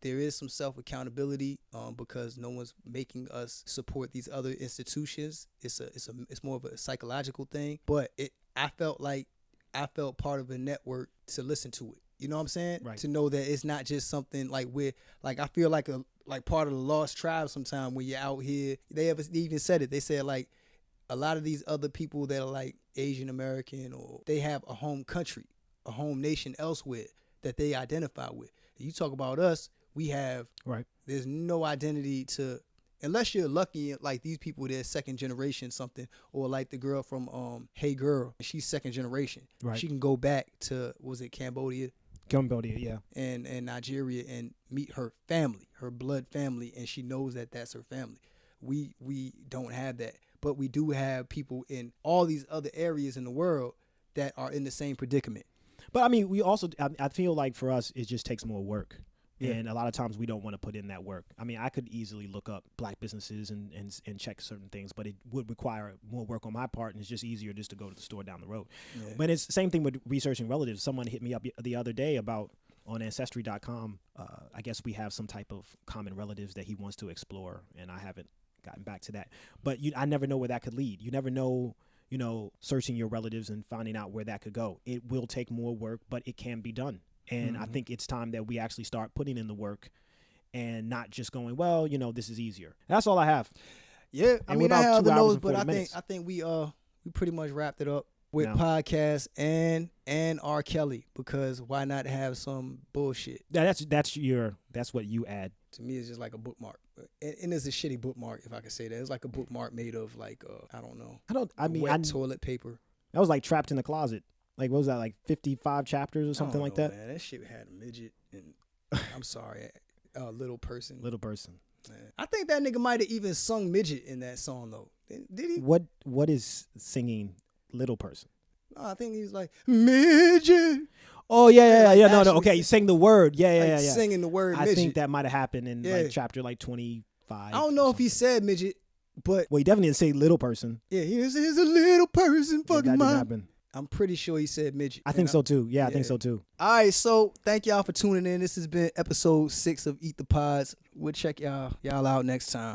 There is some self-accountability because no one's making us support these other institutions. It's more of a psychological thing. But I felt part of a network to listen to it. You know what I'm saying? Right. To know that it's not just something like I feel like part of the lost tribe sometimes when you're out here. They even said it. They said like a lot of these other people that are like Asian American, or they have a home country, a home nation elsewhere that they identify with. You talk about us. We have, right. There's no identity to, unless you're lucky, like these people, they're second generation something, or like the girl from Hey Girl, she's second generation. Right. She can go back to, was it Cambodia, yeah. And Nigeria and meet her family, her blood family, and she knows that that's her family. We don't have that, but we do have people in all these other areas in the world that are in the same predicament. But I mean, I feel like for us, it just takes more work. Yeah. And a lot of times we don't want to put in that work. I mean, I could easily look up black businesses and check certain things, but it would require more work on my part, and it's just easier just to go to the store down the road. Yeah. But it's the same thing with researching relatives. Someone hit me up the other day about, on Ancestry.com, I guess we have some type of common relatives that he wants to explore, and I haven't gotten back to that. But I never know where that could lead. You never know, searching your relatives and finding out where that could go. It will take more work, but it can be done. And I think it's time that we actually start putting in the work and not just going, well, this is easier. That's all I have. Yeah, I mean, I have the notes, but I think we pretty much wrapped it up with podcasts and R. Kelly, because why not have some bullshit? That's what you add. To me, it's just like a bookmark, and it's a shitty bookmark, if I could say that. It's like a bookmark made of like I don't know. Wet toilet paper. That was like trapped in the closet. Like, what was that, like 55 chapters or something like that? Man, that shit had a midget and, I'm sorry, little person. Little person. Man. I think that nigga might have even sung midget in that song, though. Did he? What is singing little person? No, I think he was like, midget. Oh, yeah. No. Okay, you sang the word. Yeah. Singing the word midget. I think that might have happened in like chapter like 25. I don't know if he said midget, but. Well, he definitely didn't say little person. Yeah, here's a little person fucking mine. Happen. I'm pretty sure he said midget. I think so too. Yeah, I think so too. All right, so thank y'all for tuning in. This has been episode 6 of Eat the Pods. We'll check y'all out next time.